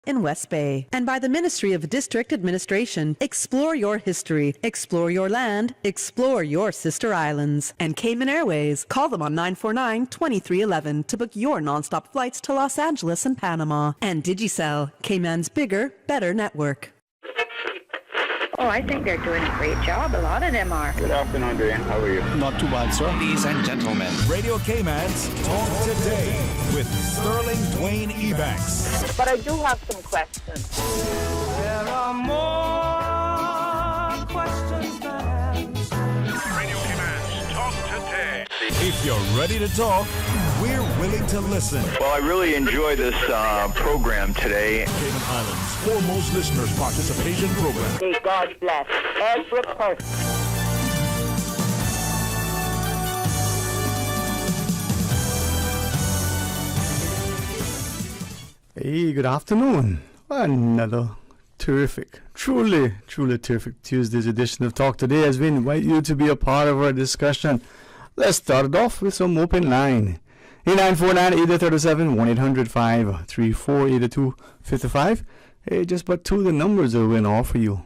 in West Bay. And by the Ministry of District Administration, explore your history, explore your land, explore your sister islands. And Cayman Airways, call them on 949-2311 to book your nonstop flights to Los Angeles and Panama. And Digicel, Cayman's bigger, better network. Oh, I think they're doing a great job. A lot of them are. Good afternoon, Dwayne. How are you? Not too bad, sir. Ladies and gentlemen, Radio Cayman's Talk Today with Sterling Dwayne Ebanks. But I do have some questions. There are more questions than answers. Radio Cayman's Talk Today. If you're ready to talk, we're willing to listen. Well, I really enjoy this program today. Cayman Islands' foremost listeners participation program. May God bless every person. Hey, good afternoon. Another terrific, truly terrific Tuesday's edition of Talk Today as we invite you to be a part of our discussion. Let's start it off with some open line. 8949-8037, 1-800-534-8255. Hey, just but two of the numbers that we're offer you.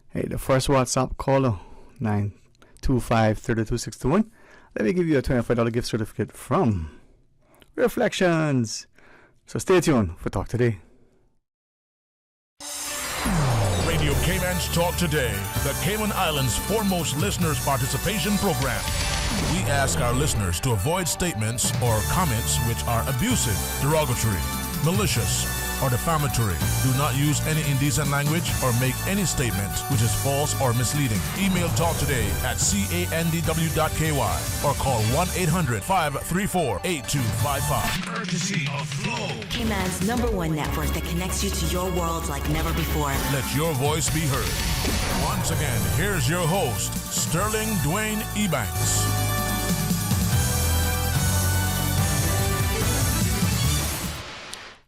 Hey, the first WhatsApp caller, 925-32621. Let me give you a $25 gift certificate from Reflections. So stay tuned for Talk Today. Radio Cayman's Talk Today, the Cayman Islands' foremost listeners participation program. We ask our listeners to avoid statements or comments which are abusive, derogatory, malicious, or defamatory. Do not use any indecent language or make any statement which is false or misleading. Email talktoday@candw.ky or call 1-800-534-8255. Courtesy of Flow. Cayman's #1 network that connects you to your world like never before. Let your voice be heard. Once again, here's your host, Sterling Dwayne Ebanks.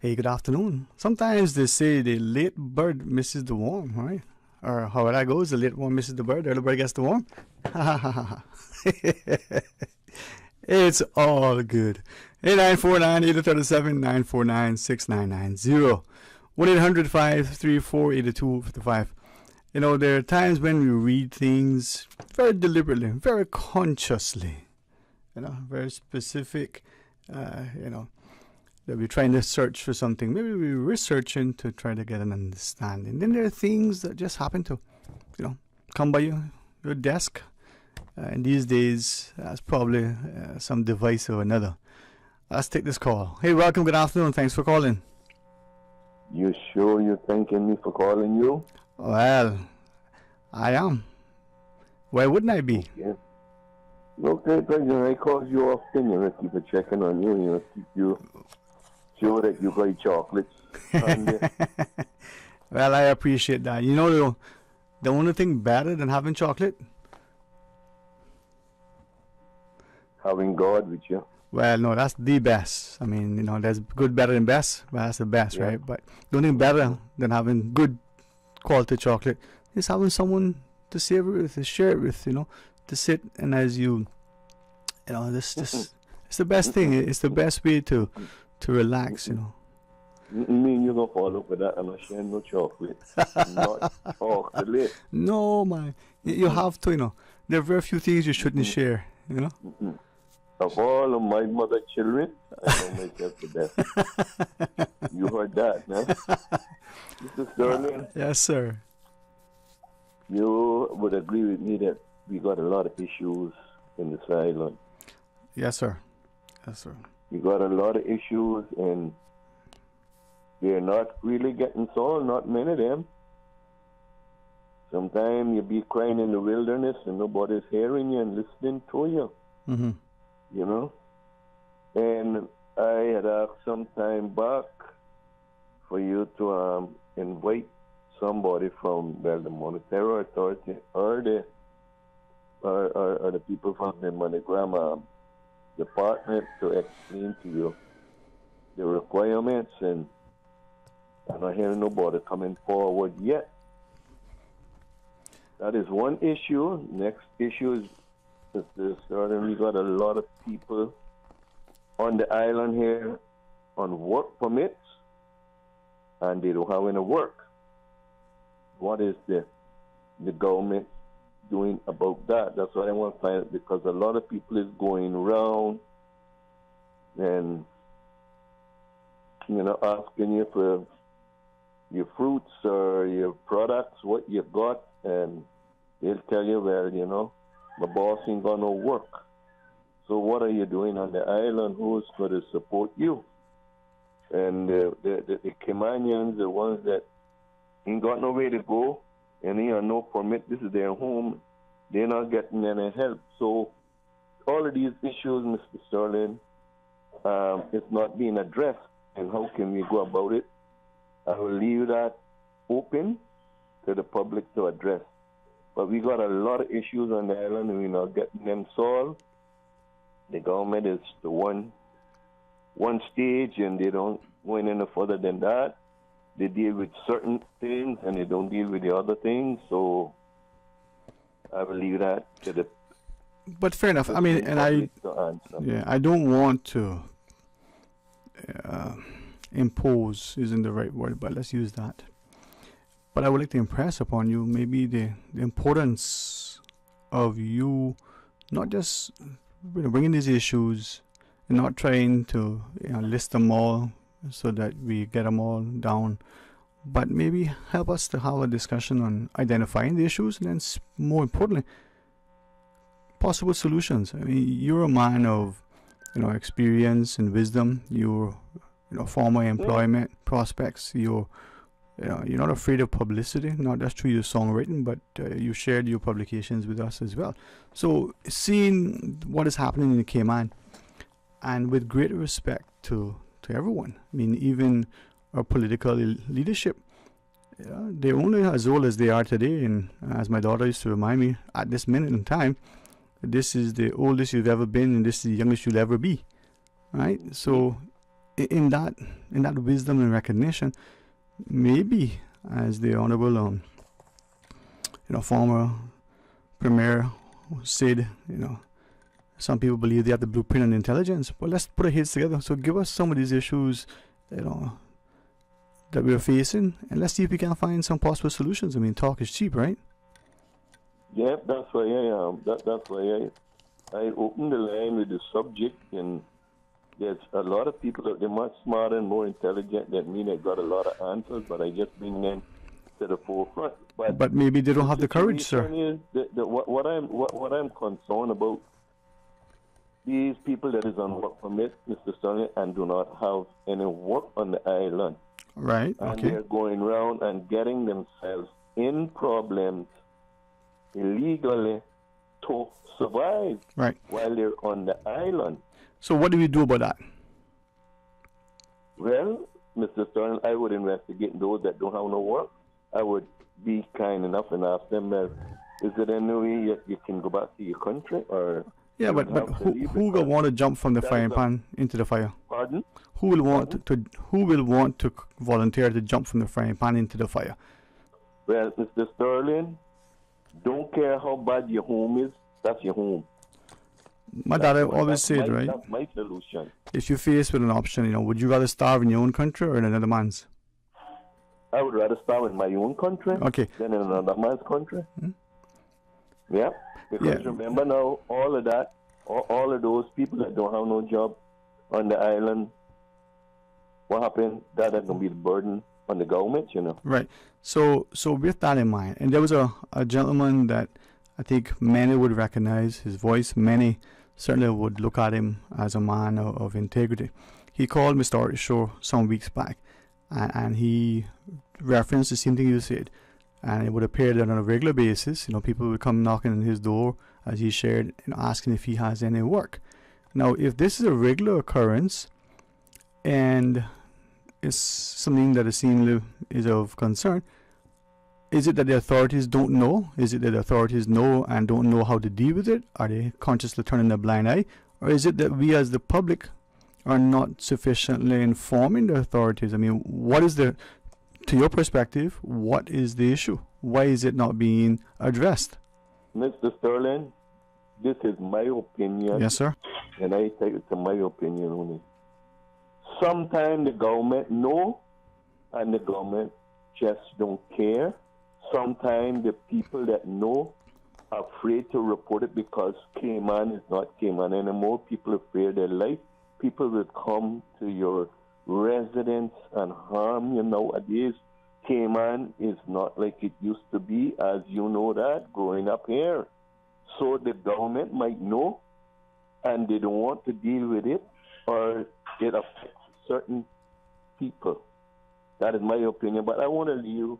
Hey, good afternoon. Sometimes they say the late bird misses the worm, right? Or how that goes, the late one misses the bird, the early bird gets the worm. It's all good. 8949-8037, 949-6990. 1-800-534-8255. You know, there are times when we read things very deliberately, very consciously, you know, very specific, you know, that we're trying to search for something. Maybe we're researching to try to get an understanding. Then there are things that just happen to, you know, come by your desk. And these days, that's probably some device or another. Let's take this call. Hey, welcome. Good afternoon. Thanks for calling. You sure you're thanking me for calling you? Well, I am. Why wouldn't I be? Yeah. Okay, President, I called you often. You know, keep a checking on you. You know, keep you sure that you buy chocolates. Well, I appreciate that. You know, the only thing better than having chocolate? Having God with you. Well, no, that's the best. I mean, you know, there's good, better, and best. Well, that's the best, yeah. Right? But the only thing better than having good quality chocolate is having someone to savor it with, to share it with, you know, to sit and as you know, this it's the best thing. It's the best way to relax, you know. You mean you're going to follow up with that and not share no chocolate? Not chocolate. No, man. You have to, you know. There are very few things you shouldn't share, you know. Of all of my mother children, I know myself the best. You heard that, man. Mr. Sterling? Yes, sir. You would agree with me that we got a lot of issues in this island. Yes, sir. Yes, sir. We got a lot of issues, and they're not really getting solved, not many of them. Sometimes you be crying in the wilderness and nobody's hearing you and listening to you. Mm-hmm. You know? And I had asked some time back for you to invite somebody from, well, the Monetary Authority or the people from the MoneyGram department to explain to you the requirements, and I'm not hearing nobody coming forward yet. That is one issue. Next issue is this. We got a lot of people on the island here on work permits, and they don't have any work. What is the government doing about that? That's what I want to find out, because a lot of people is going around and asking you for your fruits or your products, what you've got, and they'll tell you, well, the boss ain't got no work. So what are you doing on the island? Who's going to support you? And the Caymanians, the ones that ain't got nowhere to go, and they have no permit, this is their home, they're not getting any help. So all of these issues, Mr. Sterling, it's not being addressed. And how can we go about it? I will leave that open to the public to address. But we got a lot of issues on the island, and we're not getting them solved. The government is the one stage, and they don't go any further than that. They deal with certain things, and they don't deal with the other things. So I will leave that to the. But fair enough. I mean, and I don't want to impose isn't the right word, but let's use that. But I would like to impress upon you maybe the importance of you not just bringing these issues and not trying to list them all so that we get them all down, but maybe help us to have a discussion on identifying the issues and then more importantly possible solutions. I mean, you're a man of experience and wisdom. You're former employment prospects. You're not afraid of publicity, not just through your songwriting, but you shared your publications with us as well. So seeing what is happening in the Cayman, and with great respect to everyone, I mean, even our political leadership, they're only as old as they are today. And as my daughter used to remind me, at this minute in time, this is the oldest you've ever been, and this is the youngest you'll ever be, right? So in that wisdom and recognition, maybe as the honorable former premier said, some people believe they have the blueprint and intelligence, but let's put our heads together. So give us some of these issues that we're facing, and let's see if we can find some possible solutions. I mean, talk is cheap, right? Yeah, that's why I am. That's why I opened the line with the subject, and there's a lot of people that they're much smarter and more intelligent than me. They got a lot of answers, but I just bring them to the forefront. But maybe they don't have the courage, sir. Is what I'm concerned about, these people that is on work permit, Mr. Sterling, and do not have any work on the island. Right. And okay. they're going around and getting themselves in problems illegally to survive while they're on the island. So what do we do about that? Well, Mr. Sterling, I would investigate those that don't have no work. I would be kind enough and ask them, is there any way you can go back to your country? Or yeah, but who will want to jump from the frying pan into the fire? Pardon? Who will want to volunteer to jump from the frying pan into the fire? Well, Mr. Sterling, don't care how bad your home is, that's your home. My dad always said, right? That's my solution. If you're faced with an option, would you rather starve in your own country or in another man's? I would rather starve in my own country than in another man's country. Mm-hmm. Yeah, because remember now, all of that, all of those people that don't have no job on the island, what happened? That is going to be the burden on the government, Right. So with that in mind, and there was a gentleman that I think many would recognize his voice. Many certainly would look at him as a man of integrity. He called Mr. Art's show some weeks back, and he referenced the same thing you said. And it would appear that on a regular basis, people would come knocking on his door, as he shared, asking if he has any work. Now, if this is a regular occurrence, and it's something that seemingly is of concern, is it that the authorities don't know? Is it that the authorities know and don't know how to deal with it? Are they consciously turning a blind eye? Or is it that we as the public are not sufficiently informing the authorities? I mean, to your perspective, what is the issue? Why is it not being addressed? Mr. Sterling, this is my opinion. Yes, sir. And I take it to my opinion only. Sometimes the government know and the government just don't care. Sometimes the people that know are afraid to report it because Cayman is not Cayman anymore. People are afraid of their life. People will come to your residence and harm you nowadays. Cayman is not like it used to be, as you know that, growing up here. So the government might know, and they don't want to deal with it, or it affects certain people. That is my opinion, but I want to leave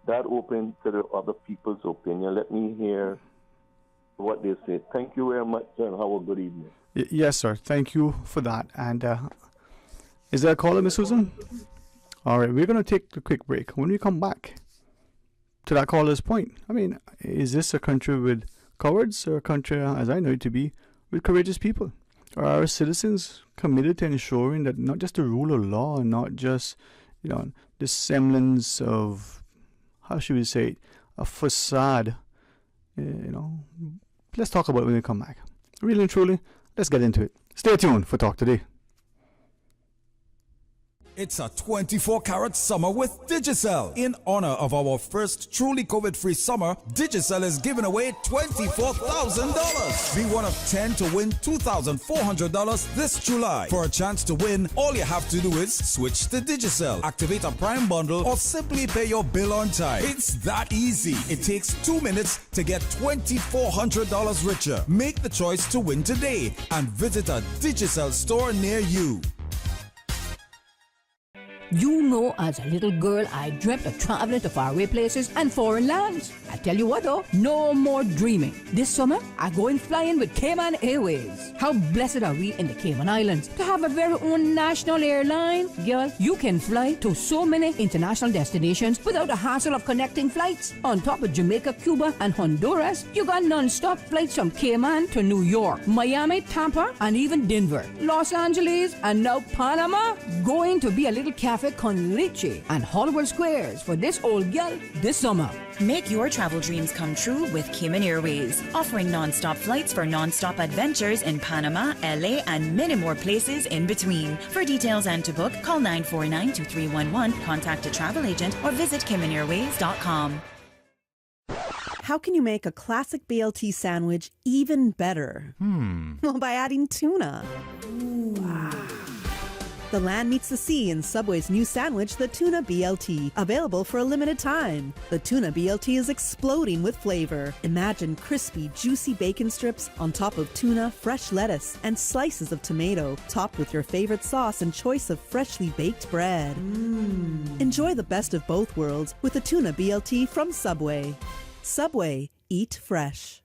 that open to the other people's opinion. Let me hear what they say. Thank you very much, sir, and have a good evening. Yes, sir. Thank you for that. And is there a caller, Miss Susan? All right, we're going to take a quick break. When we come back to that caller's point, I mean, is this a country with cowards or a country, as I know it to be, with courageous people? Are our citizens committed to ensuring that not just the rule of law and not just, the semblance of, how should we say it, a facade, Let's talk about it when we come back. Really and truly, let's get into it. Stay tuned for Talk Today. It's a 24-karat summer with Digicel. In honor of our first truly COVID-free summer, Digicel is giving away $24,000. Be one of 10 to win $2,400 this July. For a chance to win, all you have to do is switch to Digicel, activate a Prime bundle, or simply pay your bill on time. It's that easy. It takes 2 minutes to get $2,400 richer. Make the choice to win today and visit a Digicel store near you. You know, as a little girl, I dreamt of traveling to faraway places and foreign lands. I tell you what though, no more dreaming. This summer, I'm going flying with Cayman Airways. How blessed are we in the Cayman Islands to have a very own national airline? Girl, you can fly to so many international destinations without the hassle of connecting flights. On top of Jamaica, Cuba, and Honduras, you got non-stop flights from Cayman to New York, Miami, Tampa, and even Denver, Los Angeles, and now Panama. Going to be a little cafe con leche and Hollywood Squares for this old girl this summer. Make your travel dreams come true with Cayman Airways, offering non-stop flights for non-stop adventures in Panama, LA, and many more places in between. For details and to book, call 949-2311, contact a travel agent, or visit CaymanAirways.com. How can you make a classic BLT sandwich even better? Well, by adding tuna. Wow. The land meets the sea in Subway's new sandwich, the Tuna BLT, available for a limited time. The Tuna BLT is exploding with flavor. Imagine crispy, juicy bacon strips on top of tuna, fresh lettuce, and slices of tomato, topped with your favorite sauce and choice of freshly baked bread. Enjoy the best of both worlds with the Tuna BLT from Subway. Subway, eat fresh.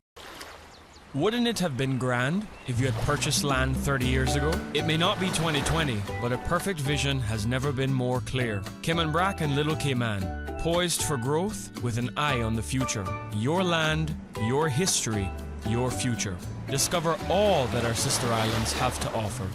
Wouldn't it have been grand if you had purchased land 30 years ago? It may not be 2020, but a perfect vision has never been more clear. Cayman Brac and Little Cayman, poised for growth with an eye on the future. Your land, your history, your future. Discover all that our sister islands have to offer.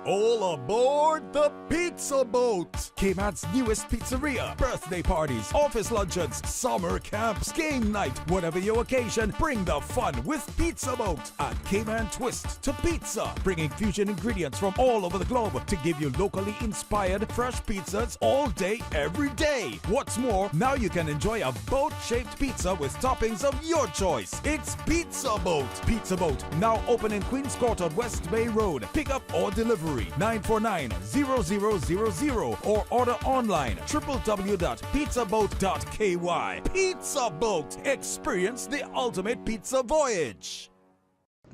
All aboard the Pizza Boat! Cayman's newest pizzeria. Birthday parties, office luncheons, summer camps, game night. Whatever your occasion, bring the fun with Pizza Boat. A Cayman twist to pizza. Bringing fusion ingredients from all over the globe to give you locally inspired fresh pizzas all day, every day. What's more, now you can enjoy a boat-shaped pizza with toppings of your choice. It's Pizza Boat. Pizza Boat, now open in Queens Court on West Bay Road. Pick up or delivery 949-0000 or order online www.pizzaboat.ky. Pizza Boat. Experience the ultimate pizza voyage.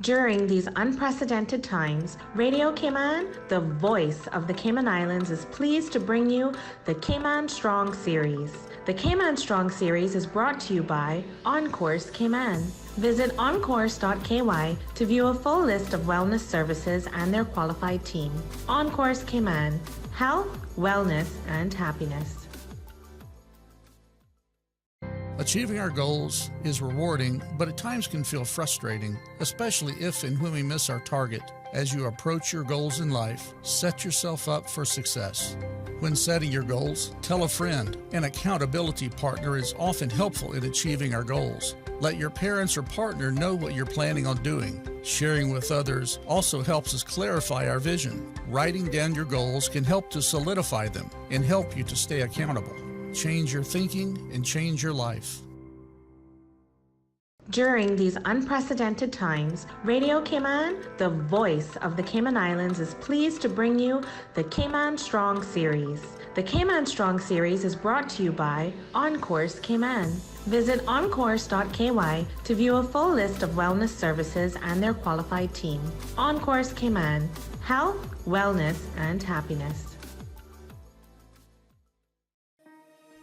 During these unprecedented times, Radio Cayman, the voice of the Cayman Islands, is pleased to bring you the Cayman Strong Series. The Cayman Strong Series is brought to you by Encourse Cayman. Visit encourse.ky to view a full list of wellness services and their qualified team. Encourse Cayman, health, wellness, and happiness. Achieving our goals is rewarding, but at times can feel frustrating, especially if and when we miss our target. As you approach your goals in life, set yourself up for success. When setting your goals, tell a friend. An accountability partner is often helpful in achieving our goals. Let your parents or partner know what you're planning on doing. Sharing with others also helps us clarify our vision. Writing down your goals can help to solidify them and help you to stay accountable. Change your thinking and change your life. During these unprecedented times, Radio Cayman, the voice of the Cayman Islands, is pleased to bring you the Cayman Strong Series. The Cayman Strong Series is brought to you by OnCourse Cayman. Visit oncourse.ky to view a full list of wellness services and their qualified team. OnCourse Cayman, health, wellness, and happiness.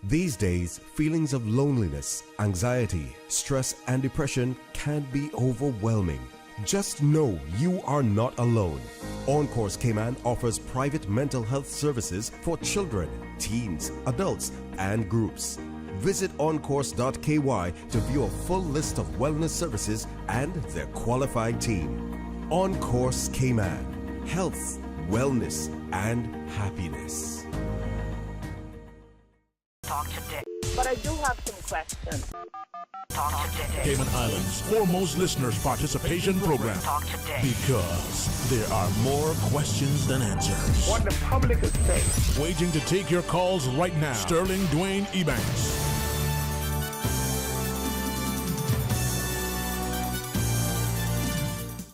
These days, feelings of loneliness, anxiety, stress, and depression can be overwhelming. Just know you are not alone. OnCourse Cayman offers private mental health services for children, teens, adults, and groups. Visit oncourse.ky to view a full list of wellness services and their qualified team. OnCourse Cayman, health, wellness, and happiness. Talk today. But I do have some questions. Talk today. Cayman Islands' foremost listeners participation program. Talk today. Because there are more questions than answers. What the public is saying. Waiting to take your calls right now. Sterling Dwayne Ebanks.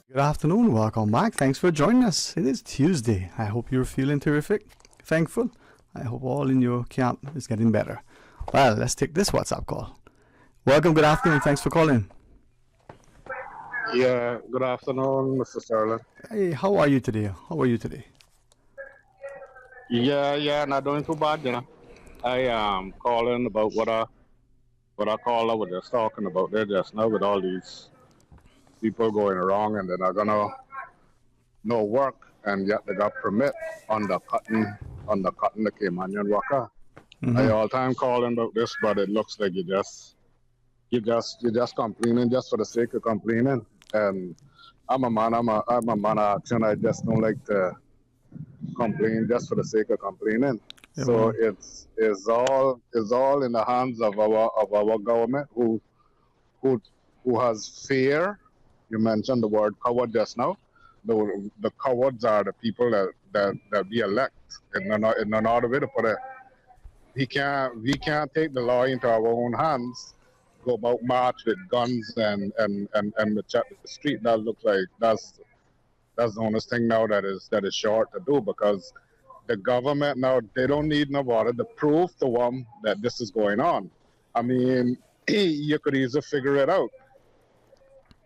Good afternoon, welcome back. Thanks for joining us. It is Tuesday. I hope you're feeling terrific, thankful. I hope all in your camp is getting better. Well, let's take this WhatsApp call. Welcome, good afternoon. Thanks for calling. Yeah, good afternoon, Mr. Sterling. Hey, how are you today? How are you today? Yeah, not doing too bad, you know. I am calling about what I call I was just talking about there just now with all these people going wrong and they're not gonna no work and yet they got permit on the cutting the Caymanian worker. Mm-hmm. I all time calling about this, but it looks like you're just complaining just for the sake of complaining. And I'm a man of action. I just don't like to complain just for the sake of complaining. Yeah, so it's all in the hands of our government who has fear. You mentioned the word coward just now. The cowards are the people that we elect. In another way to put it, we can't take the law into our own hands. Go about march with guns and check the street. That looks like that's the honest thing now that is short to do, because the government now, they don't need nobody to prove to them that this is going on. I mean, you could easily figure it out.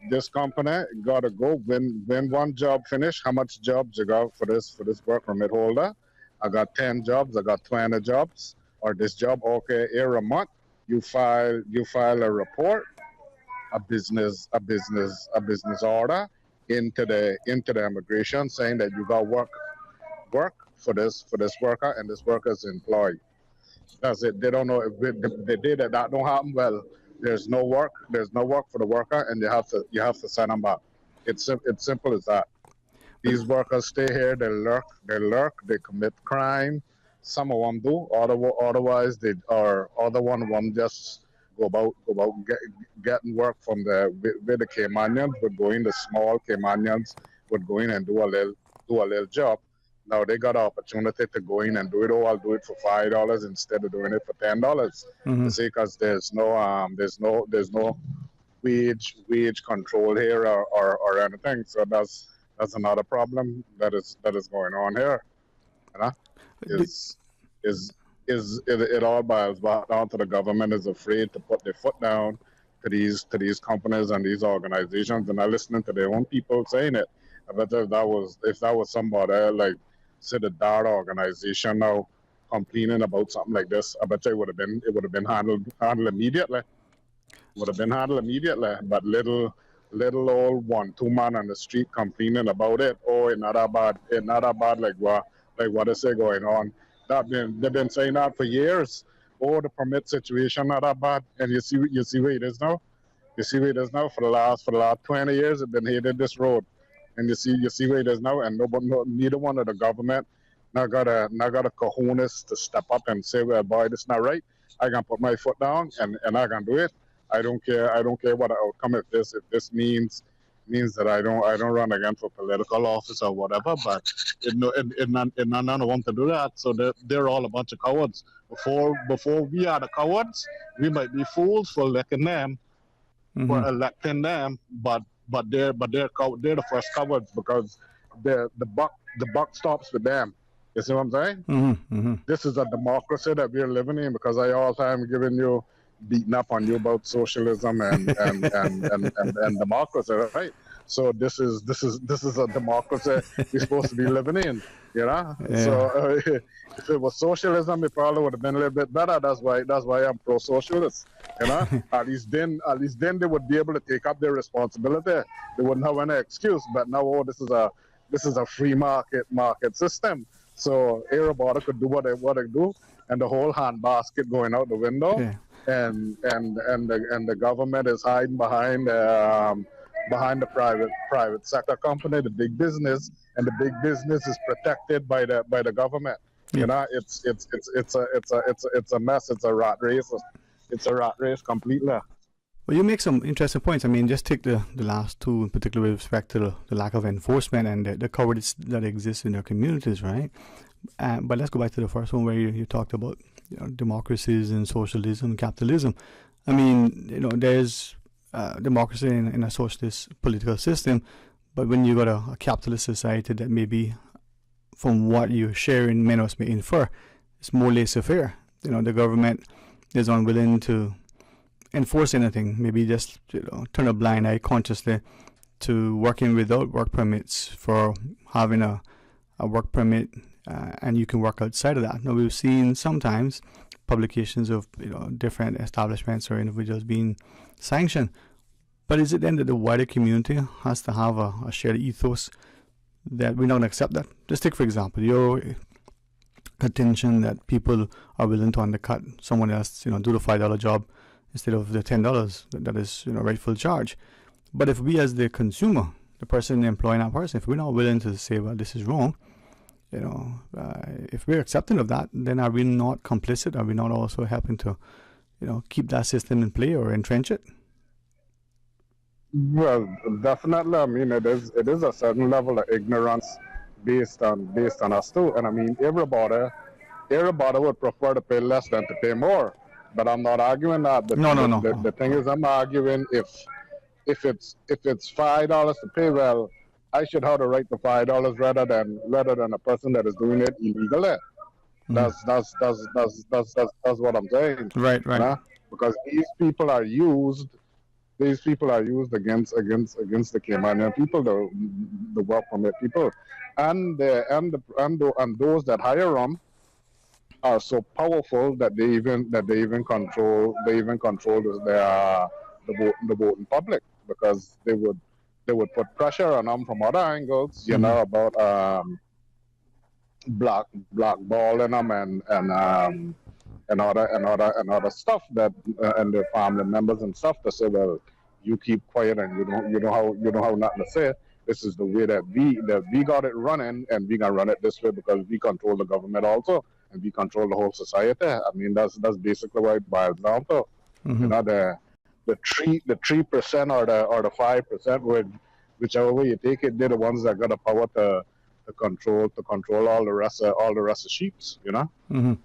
This company gotta go when one job finish. How much jobs you got for this work permit holder? I got 10 jobs. I got 20 jobs. Or this job, okay, here a month. You file a report, a business order into the immigration saying that you got work for this worker and this worker is employed. That's it. They don't know if they did that don't happen. Well, there's no work for the worker, and you have to send them back. It's simple as that. These workers stay here, they lurk, they commit crime. Some of them do, otherwise other one of them just go about getting work from the Caymanians, would go in the small Caymanians, would go in and do a little job. Now they got an opportunity to go in and do it. Oh, I'll do it for $5 instead of doing it for $10. Mm-hmm. You see, because there's no wage control here or anything. So that's another problem that is going on here. You know? It all boils back down to the government is afraid to put their foot down to these companies and these organizations, and not listening to their own people saying it. I bet if that was somebody like, say, the DART organization now complaining about something like this, I bet you it would have been handled immediately. But little old 1-2 man on the street complaining about it. Oh, it's not that bad like what is it going on? They've been saying that for years. Oh, the permit situation not that bad, and you see where it is now. You see where it is now. For the last 20 years, it's been hated this road, and you see where it is now. And neither one of the government not got a cojones to step up and say, well, boy, this not right. I can put my foot down and I can do it. I don't care. I don't care what the outcome. If this means that I don't run again for political office or whatever. But none of them to do that. So they're all a bunch of cowards. Before we are the cowards, we might be fools for electing them, for electing them. But they're the first cowards because the buck stops with them. You see what I'm saying? This is a democracy that we're living in because I all time giving you beating up on you about socialism and democracy, right? So this is a democracy we're supposed to be living in, you know. Yeah. So if it was socialism, it probably would have been a little bit better. That's why I'm pro-socialist, you know. At least then they would be able to take up their responsibility. They wouldn't have any excuse. But now, this is a free market system. So everybody could do what they do, and the whole handbasket going out the window. Yeah. And the government is hiding behind the private sector company, the big business, and the big business is protected by the government. You know, it's a mess. It's a rat race. It's a rat race completely. Well, you make some interesting points. I mean, just take the last two in particular with respect to the lack of enforcement and the cowardice that exists in their communities, right? But let's go back to the first one where you talked about democracies and socialism, capitalism. I mean, there's democracy in a socialist political system, but when you got a capitalist society that maybe, from what you're sharing, many of us may infer, it's more laissez-faire. The government is unwilling to enforce anything, maybe just turn a blind eye consciously to working without work permits for having a work permit, and you can work outside of that. Now, we've seen sometimes publications of different establishments or individuals being sanctioned, but is it then that the wider community has to have a shared ethos that we're not going to accept that? Just take, for example, your contention that people are willing to undercut someone else, do the $5 job instead of the $10 that is rightful charge. But if we as the consumer, the person employing that person, if we're not willing to say, well, this is wrong, if we're accepting of that, then are we not complicit? Are we not also helping to keep that system in play or entrench it? Well, definitely. I mean, it is a certain level of ignorance based on us too. And I mean, everybody would prefer to pay less than to pay more. But I'm not arguing that. No. The thing is, I'm arguing if it's $5 to pay, well, I should have the right to $5 rather than a person that is doing it illegally. That's what I'm saying. Right. You know? Because these people are used against the Caymanian people, the work permit people, and those that hire them are so powerful that they even control the voting public, because they would put pressure on them from other angles, about blackballing them and other stuff that and their family members and stuff to say, well, you keep quiet and you don't have nothing to say. This is the way that we got it running, and we gonna run it this way because we control the government also, and we control the whole society. I mean, that's basically what it boils down to. The 3% or the 5%, whichever way you take it, they're the ones that got the power to control all the rest of sheeps,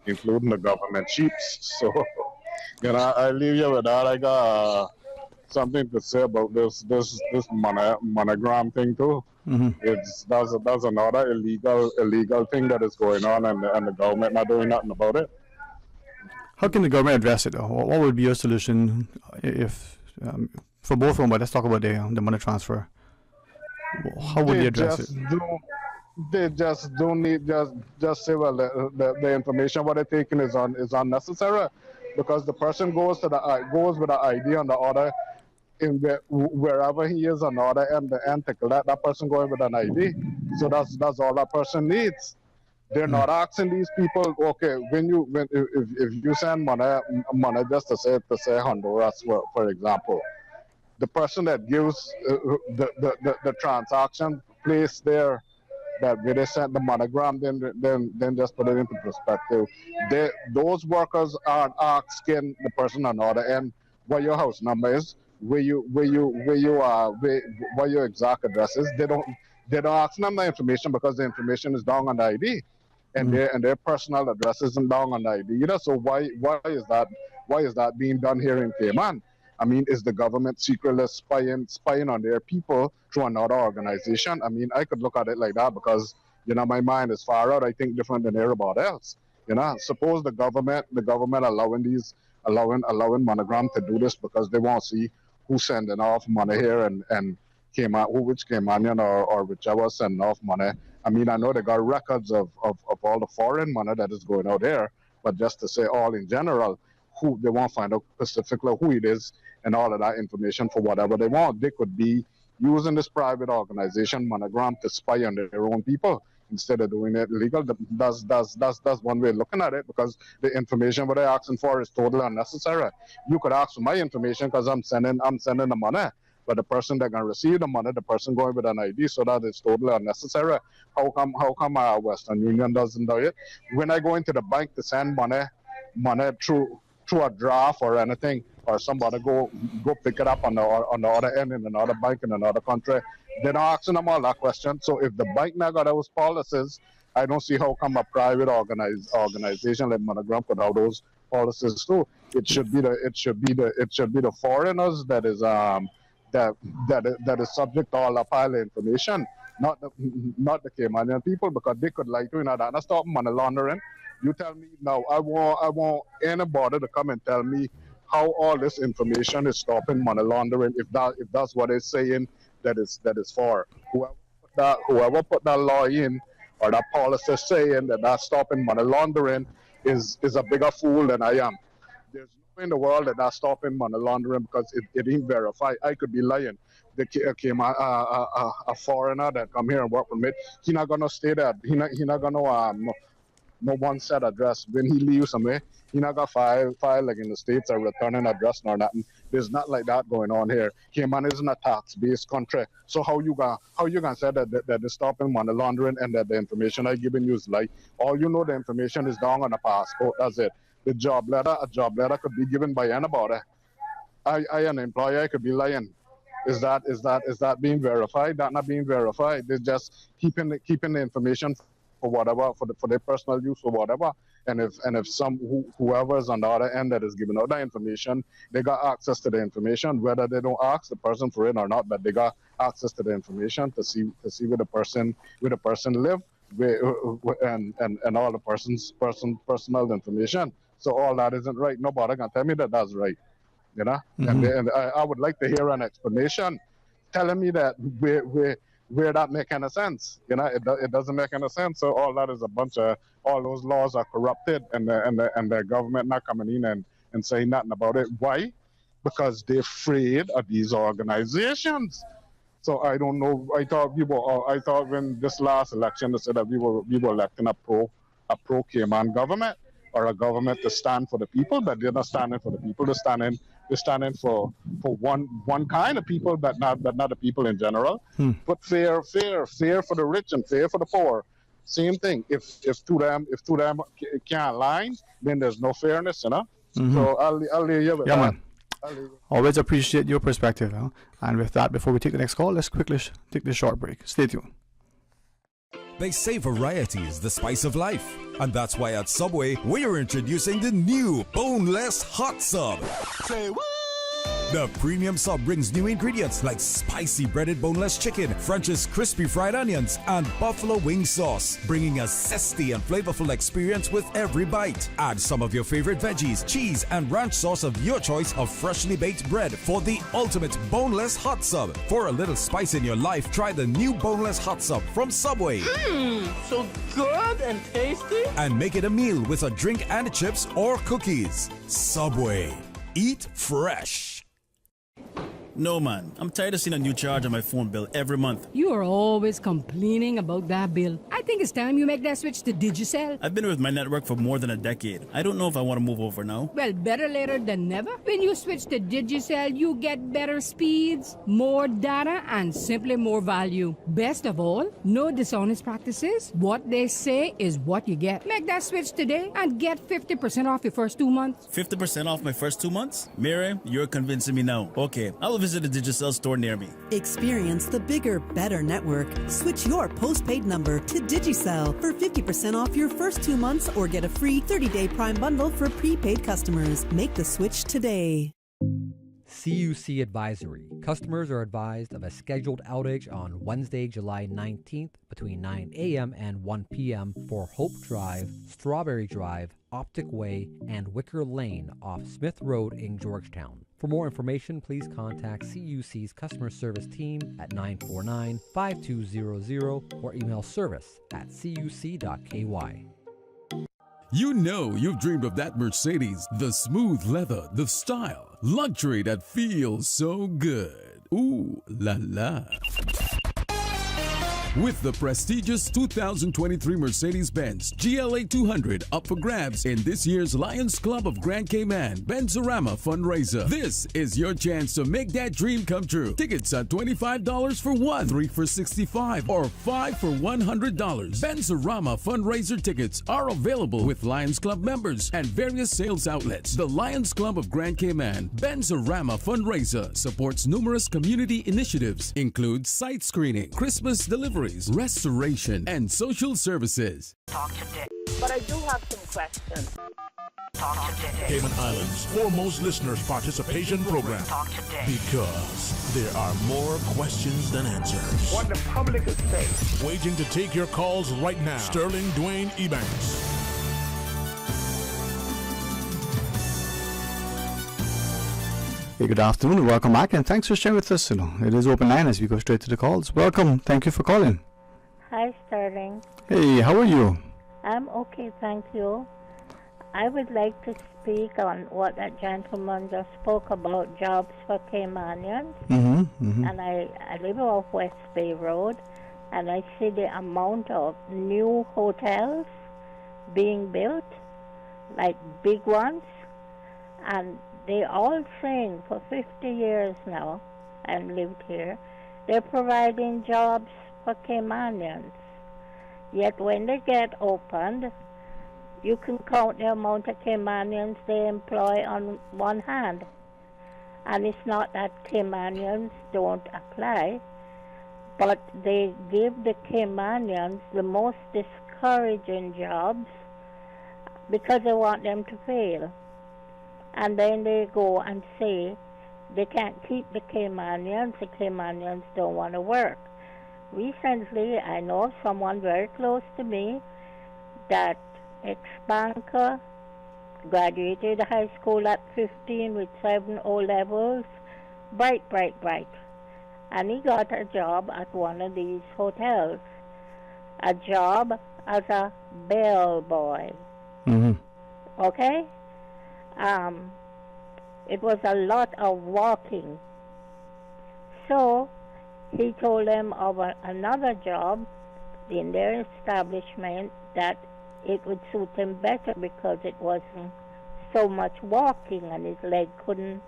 including the government sheeps. So, I leave you with that. I got something to say about this monogram thing too. That's another illegal thing that is going on, and the government not doing nothing about it. How can the government address it, though? What would be your solution if for both of them? But let's talk about the money transfer. How would they address it? They just don't need just say, well, the information what they're taking is unnecessary, because the person goes with the ID on the order wherever he is on the other end, that person going with an ID. So that's all that person needs. They're not asking these people, okay, if you send money just to say Honduras, for example, the person that gives the transaction place there, that where they sent the monogram, then just put it into perspective. Those workers aren't asking the person on the other end what your house number is, where you are, what your exact address is. They don't ask them the information because the information is down on the ID, and their personal address isn't down on the ID either. So why is that being done here in Cayman? I mean, is the government secretly spying on their people through another organization? I mean, I could look at it like that because, my mind is far out. I think different than everybody else. Suppose the government allowing Monogram to do this because they want to see who's sending off money here and which Caymanian or whichever sending off money. I mean, I know they got records of all the foreign money that is going out there, but just to say all in general, who they want to find out specifically who it is and all of that information for whatever they want. They could be using this private organization, Monogram, to spy on their own people instead of doing it illegal. That's one way of looking at it, because the information what they're asking for is totally unnecessary. You could ask for my information because I'm sending the money, but the person that can receive the money, the person going with an ID, so that is totally unnecessary. How come Western Union doesn't do it? When I go into the bank to send money through a draft or anything, or somebody go pick it up on the other end in another bank in another country, they're not asking them all that question. So if the bank now got those policies, I don't see how come a private organization like Monogram could have those policies too. It should be the foreigners that is that is subject to all that pile of information, not the Caymanian people, because they could lie to you. That's stop money laundering. You tell me now. I want anybody to come and tell me how all this information is stopping money laundering. If that's what they're saying, that is for whoever put that law in or that policy saying that that's stopping money laundering is a bigger fool than I am. There's no way in the world that that's stopping money laundering because it ain't verified. I could be lying. There came a foreigner that come here and work for me. He not gonna stay there. He not gonna no one set address. When he leaves somewhere, he not got file like in the States or returning address nor nothing. There's not like that going on here. Cayman isn't a tax-based country. So how you gonna say that they're stopping money laundering and that the information I giving you is like all you know the information is down on the passport. That's it. A job letter could be given by anybody. I an employer, I could be lying. Is that being verified? That not being verified. They're just keeping the information for whatever, for their personal use or whatever. And if whoever's on the other end that is giving out the information, they got access to the information, whether they don't ask the person for it or not, but they got access to the information to see where the person live, and all the person's personal information. So all that isn't right. Nobody can tell me that that's right. Mm-hmm. And I would like to hear an explanation telling me that where that make any sense. It doesn't make any sense. So all that is a bunch of, all those laws are corrupted, and the government not coming in and saying nothing about it. Why? Because they're afraid of these organizations. So I don't know. I thought when this last election they said that we were electing a pro Cayman government, or a government to stand for the people, but they're not standing for the people. They're standing for one kind of people, but not the people in general. But fair for the rich and fair for the poor. Same thing. If two them can't align, then there's no fairness, Mm-hmm. So I'll leave you with that. Man. Always appreciate your perspective. And with that, before we take the next call, let's quickly take this short break. Stay tuned. They say variety is the spice of life, and that's why at Subway we are introducing the new boneless hot sub. Say what? The premium sub brings new ingredients like spicy breaded boneless chicken, French's crispy fried onions, and buffalo wing sauce, bringing a zesty and flavorful experience with every bite. Add some of your favorite veggies, cheese, and ranch sauce of your choice of freshly baked bread for the ultimate boneless hot sub. For a little spice in your life, try the new boneless hot sub from Subway. So good and tasty. And make it a meal with a drink and chips or cookies. Subway. Eat fresh. No, man. I'm tired of seeing a new charge on my phone bill every month. You are always complaining about that bill. I think it's time you make that switch to Digicel. I've been with my network for more than a decade. I don't know if I want to move over now. Well, better later than never. When you switch to Digicel, you get better speeds, more data, and simply more value. Best of all, no dishonest practices. What they say is what you get. Make that switch today and get 50% off your first 2 months. 50% off my first 2 months? Mary, you're convincing me now. Okay, I will visit a Digicel store near me. Experience the bigger, better network. Switch your postpaid number to Digicel for 50% off your first 2 months or get a free 30-day Prime bundle for prepaid customers. Make the switch today. CUC Advisory. Customers are advised of a scheduled outage on Wednesday, July 19th between 9 a.m. and 1 p.m. for Hope Drive, Strawberry Drive, Optic Way, and Wicker Lane off Smith Road in Georgetown. For more information, please contact CUC's customer service team at 949-5200 or email service@cuc.ky. You know you've dreamed of that Mercedes, the smooth leather, the style, luxury that feels so good. Ooh la la. With the prestigious 2023 Mercedes-Benz GLA 200 up for grabs in this year's Lions Club of Grand Cayman Benzorama fundraiser. This is your chance to make that dream come true. Tickets are $25 for one, 3 for $65, or 5 for $100. Benzorama fundraiser tickets are available with Lions Club members and various sales outlets. The Lions Club of Grand Cayman Benzorama fundraiser supports numerous community initiatives, include site screening, Christmas delivery, restoration, and social services. Talk to Dick. But I do have some questions. Talk to Dick. Cayman Islands' foremost listeners participation program. Talk to Dick. Because there are more questions than answers. What the public is saying. Waiting to take your calls right now. Sterling Dwayne Ebanks. Hey, good afternoon. Welcome back, and thanks for sharing with us. It is open line as we go straight to the calls. Welcome. Thank you for calling. Hi, Sterling. Hey, how are you? I'm okay, thank you. I would like to speak on what that gentleman just spoke about, jobs for Caymanians. And I live off West Bay Road, and I see the amount of new hotels being built, like big ones, and they all saying for 50 years now, I've lived here, they're providing jobs for Caymanians. Yet when they get opened, you can count the amount of Caymanians they employ on one hand. And it's not that Caymanians don't apply, but they give the Caymanians the most discouraging jobs because they want them to fail. And then they go and say they can't keep the Caymanians don't want to work. Recently, I know of someone very close to me that ex-banker, graduated high school at 15 with 7 O-levels, bright. And he got a job at one of these hotels, a job as a bellboy. Okay? It was a lot of walking. So he told them of another job in their establishment that it would suit him better because it wasn't so much walking and his leg couldn't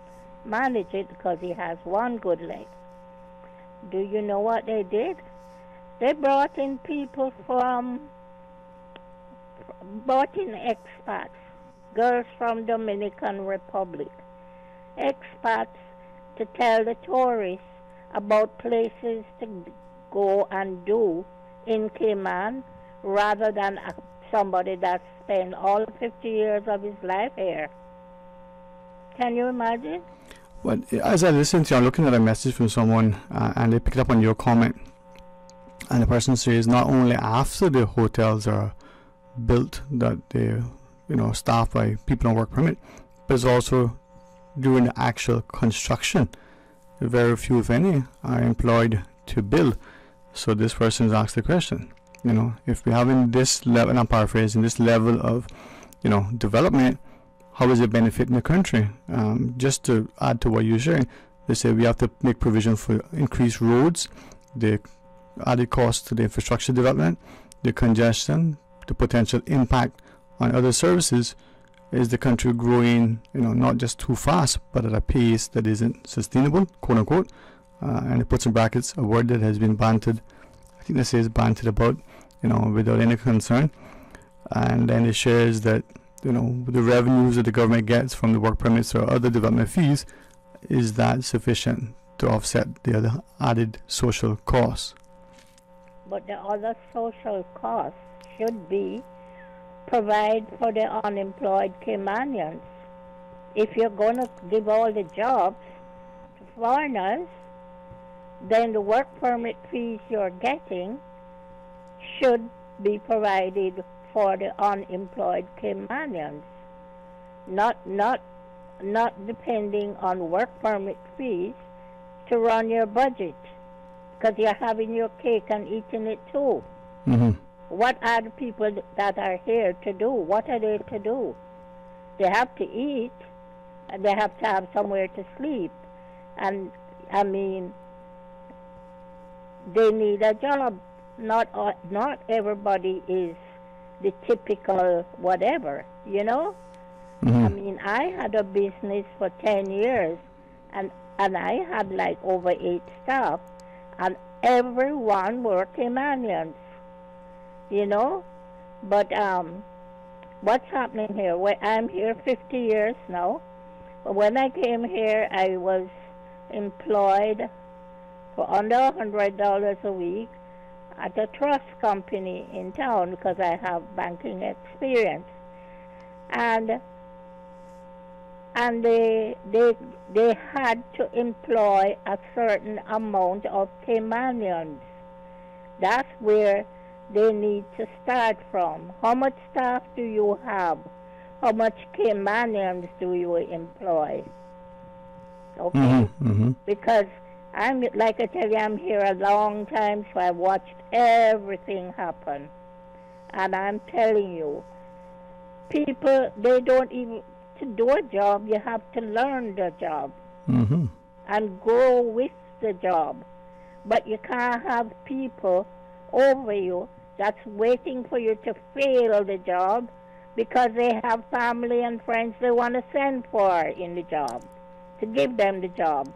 manage it because he has one good leg. Do you know what they did? They brought in people brought in expats, girls from Dominican Republic, expats to tell the tourists about places to go and do in Cayman rather than somebody that spent all 50 years of his life here. Can you imagine? Well, as I listened to you, I'm looking at a message from someone and they picked up on your comment, and the person says not only after the hotels are built that they staffed by people on work permit, but it's also during the actual construction. Very few, if any, are employed to build. So this person has asked the question, if we're having this level, and I'm paraphrasing, this level of development, how is it benefiting the country? Just to add to what you're sharing, they say we have to make provision for increased roads, the added cost to the infrastructure development, the congestion, the potential impact on other services, is the country growing, not just too fast, but at a pace that isn't sustainable, quote unquote. And it puts in brackets a word that has been bantered. I think that says bantered about, without any concern. And then it shares that, the revenues that the government gets from the work permits or other development fees, is that sufficient to offset the other added social costs? But the other social costs should be provide for the unemployed Caymanians. If you're going to give all the jobs to foreigners, then the work permit fees you're getting should be provided for the unemployed Caymanians, not depending on work permit fees to run your budget, because you're having your cake and eating it too. Mm-hmm. What are the people that are here to do? What are they to do? They have to eat, and they have to have somewhere to sleep. And, they need a job. Not everybody is the typical whatever, Mm-hmm. I had a business for 10 years, and I had like over 8 staff, and everyone were Caymanians. But what's happening here? I'm here 50 years now. When I came here, I was employed for under $100 a week at a trust company in town because I have banking experience. And they had to employ a certain amount of Caymanians. That's where they need to start from. How much staff do you have? How much Caymanians do you employ? Okay? Mm-hmm. Mm-hmm. Because like I tell you, I'm here a long time, so I watched everything happen. And I'm telling you, people, they don't even, to do a job, you have to learn the job. Mm-hmm. And go with the job. But you can't have people over you that's waiting for you to fail the job because they have family and friends they want to send for in the job, to give them the job.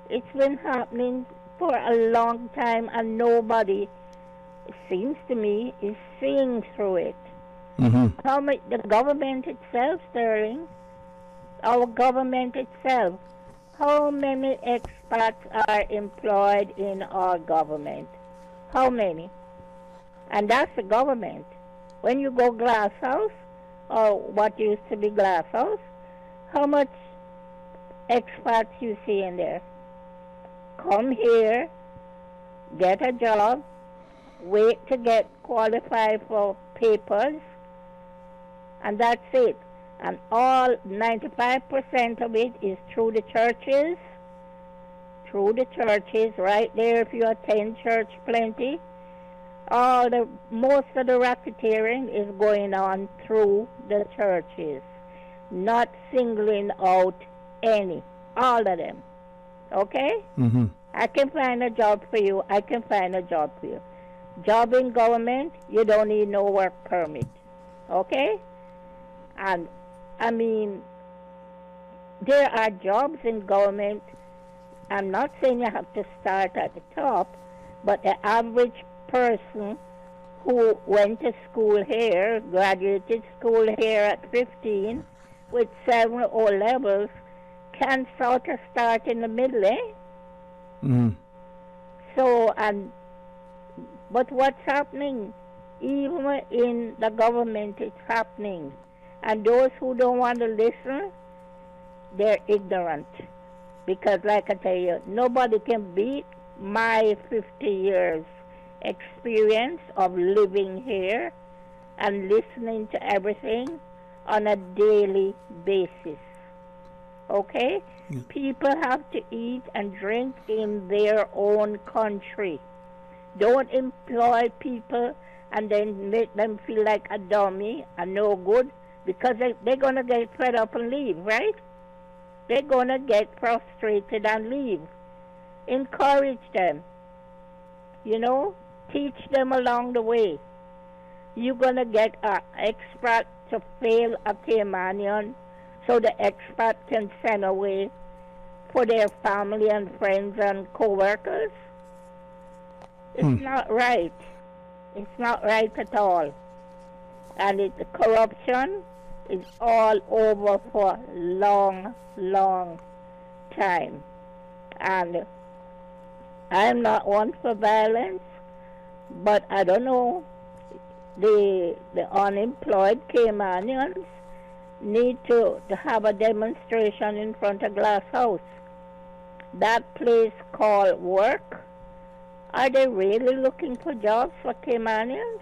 It's been happening for a long time, and nobody, it seems to me, is seeing through it. Mm-hmm. How much the government itself, Sterling, our government itself, how many expats are employed in our government? How many? And that's the government. When you go Glass House, or what used to be Glass House, how much expats you see in there? Come here, get a job, wait to get qualified for papers, and that's it. And all 95% of it is through the churches. Through the churches, right there. If you attend church plenty, most of the racketeering is going on through the churches, not singling out any, all of them. Okay? Mm-hmm. I can find a job for you. I can find a job for you. Job in government, you don't need no work permit. Okay? And there are jobs in government. I'm not saying you have to start at the top, but the average person who went to school here, graduated school here at 15 with 7 O levels, can sort of start in the middle, eh? Mm-hmm. So, but what's happening? Even in the government, it's happening. And those who don't want to listen, they're ignorant. Because, like I tell you, nobody can beat my 50 years experience of living here and listening to everything on a daily basis. Okay? Yeah. People have to eat and drink in their own country. Don't employ people and then make them feel like a dummy and no good, because they're going to get fed up and leave, right? They're going to get frustrated and leave. Encourage them. Teach them along the way. You're going to get an expat to fail a Caymanian so the expat can send away for their family and friends and co-workers. It's not right. It's not right at all. And the corruption is all over for a long, long time. And I'm not one for violence, but I don't know, the unemployed Caymanians need to have a demonstration in front of Glass House. That place called work. Are they really looking for jobs for Caymanians?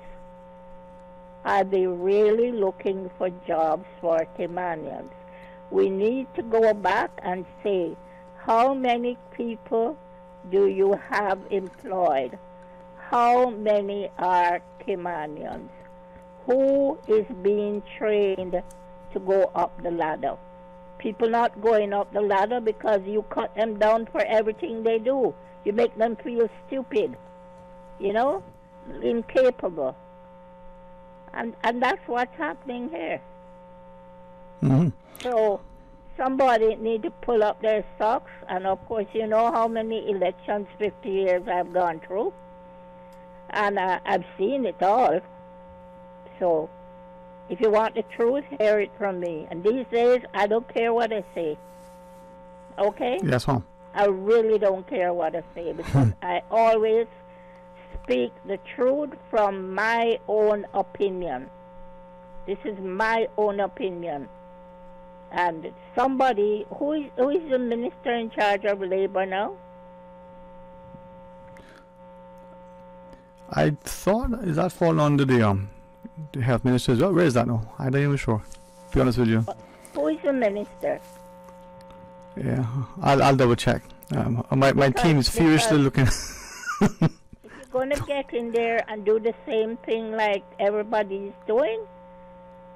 Are they really looking for jobs for Caymanians? We need to go back and say, how many people do you have employed? How many are Caymanians? Who is being trained to go up the ladder? People not going up the ladder because you cut them down for everything they do. You make them feel stupid, incapable. And that's what's happening here. Mm-hmm. So somebody need to pull up their socks. And of course, you know how many elections 50 years I've gone through. And I've seen it all. So if you want the truth, hear it from me. And these days, I don't care what I say. Okay? Yes, ma'am. I really don't care what I say because I always speak the truth from my own opinion. This is my own opinion. And somebody, who is the minister in charge of labor now? I thought, is that fall under the health minister as well? Where is that now? I'm not even sure, to be honest with you. Who is the minister? Yeah, I'll double check. My team is furiously looking. If you're going to get in there and do the same thing like everybody's doing,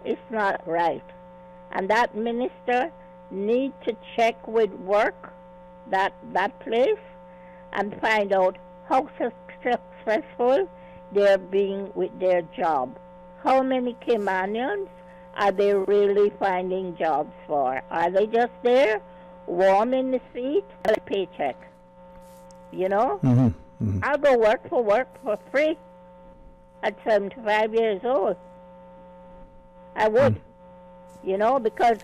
it's not right. And that minister needs to check with work, that place, and find out how successful they're being with their job. How many Caymanians are they really finding jobs for? Are they just there, warm in the seat, a paycheck? I'll go work for free at 75 years old. I would, because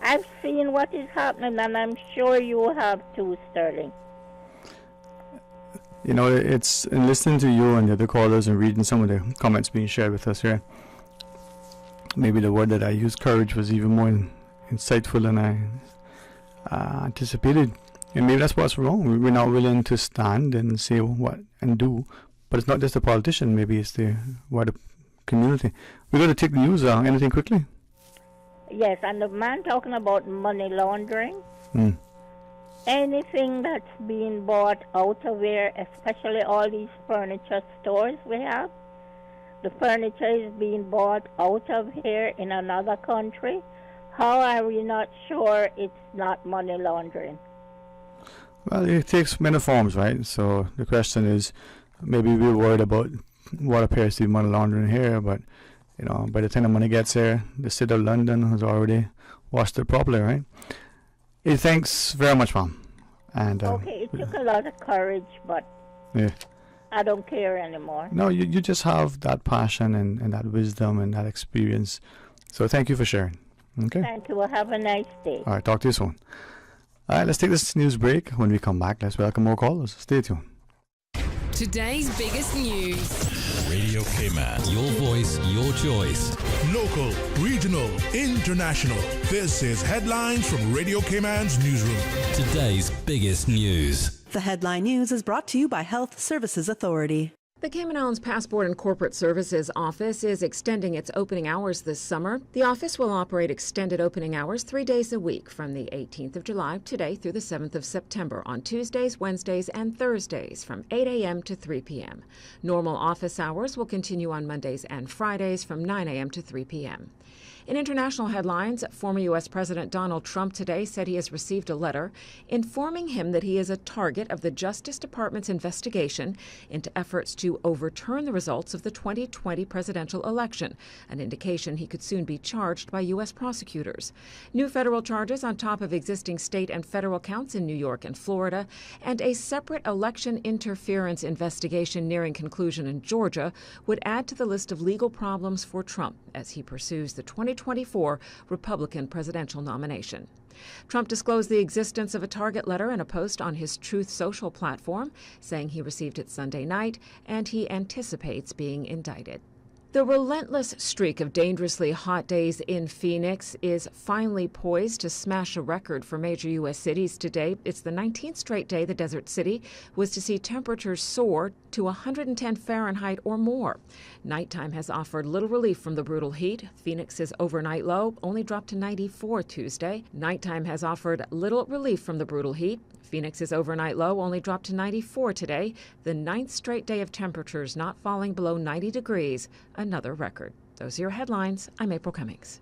I've seen what is happening, and I'm sure you have too, Sterling. It's in listening to you and the other callers and reading some of the comments being shared with us here. Maybe the word that I used, courage, was even more insightful than I anticipated. And maybe that's what's wrong. We're not willing to stand and say what and do. But it's not just the politician. Maybe it's the wider community. We're going to take the news. Anything quickly? Yes, and the man talking about money laundering. Anything that's being bought out of here, especially all these furniture stores we have, the furniture is being bought out of here in another country. How are we not sure it's not money laundering? Well, it takes many forms, right? So the question is, maybe we're worried about what appears to be money laundering here, but by the time the money gets here, the city of London has already washed it properly, right? Hey, thanks very much, Mom. And okay, it took a lot of courage, but yeah, I don't care anymore. No, you just have that passion and that wisdom and that experience. So thank you for sharing. Okay. Thank you. Well, have a nice day. All right, talk to you soon. All right, let's take this news break. When we come back, let's welcome more callers. Stay tuned. Today's biggest news. Radio Cayman. Your voice, your choice. Local, regional, international. This is Headlines from Radio Cayman's newsroom. Today's biggest news. The headline news is brought to you by Health Services Authority. The Cayman Islands Passport and Corporate Services Office is extending its opening hours this summer. The office will operate extended opening hours 3 days a week from the 18th of July today through the 7th of September on Tuesdays, Wednesdays, and Thursdays from 8 a.m. to 3 p.m. Normal office hours will continue on Mondays and Fridays from 9 a.m. to 3 p.m. In international headlines, former U.S. President Donald Trump today said he has received a letter informing him that he is a target of the Justice Department's investigation into efforts to overturn the results of the 2020 presidential election, an indication he could soon be charged by U.S. prosecutors. New federal charges on top of existing state and federal counts in New York and Florida, and a separate election interference investigation nearing conclusion in Georgia would add to the list of legal problems for Trump as he pursues the 2024 Republican presidential nomination. Trump disclosed the existence of a target letter in a post on his Truth Social platform, saying he received it Sunday night and he anticipates being indicted. The relentless streak of dangerously hot days in Phoenix is finally poised to smash a record for major U.S. cities today. It's the 19th straight day the desert city was to see temperatures soar to 110 Fahrenheit or more. Nighttime has offered little relief from the brutal heat. Phoenix's overnight low only dropped to 94 Tuesday. Nighttime has offered little relief from the brutal heat. Phoenix's overnight low only dropped to 94 today, the 9th straight day of temperatures not falling below 90 degrees, another record. Those are your headlines. I'm April Cummings.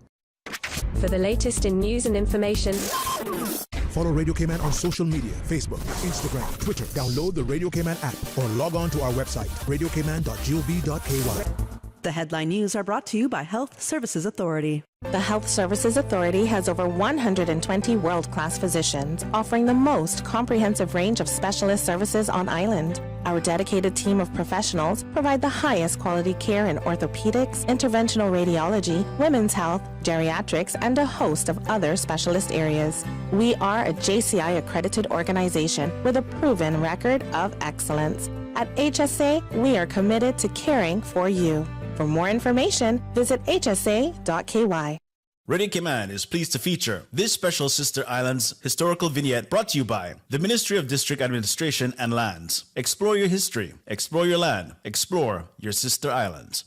For the latest in news and information, follow Radio Cayman on social media, Facebook, Instagram, Twitter. Download the Radio Cayman app or log on to our website, radiocayman.gov.ky. The headline news are brought to you by Health Services Authority. The Health Services Authority has over 120 world-class physicians offering the most comprehensive range of specialist services on island. Our dedicated team of professionals provide the highest quality care in orthopedics, interventional radiology, women's health, geriatrics, and a host of other specialist areas. We are a JCI accredited organization with a proven record of excellence. At HSA, we are committed to caring for you. For more information, visit hsa.ky. Radio Cayman is pleased to feature this special Sister Islands historical vignette brought to you by the Ministry of District Administration and Lands. Explore your history, explore your land, explore your Sister Islands.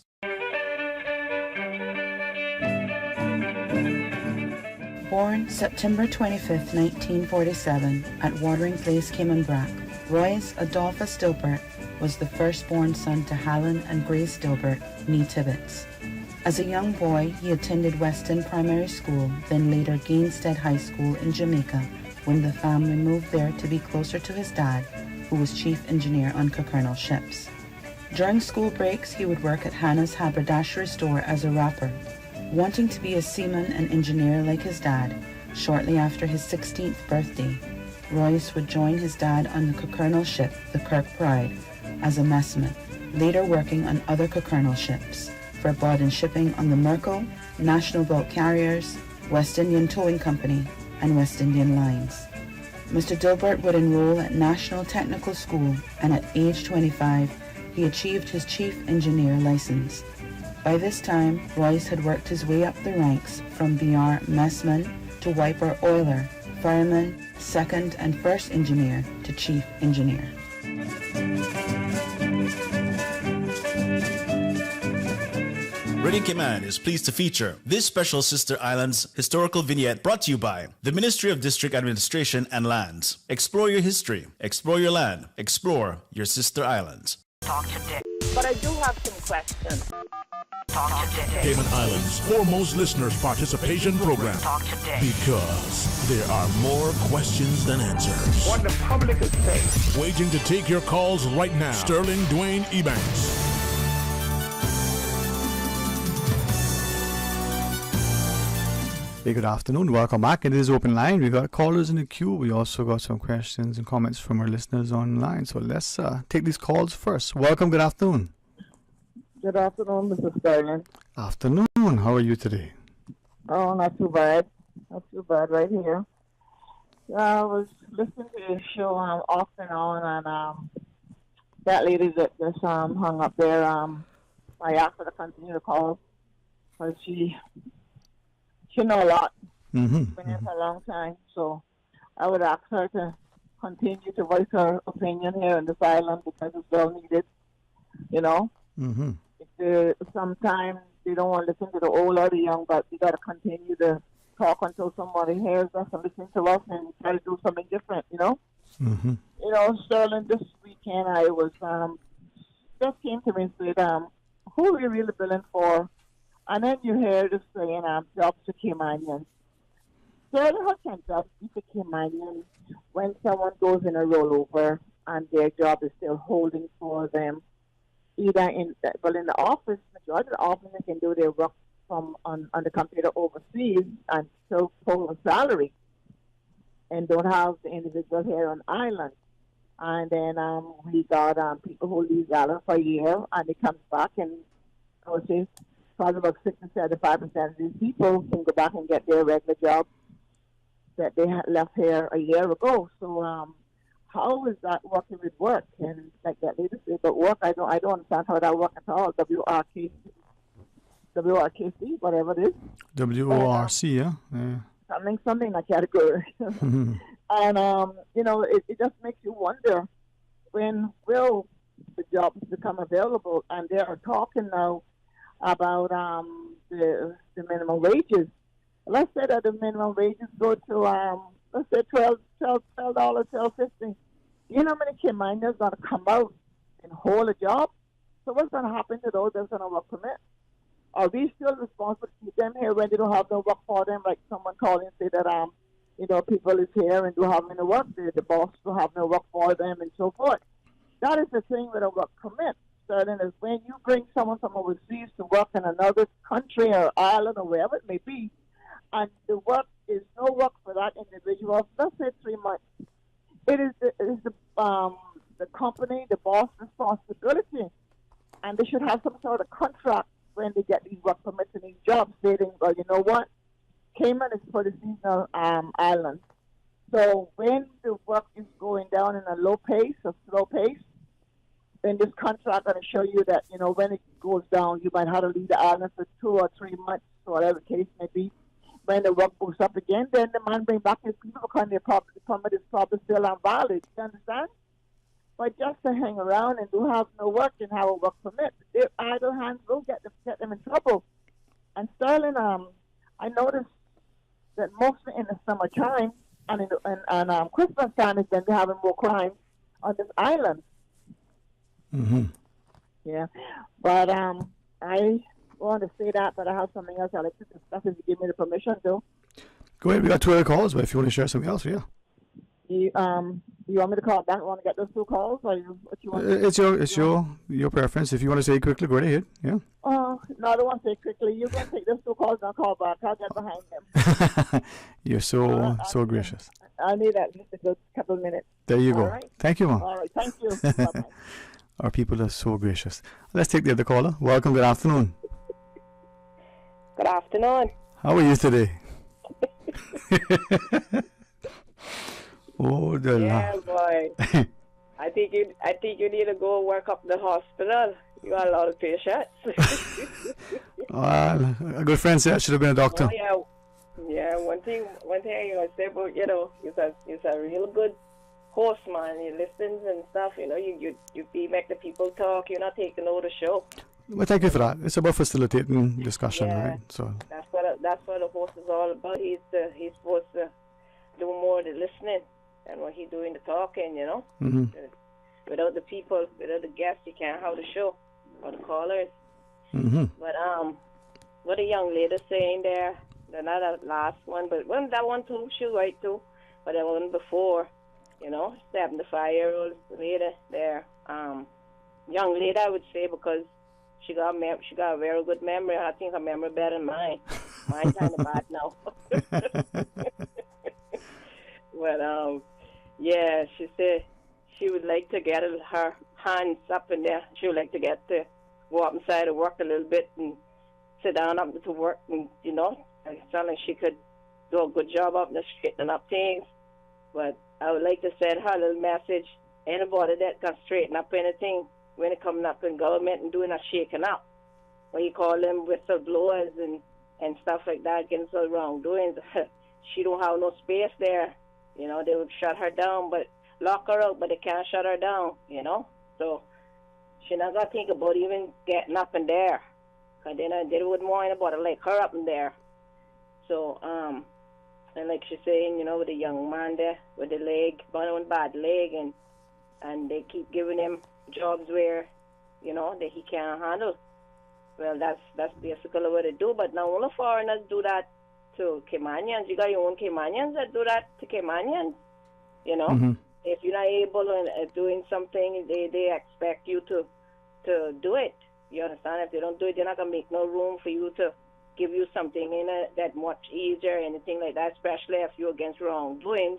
Born September 25, 1947, at Watering Place, Cayman Brac, Royce Adolphus Dilbert was the firstborn son to Helen and Grace Dilbert, nee Tibbetts. As a young boy, he attended Weston Primary School, then later Gainstead High School in Jamaica, when the family moved there to be closer to his dad, who was chief engineer on Colonial ships. During school breaks, he would work at Hannah's haberdashery store as a wrapper. Wanting to be a seaman and engineer like his dad, shortly after his 16th birthday, Royce would join his dad on the Colonial ship, the Kirk Pride, as a messman, later working on other Colonial ships, for Bawden Shipping on the Merkel, National Boat Carriers, West Indian Towing Company, and West Indian Lines. Mr. Dilbert would enroll at National Technical School, and at age 25, he achieved his chief engineer license. By this time, Royce had worked his way up the ranks from BR messman to wiper oiler, fireman, second and first engineer to chief engineer. Radio Cayman is pleased to feature this special Sister Islands historical vignette brought to you by the Ministry of District Administration and Lands. Explore your history, explore your land, explore your Sister Islands. Talk to Dick. But I do have some questions. Talk to Dick. Cayman Islands' foremost listeners participation program. Talk to Dick. Because there are more questions than answers. What the public is saying. Waiting to take your calls right now. Sterling Dwayne Ebanks. Hey, good afternoon. Welcome back. It is Open Line. We got callers in the queue. We also got some questions and comments from our listeners online. So let's take these calls first. Welcome. Good afternoon. Good afternoon, Mr. Sterling. Afternoon. How are you today? Oh, not too bad. Not too bad right here. I was listening to your show off and on, and that lady that just hung up there, I asked her to continue to call because she know a lot. Been here for a long time, so I would ask her to continue to voice her opinion here in this island because it's well needed. You know, sometimes they don't want to listen to the old or the young, but you got to continue to talk until somebody hears us and listen to us and try to do something different. You know, you know, Sterling. This weekend I was just came to me and said, who are we really billing for And then you hear this saying, jobs for Caymanians. So how can jobs be for Caymanians when someone goes in a rollover and their job is still holding for them? Either in the office, majority of the offices can do their work from on the computer overseas and still pull a salary and don't have the individual here on island. And then we got people who leave island for a year and they come back, and I would say probably about 60 to 75% of these people can go back and get their regular job that they had left here a year ago. So how is that working with work? And like that lady said, but work, I don't understand how that works at all. WRKC, whatever it is. WORC, yeah. Something like category. And, it just makes you wonder, when will the jobs become available? And they are talking now about the minimum wages. Let's say that the minimum wages go to, let's say $12, $12.50. You know how many Caymanians are going to come out and hold a job? So what's going to happen to those that's going to work permit? Are we still responsible to keep them here when they don't have no work for them? Like someone called and say that, people is here and do have no work. The boss will have no work for them and so forth. That is the thing with a work permit. Certain is when you bring someone from overseas to work in another country or island or wherever it may be, and the work is no work for that individual, let's say 3 months. It is the company, the boss' responsibility, and they should have some sort of contract when they get these work permits and these jobs, stating, well, you know what, Cayman is for the seasonal island. So when the work is going down in a low pace or slow pace, then this contract going to show you that, when it goes down, you might have to leave the island for 2 or 3 months, or whatever the case may be. When the work goes up again, then the man bring back his people because the permit is probably still invalid. You understand? But just to hang around and do have no work and have a work permit, their idle hands will get them in trouble. And Sterling, I noticed that mostly in the summertime and Christmas time is when they're having more crime on this island. Mm-hmm. Yeah, but I want to say that, but I have something else I'd like to discuss if you give me the permission to. Go ahead, we got 2 other calls, but if you want to share something else, yeah. You want me to call back? Want to get those 2 calls, or what you want? It's your preference. If you want to say it quickly, go right ahead. Yeah. No, I don't want to say it quickly. You're going to take those 2 calls and I'll call back. I'll get behind them. You're so gracious. I need that just a good couple of minutes. There you go. All right. Thank you, Mom. All right, thank you. Bye-bye. Our people are so gracious. Let's take the other caller. Welcome. Good afternoon. Good afternoon. How are you today? Oh, the boy. I think you need to go work up the hospital. You got a lot of patients. A good friend said I should have been a doctor. Oh, yeah. One thing I gotta say about you're a real good host, man. You listen and stuff. You make the people talk. You're not taking over the show. Well, thank you for that. It's about facilitating discussion, right? So that's what the host is all about. He's supposed to do more of the listening and what he's doing the talking. Mm-hmm. Without the people, without the guests, you can't have the show or the callers. Mm-hmm. But what a young lady saying there, not that last one, but that one too, she was right too. But that one before, 75-year-old lady there, young lady, I would say, because she got a very good memory. I think her memory better than mine. Mine's kind of bad now. But yeah, she said she would like to get her hands up in there. She would like to get to go up inside and work a little bit and sit down up to work, and it sounded like she could do a good job up and straightening up things. But I would like to send her a little message. Anybody that can straighten up anything when it comes up in government and doing a shaking up, what you call them whistleblowers and stuff like that, getting some wrongdoings. She don't have no space there. They would shut her down, but lock her out, but they can't shut her down, So she not going to think about even getting up in there, because they wouldn't want anybody like her up in there. So, and like she's saying, with the young man there, with the leg, one bad leg, and they keep giving him jobs where, that he can't handle. Well, that's basically what they do. But now all the foreigners do that to Caymanians. You got your own Caymanians that do that to Caymanians. You know, if you're not able in doing something, they expect you to do it. You understand? If they don't do it, they're not gonna make no room for you to give you something in it that much easier, anything like that. Especially if you're against wrongdoings.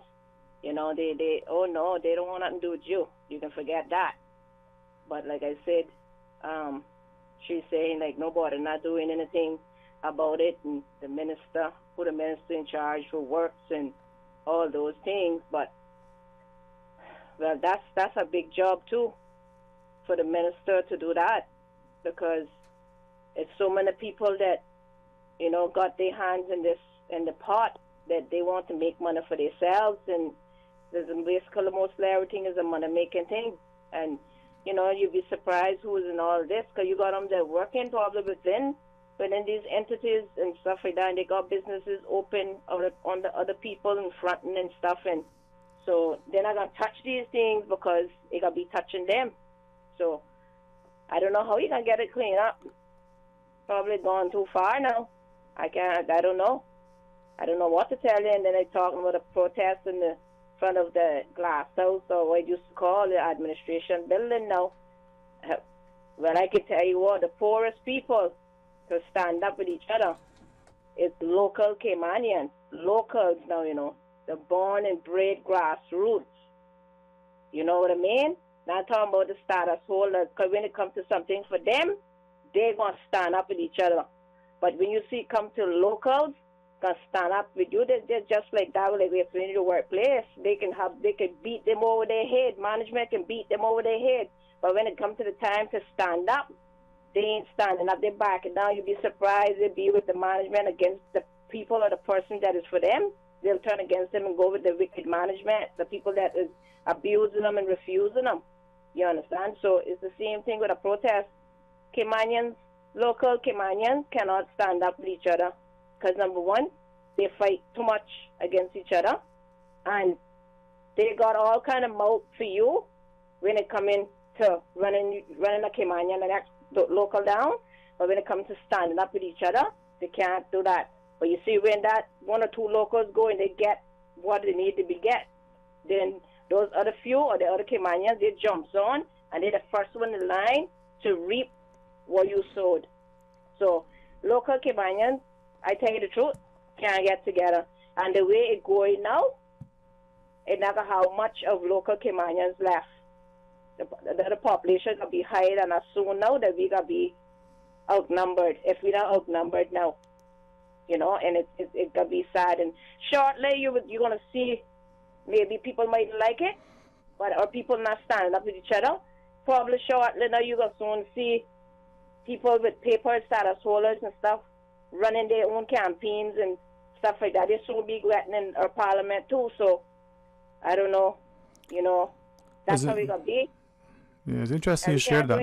You know, they oh no, they don't want nothing to do with you. You can forget that. But like I said, she's saying like nobody not doing anything about it, and the minister, put a minister in charge for works and all those things. But well, that's a big job too for the minister to do that, because it's so many people that, you know, got their hands in the pot that they want to make money for themselves, and there's basically mostly everything is a money making thing. And you know, you'd be surprised who's in all this, because you got them that working probably within these entities and stuff like that, and they got businesses open on the other people in front and stuff, and so they're not going to touch these things because it going to be touching them. So I don't know how you going to get it cleaned up. Probably gone too far now. I don't know. I don't know what to tell you. And then they're talking about a protest in the front of the glass house, or what I used to call the administration building now. Well, I can tell you what, the poorest people to stand up with each other is local Caymanians. Locals now, you know. The born and bred grassroots. You know what I mean? Not talking about the status holders, because when it comes to something for them, they're going to stand up with each other. But when you see come to locals, going to stand up with you, they're just like that. Like if in the workplace, they can beat them over their head. Management can beat them over their head. But when it comes to the time to stand up, they ain't standing up. They're backing down. You'd be surprised they'd be with the management against the people or the person that is for them. They'll turn against them and go with the wicked management, the people that is abusing them and refusing them. You understand? So it's the same thing with a protest. Caymanians, local Caymanians cannot stand up with each other because, number one, they fight too much against each other, and they got all kind of mouth for you when it come in to running a Caymanian and that local down. But when it comes to standing up with each other, they can't do that. But you see, when that one or two locals go and they get what they need to be get, then those other few or the other Caymanians, they jumps on, and they're the first one in line to reap what you sowed. So local Caymanians, I tell you the truth, can't get together. And the way it's going now, it never how much of local Caymanians left. The population will be higher than us soon now that we going to be outnumbered, if we're not outnumbered now. You know, and it going to be sad. And shortly, you're going to see, maybe people might like it, but or people not standing up with each other. Probably shortly now, you're going to soon see people with paper status holders and stuff running their own campaigns and stuff like that. They soon be getting in our parliament too. So, I don't know, you know, that's how we're going to be. Yeah, it's interesting you shared that.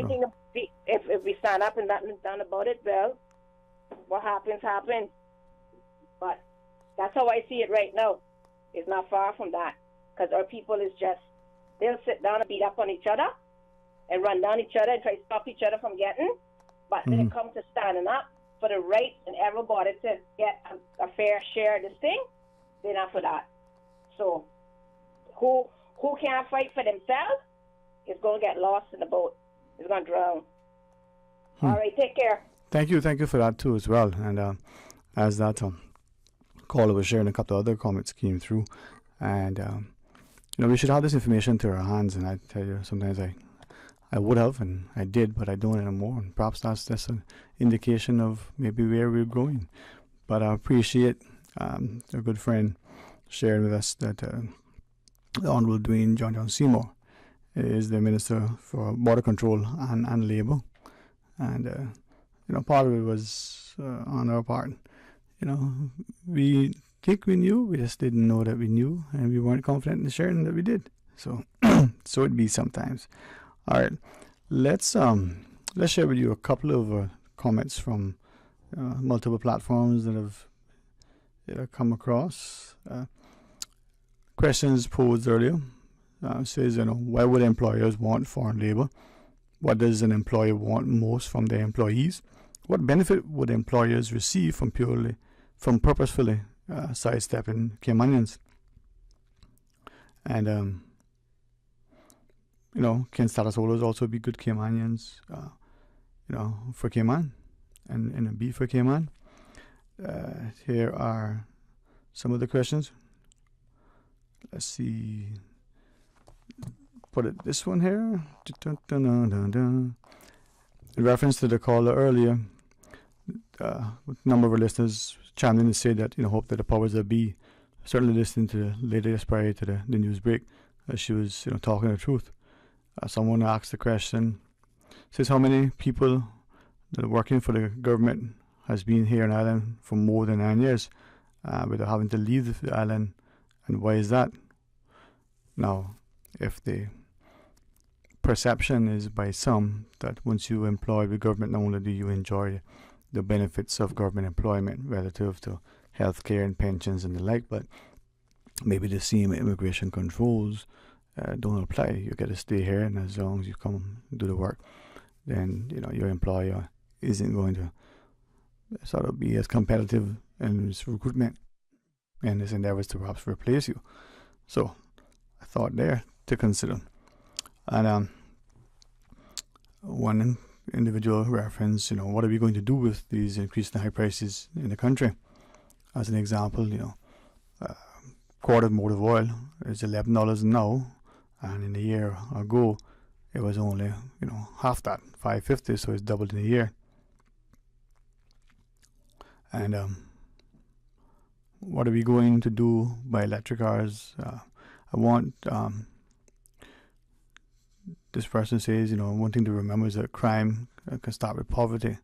If we stand up and nothing's done about it, well, what happens, happens. But that's how I see it right now. It's not far from that. Because our people is just, they'll sit down and beat up on each other and run down each other and try to stop each other from getting. But when it comes to standing up for the rights and everybody to get a fair share of this thing, they're not for that. So who can't fight for themselves is going to get lost in the boat. Is going to drown. All right, take care. Thank you for that too as well. And as that caller was sharing, a couple of other comments came through, and you know, we should have this information to our hands. And I tell you, sometimes I would have, and I did, but I don't anymore. And perhaps that's an indication of maybe where we're going. But I appreciate a good friend sharing with us that the Honorable Dwayne John Seymour is the Minister for Border Control and Labour. And you know, part of it was on our part. You know, we think we knew, we just didn't know that we knew, and we weren't confident in sharing that we did. So, so it be sometimes. All right, let's share with you a couple of comments from multiple platforms that have come across. Questions posed earlier. Says, you know, why would employers want foreign labor? What does an employer want most from their employees? what benefit would employers receive from purposefully sidestepping Caymanians? And can status holders also be good Caymanians? For Cayman, and be for Cayman? Here are some of the questions. Let's see. Put it this one here. In reference to the caller earlier, a number of our listeners chimed in to say that hope that the powers that be, certainly listening to the latest prior to the news break, she was talking the truth. Someone asked the question, says how many people that are working for the government has been here in Ireland for more than 9 years without having to leave the island, and why is that? Now, if the perception is by some that once you employ with government, not only do you enjoy the benefits of government employment relative to healthcare and pensions and the like, but maybe the same immigration controls don't apply. You get to stay here, and as long as you come do the work, then your employer isn't going to sort of be as competitive in its recruitment and its endeavors to perhaps replace you. So I thought there to consider. And one individual reference, what are we going to do with these increasing high prices in the country? As an example, quart of motor oil is $11 now, and in a year ago it was only half that, $5.50, so it's doubled in a year. And what are we going to do by electric cars? I want this person says, one thing to remember is that crime can start with poverty.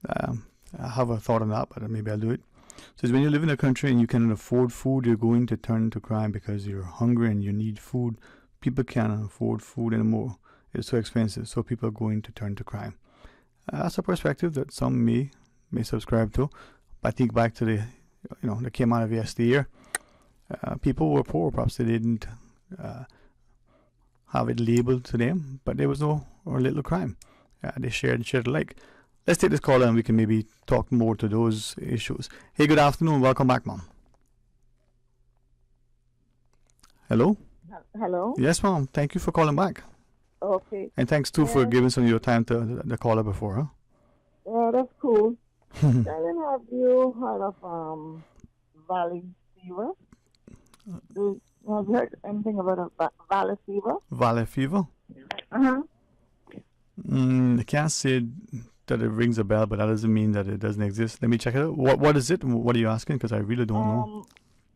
I have a thought on that, but maybe I'll do it. Says when you live in a country and you cannot afford food, you're going to turn to crime because you're hungry and you need food. People cannot afford food anymore. It's so expensive, so people are going to turn to crime. That's a perspective that some may subscribe to. But I think back to that came out of yesteryear. People were poor, perhaps they didn't have it labeled to them, but there was no or little crime. They shared alike. Let's take this call and we can maybe talk more to those issues. Hey, good afternoon. Welcome back, Mom. Hello? Hello? Yes, Mom. Thank you for calling back. Okay. And thanks, too, for giving some of your time to the caller before, huh? Yeah, that's cool. Then have you heard of valley fever? Have you heard anything about valley fever? Valley fever? Uh-huh. I can't say that it rings a bell, but that doesn't mean that it doesn't exist. Let me check it out. What is it? What are you asking? Because I really don't know.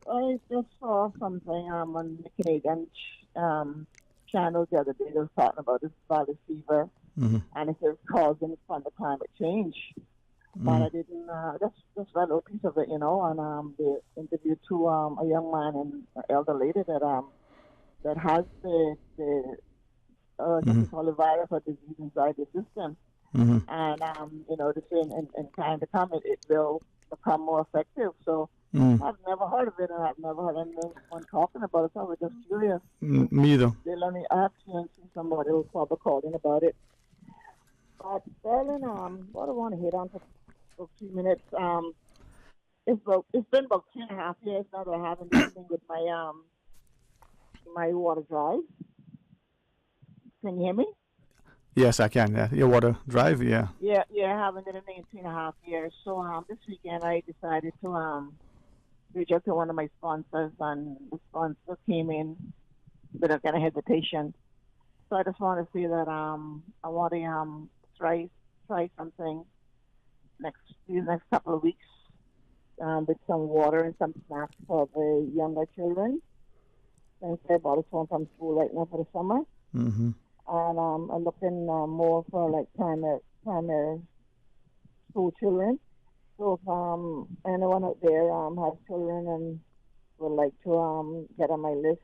I just saw something on the Canadian channel the other day. They were talking about this valley fever, and it was causing from the climate change. But I didn't. Just read a little piece of it, and they interviewed a young man and an elder lady that has the call it virus or disease inside the system. And they say in time to come it will become more effective. So I've never heard of it, and I've never heard anyone talking about it. So I was just curious. Me either. They let me ask you and see somebody will probably call in about it. But Berlin, what I want to hit on for a few minutes. It's been about 2.5 years now that I haven't done anything with my water drive. Can you hear me? Yes, I can. Yeah. Your water drive, yeah. Yeah, I haven't done anything in 2.5 years. So this weekend I decided to reach out to one of my sponsors, and the sponsor came in with a kind of hesitation. So I just want to say that I want to try something these next couple of weeks with some water and some snacks for the younger children. Since they're about to come from school right now for the summer. And I'm looking more for like primary school children. So if anyone out there has children and would like to get on my list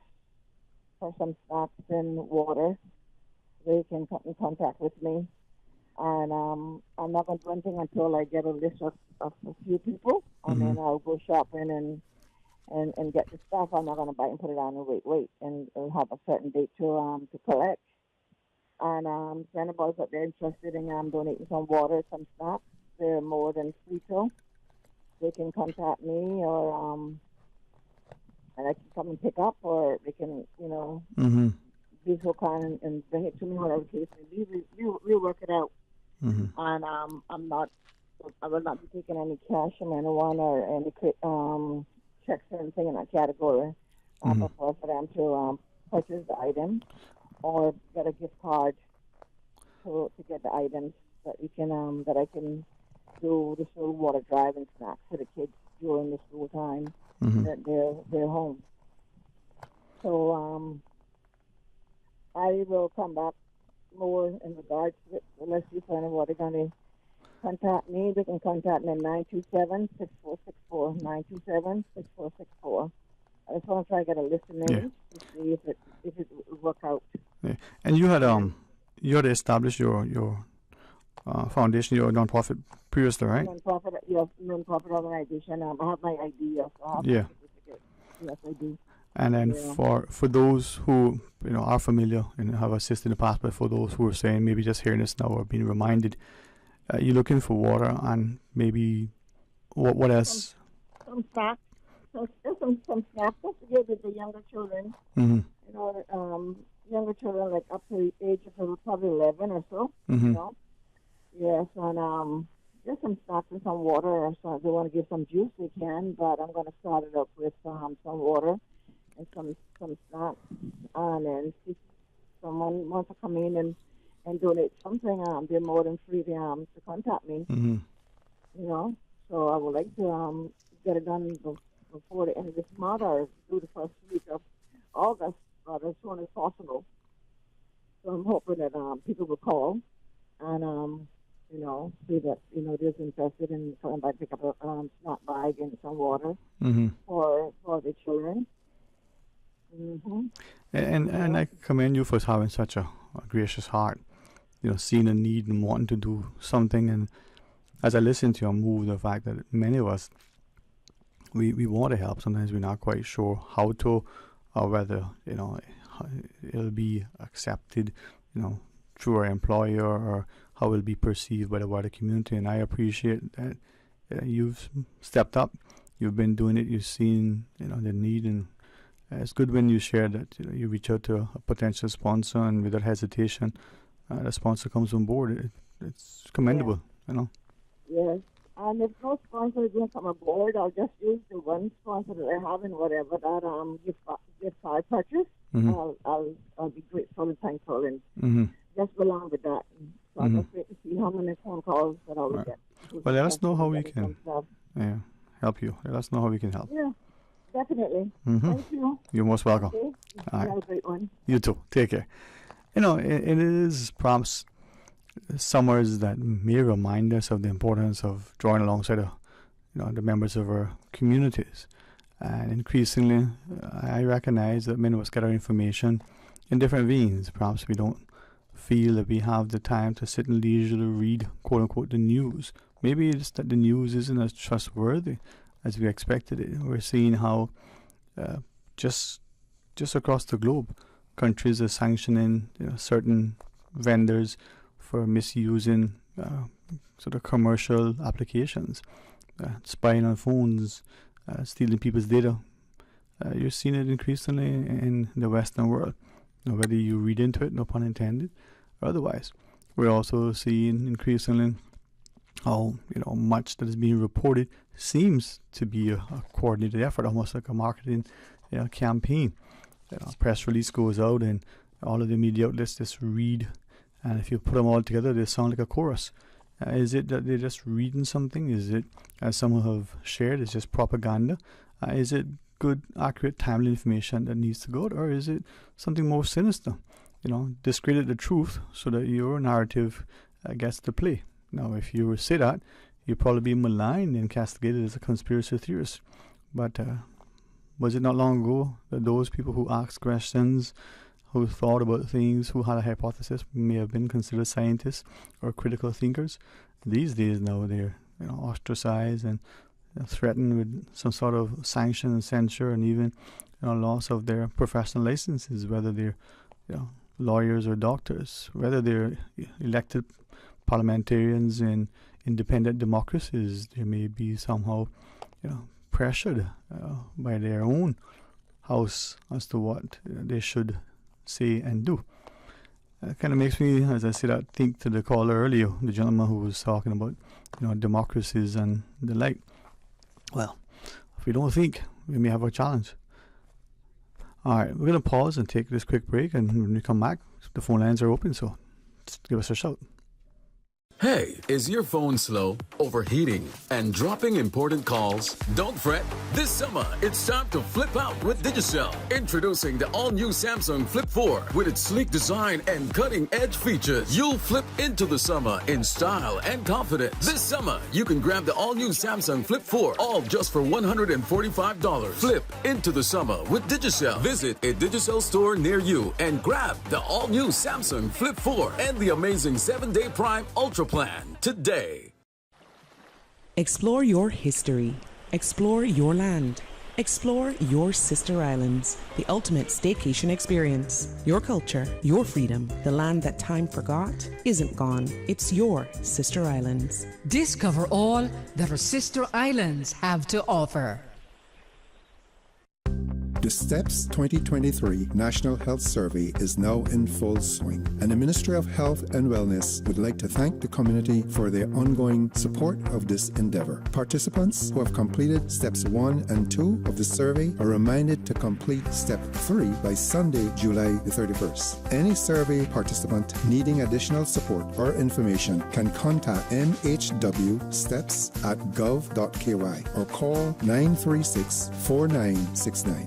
for some snacks and water, they can come in contact with me. And I'm not going to do anything until I get a list of a few people, and then I'll go shopping and get the stuff. I'm not going to buy and put it on and wait, and it'll have a certain date to collect. And if anybody's out there interested in donating some water, some snacks, they're more than free to, they can contact me, or and I can come and pick up, or they can, be so kind and bring it to me, whatever case may be. We'll work it out. And I will not be taking any cash from anyone or any checks or anything in that category. I prefer for them to purchase the item or get a gift card to get the items that we can that I can do the school water drive and snacks for the kids during the school time that they're home. So I will come back more in regards to it. Unless you find out what they're going to contact me, they can contact me at 927-6464, 927-6464. I just want to try to get a list of names to see if it will work out. Yeah. And you had established your foundation, your nonprofit previously, right? Nonprofit organization. I have my ID. Yes, yes, I do. And then for those who are familiar and have assisted in the past, but for those who are saying maybe just hearing this now or being reminded, you're looking for water and maybe what else? Some snacks. Some snacks just to give the younger children. Younger children like up to the age of probably 11 or so. Yes, and just some snacks and some water. Or so if they want to give some juice, they can. But I'm going to start it up with some water and some snacks, and then if someone wants to come in and donate something, they're more than free to contact me. So I would like to get it done before the end of this month, or do the first week of August, as soon as possible. So I'm hoping that people will call and see that they're interested in coming by, pick up a snack bag and some water for the children. And I commend you for having such a gracious heart, seeing a need and wanting to do something. And as I listen to you, I'm moved the fact that many of us, we want to help. Sometimes we're not quite sure how to, or whether it'll be accepted, through our employer, or how it'll be perceived by the wider community. And I appreciate that you've stepped up. You've been doing it. You've seen the need, and it's good when you share that you reach out to a potential sponsor, and without hesitation, the sponsor comes on board. It's commendable, Yes, and if no sponsor doesn't come aboard, I'll just use the one sponsor that I have, and whatever that gift card purchase, I'll be grateful and thankful, and just go along with that. So I'll just wait to see how many phone calls that I'll get. Well, let us know how we can help you. Let us know how we can help. Yeah. Definitely. Thank you. You're most welcome. Okay. All right. Have a great one. You too. Take care. It is perhaps summers that may remind us of the importance of drawing alongside the members of our communities. And increasingly, I recognize that many of us get our information in different veins. Perhaps we don't feel that we have the time to sit and leisurely read, quote unquote, the news. Maybe it's that the news isn't as trustworthy as we expected it. We're seeing how just across the globe, countries are sanctioning certain vendors for misusing sort of commercial applications, spying on phones, stealing people's data. You're seeing it increasingly in the Western world. Whether you read into it, no pun intended, or otherwise. We're also seeing increasingly how much that is being reported seems to be a coordinated effort, almost like a marketing campaign. A press release goes out and all of the media outlets just read, and if you put them all together, they sound like a chorus. Is it that they're just reading something? Is it, as some have shared, it's just propaganda? Is it good, accurate, timely information that needs to go out, or is it something more sinister? Discredit the truth so that your narrative gets to play. Now, if you say that, you'd probably be maligned and castigated as a conspiracy theorist. But was it not long ago that those people who asked questions, who thought about things, who had a hypothesis, may have been considered scientists or critical thinkers? These days now they're ostracized and threatened with some sort of sanction and censure, and even loss of their professional licenses, whether they're lawyers or doctors, whether they're elected parliamentarians in independent democracies, they may be somehow, pressured by their own house as to what they should say and do. It kind of makes me, as I said, think to the caller earlier, the gentleman who was talking about, democracies and the like. Well, if we don't think, we may have a challenge. All right, we're going to pause and take this quick break, and when we come back, the phone lines are open, so just give us a shout. Hey, is your phone slow, overheating, and dropping important calls? Don't fret. This summer, it's time to flip out with Digicel. Introducing the all-new Samsung Flip 4 with its sleek design and cutting-edge features. You'll flip into the summer in style and confidence. This summer, you can grab the all-new Samsung Flip 4, all just for $145. Flip into the summer with Digicel. Visit a Digicel store near you and grab the all-new Samsung Flip 4 and the amazing 7-day Prime Ultra plan today. Explore your history. Explore your land. Explore your sister islands. The ultimate staycation experience. Your culture, your freedom. The land that time forgot isn't gone. It's your sister islands. Discover all that our sister islands have to offer. The STEPS 2023 National Health Survey is now in full swing, and the Ministry of Health and Wellness would like to thank the community for their ongoing support of this endeavor. Participants who have completed Steps 1 and 2 of the survey are reminded to complete Step 3 by Sunday, July the 31st. Any survey participant needing additional support or information can contact mhwsteps@gov.ky or call 936-4969.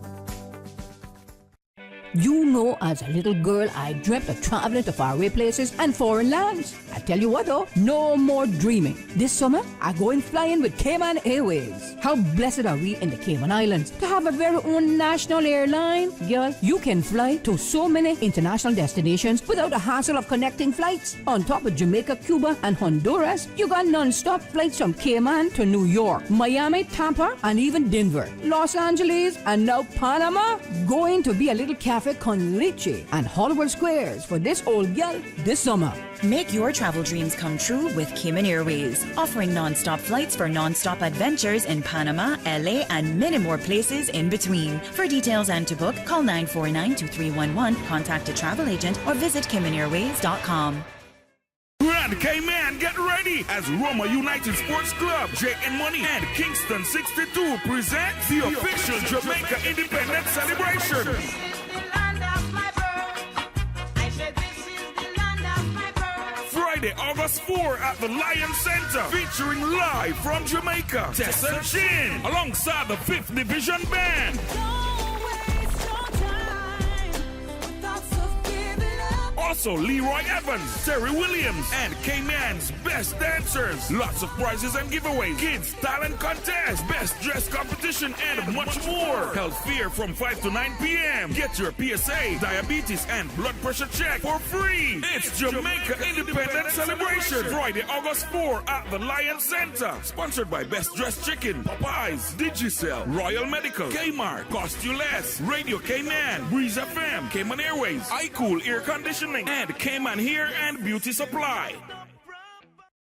You know, as a little girl, I dreamt of traveling to faraway places and foreign lands. I tell you what though, no more dreaming. This summer, I going flying with Cayman Airways. How blessed are we in the Cayman Islands to have a very own national airline? Girl, you can fly to so many international destinations without the hassle of connecting flights. On top of Jamaica, Cuba, and Honduras, you got non-stop flights from Cayman to New York, Miami, Tampa, and even Denver, Los Angeles, and now Panama. Going to be a little cafe con leche and Hollywood Squares for this old gal this summer. Make your travel dreams come true with Cayman Airways, offering non-stop flights for non-stop adventures in Panama, LA, and many more places in between. For details and to book, call 949-2311, contact a travel agent, or visit CaymanAirways.com. Grand Cayman, get ready as Roma United Sports Club, Jake and Money, and Kingston 62 present the official Jamaica Independence Celebration. Friday, August 4 at the Lion Center, featuring live from Jamaica, Tess and Chin, alongside the 5th Division Band. Also, Leroy Evans, Terry Williams, and K-Man's best dancers. Lots of prizes and giveaways. Kids talent contest, best dress competition, and much more. Held here from 5 to 9 p.m. Get your PSA, diabetes, and blood pressure check for free. It's Jamaica Independence Celebration. Friday, August 4 at the Lion Center. Sponsored by Best Dressed Chicken, Popeyes, Digicel, Royal Medical, Kmart, Cost You Less, Radio K-Man, Breeze FM, Cayman Airways, iCool Air Conditioning, and Cayman Hair and Beauty Supply.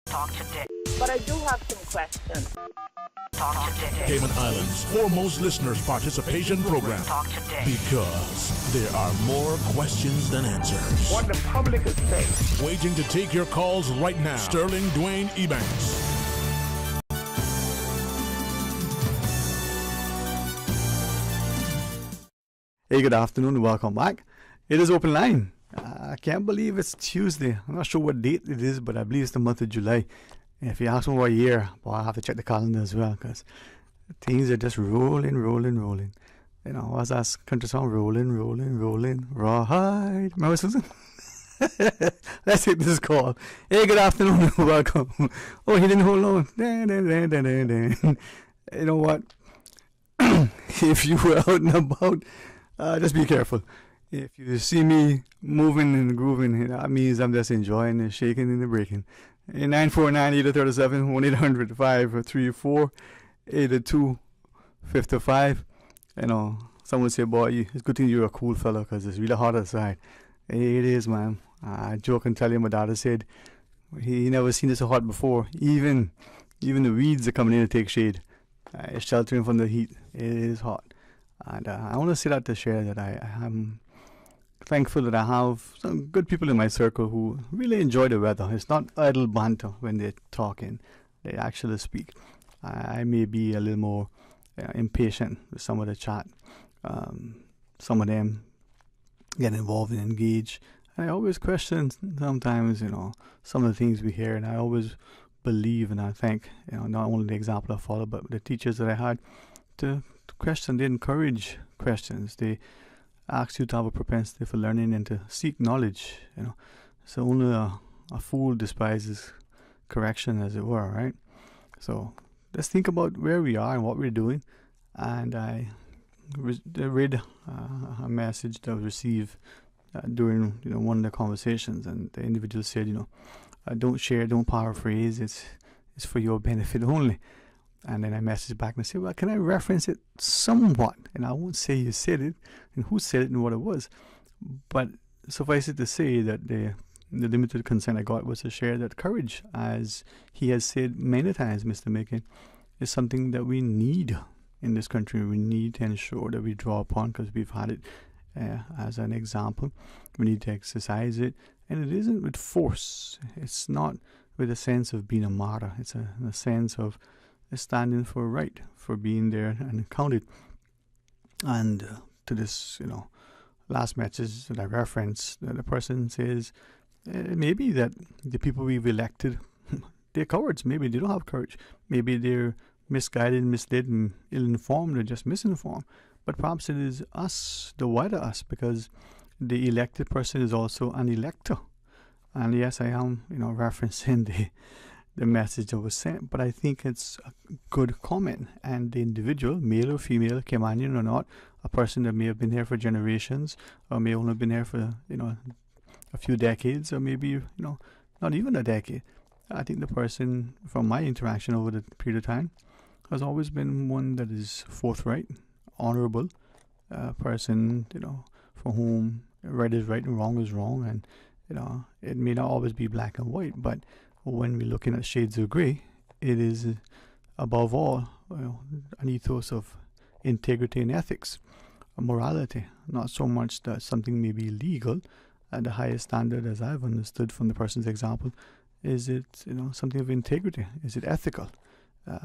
Talk today. But I do have some questions. Talk today. Cayman Islands' foremost listeners participation program. Talk today. Because there are more questions than answers. What the public is saying. Waiting to take your calls right now. Sterling Dwayne Ebanks. Hey, good afternoon and welcome back. It is Open Line. I can't believe it's Tuesday. I'm not sure what date it is, but I believe it's the month of July. And if you ask me what year, well, I'll have to check the calendar as well, because things are just rolling. You know, what's that country song? Rolling, right. Remember, Susan? Let's take this call. Hey, good afternoon and welcome. Oh, he didn't hold on. You know what? If you were out and about, just be careful. If you see me moving and grooving, that means I'm just enjoying the shaking and the breaking. 949-837, 1-800-534-8255. You know, someone say, boy, it's good thing you're a cool fella because it's really hot outside. It is, man. I joke and tell you, my daughter said, he never seen it so hot before. Even the weeds are coming in to take shade. It's sheltering from the heat. It is hot. And I want to say that to share that I am thankful that I have some good people in my circle who really enjoy the weather. It's not idle banter when they're talking. They actually speak. I may be a little more impatient with some of the chat. Some of them get involved and engage. I always question sometimes, some of the things we hear, and I always believe and I thank, not only the example I follow, but the teachers that I had to question. They encourage questions. They ask you to have a propensity for learning and to seek knowledge. So only a fool despises correction, as it were, right? So let's think about where we are and what we're doing. And I read a message that I received during one of the conversations, and the individual said, don't share, don't paraphrase. It's for your benefit only. And then I messaged back and I said, well, can I reference it somewhat? And I won't say you said it and who said it and what it was, but suffice it to say that the limited consent I got was to share that courage, as he has said many times, Mr. Macon, is something that we need in this country. We need to ensure that we draw upon, because we've had it as an example. We need to exercise it, and it isn't with force. It's not with a sense of being a martyr. It's a sense of standing for right, for being there and counted. And to this, last message that I referenced, the person says, maybe that the people we've elected, they're cowards. Maybe they don't have courage. Maybe they're misguided, misled, and ill-informed, or just misinformed. But perhaps it is us, the wider us, because the elected person is also an elector. And yes, I am, referencing the message that was sent, but I think it's a good comment. And the individual, male or female, Caymanian or not, a person that may have been here for generations, or may only have been here for a few decades, or maybe not even a decade. I think the person, from my interaction over the period of time, has always been one that is forthright, honorable, person, for whom right is right and wrong is wrong, and it may not always be black and white, but when we're looking at shades of grey, it is above all an ethos of integrity and ethics, morality. Not so much that something may be legal at the highest standard, as I've understood from the person's example. Is it something of integrity? Is it ethical?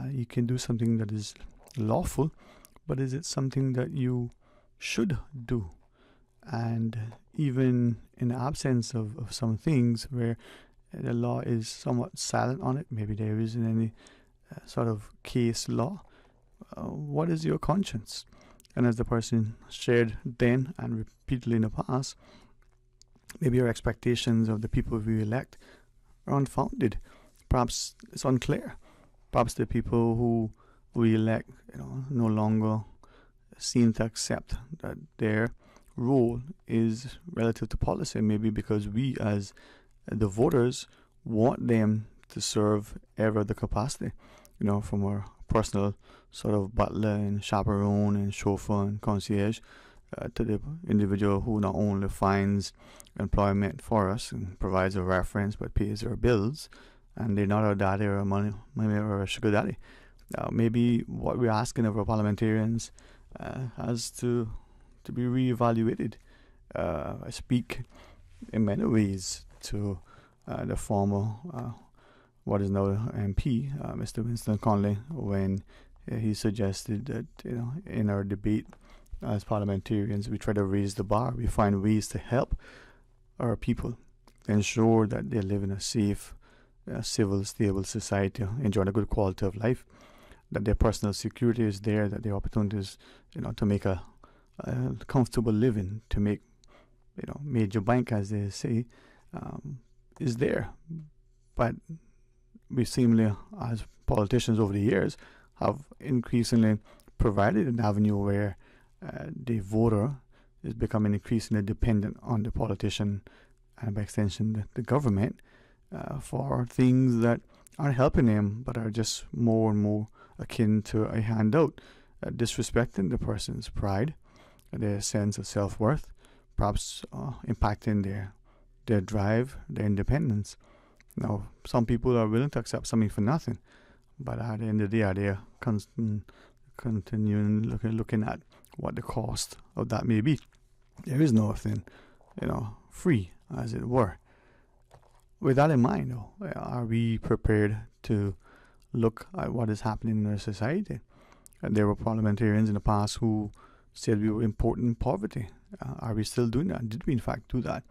You can do something that is lawful, but is it something that you should do? And even in the absence of some things where the law is somewhat silent on it, maybe there isn't any sort of case law, what is your conscience? And as the person shared then and repeatedly in the past, maybe your expectations of the people we elect are unfounded. Perhaps it's unclear. Perhaps the people who we elect, no longer seem to accept that their role is relative to policy. Maybe because we, as the voters, want them to serve ever the capacity, from our personal sort of butler and chaperone and chauffeur and concierge, to the individual who not only finds employment for us and provides a reference but pays our bills, and they're not our daddy or our money or a sugar daddy. Maybe what we're asking of our parliamentarians has to be reevaluated. I speak in many ways to the former, what is now MP, Mr. Winston Conley, when he suggested that in our debate as parliamentarians we try to raise the bar. We find ways to help our people, ensure that they live in a safe, civil, stable society, enjoy a good quality of life, that their personal security is there, that their opportunities, to make a comfortable living, to make, major bank, as they say, is there. But we seemingly, as politicians over the years, have increasingly provided an avenue where the voter is becoming increasingly dependent on the politician, and by extension the government, for things that aren't helping them but are just more and more akin to a handout, disrespecting the person's pride, their sense of self-worth, perhaps impacting their drive, their independence. Now, some people are willing to accept something for nothing, but at the end of the day, are they continuing looking at what the cost of that may be? There is nothing, free, as it were. With that in mind, though, are we prepared to look at what is happening in our society? There were parliamentarians in the past who said we were importing poverty. Are we still doing that? Did we in fact do that?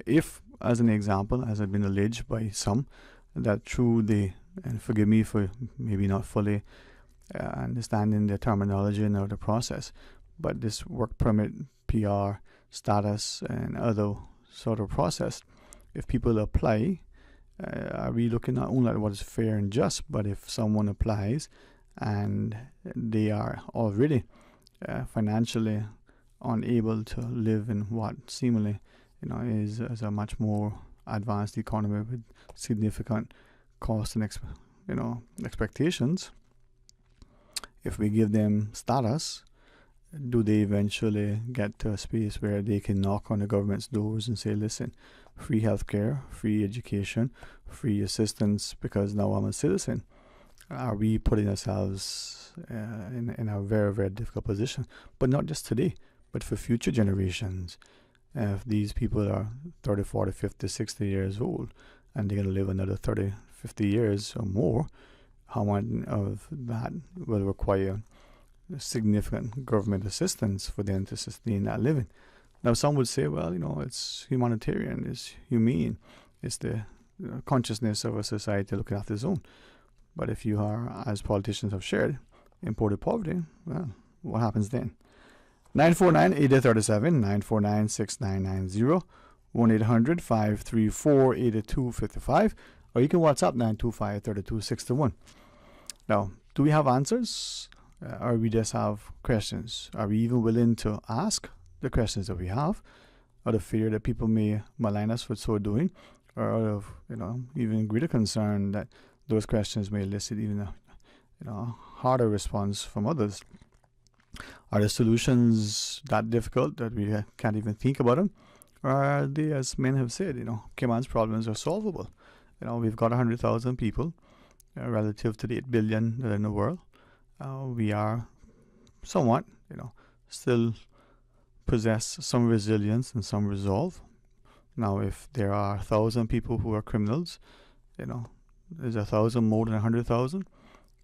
If, as an example, as has been alleged by some, that through the, and forgive me for maybe not fully understanding the terminology and the process, but this work permit, PR, status, and other sort of process, if people apply, are we looking not only at what is fair and just, but if someone applies and they are already financially unable to live in what seemingly is a much more advanced economy with significant costs and expectations, if we give them status, do they eventually get to a space where they can knock on the government's doors and say, listen, free healthcare, free education, free assistance because now I'm a citizen? Are we putting ourselves in a very, very difficult position? But not just today, but for future generations. If these people are 30, 40, 50, 60 years old and they're going to live another 30, 50 years or more, how much of that will require significant government assistance for them to sustain that living? Now, some would say, well, it's humanitarian, it's humane, it's the consciousness of a society looking after its own. But if you are, as politicians have shared, imported poverty, well, what happens then? 949-8037, 949-6990, 1-800-534-8255, or you can WhatsApp 925-3261. Now, do we have answers? Or we just have questions? Are we even willing to ask the questions that we have, out of fear that people may malign us for so doing, or out of even greater concern that those questions may elicit even a harder response from others? Are the solutions that difficult that we can't even think about them, or are they, as men have said, Cayman's problems are solvable? We've got 100,000 people relative to the 8 billion that are in the world. We are somewhat, still possess some resilience and some resolve. Now, if there are 1,000 people who are criminals, is 1,000 more than 100,000?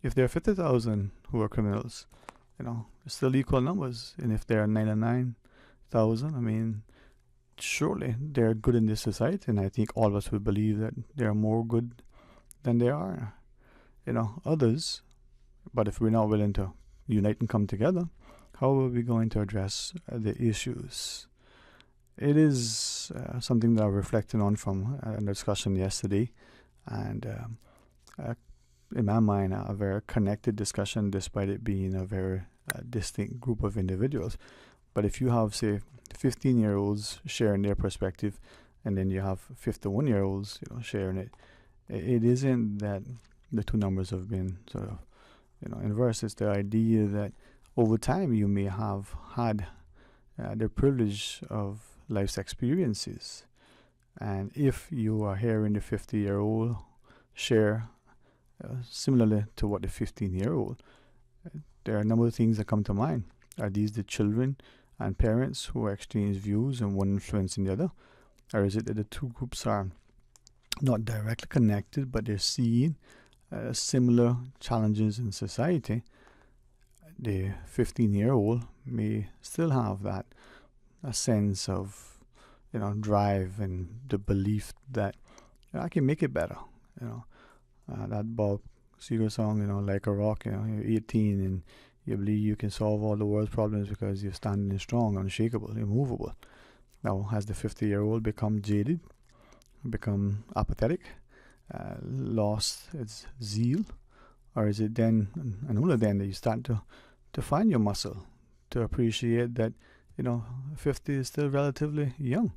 If there are 50,000 who are criminals, still equal numbers. And if there are 99,000, surely they're good in this society. And I think all of us would believe that they are more good than they are, others. But if we're not willing to unite and come together, how are we going to address the issues? It is something that I'm reflecting on from a discussion yesterday, and in my mind, a very connected discussion, despite it being a very distinct group of individuals. But if you have, say, 15-year-olds sharing their perspective, and then you have 51-year-olds, sharing it, it isn't that the two numbers have been sort of, inverse. It's the idea that over time you may have had the privilege of life's experiences, and if you are hearing the 50-year-old share similarly to what the 15-year-old, there are a number of things that come to mind. Are these the children and parents who exchange views and one influencing the other? Or is it that the two groups are not directly connected, but they're seeing similar challenges in society? The 15-year-old may still have that a sense of drive and the belief that I can make it better. That Bob Seger song, like a rock. You're 18 and you believe you can solve all the world's problems because you're standing strong, unshakable, immovable. Now, has the 50-year-old become jaded, become apathetic, lost its zeal? Or is it then, and only then, that you start to find your muscle, to appreciate that, 50 is still relatively young?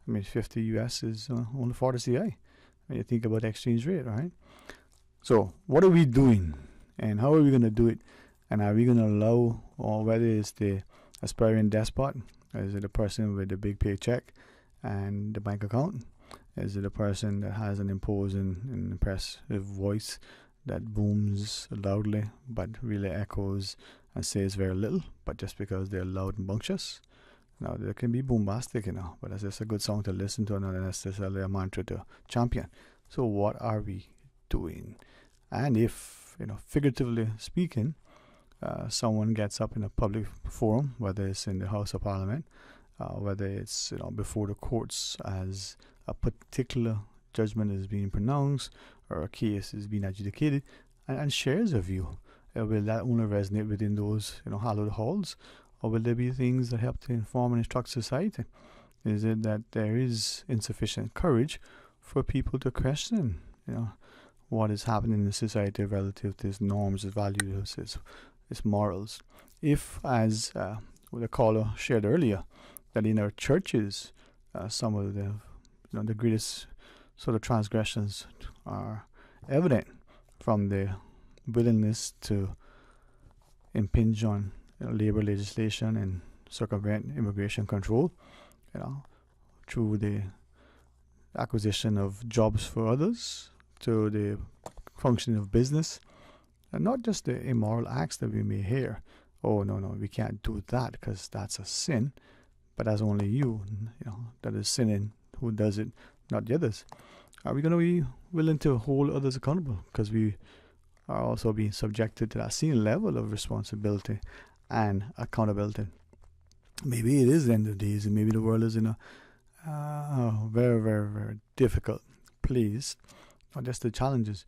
50 US is only 40 CI when you think about the exchange rate, right? So, what are we doing? And how are we going to do it? And are we going to allow, or whether it's the aspiring despot, or is it the person with the big paycheck and the bank account, Is it a person that has an imposing and impressive voice that booms loudly but really echoes and says very little, but just because they're loud and bumptious? Now, they can be bombastic, but it's just a good song to listen to, not necessarily a mantra to champion. So what are we doing? And if, figuratively speaking, someone gets up in a public forum, whether it's in the House of Parliament, whether it's before the courts as a particular judgment is being pronounced or a case is being adjudicated, and shares a view, will that only resonate within those hallowed halls, or will there be things that help to inform and instruct society? Is it that there is insufficient courage for people to question what is happening in the society relative to its norms, its values, its morals? If, as the caller shared earlier, that in our churches, some of the greatest sort of transgressions are evident, from the willingness to impinge on labor legislation and circumvent immigration control, through the acquisition of jobs for others, to the functioning of business, and not just the immoral acts that we may hear. Oh, no, we can't do that because that's a sin. But that's only you, that is sinning who does it, not the others. Are we going to be willing to hold others accountable? Because we are also being subjected to that same level of responsibility and accountability. Maybe it is the end of days, and maybe the world is in a very, very, very difficult place, not just the challenges.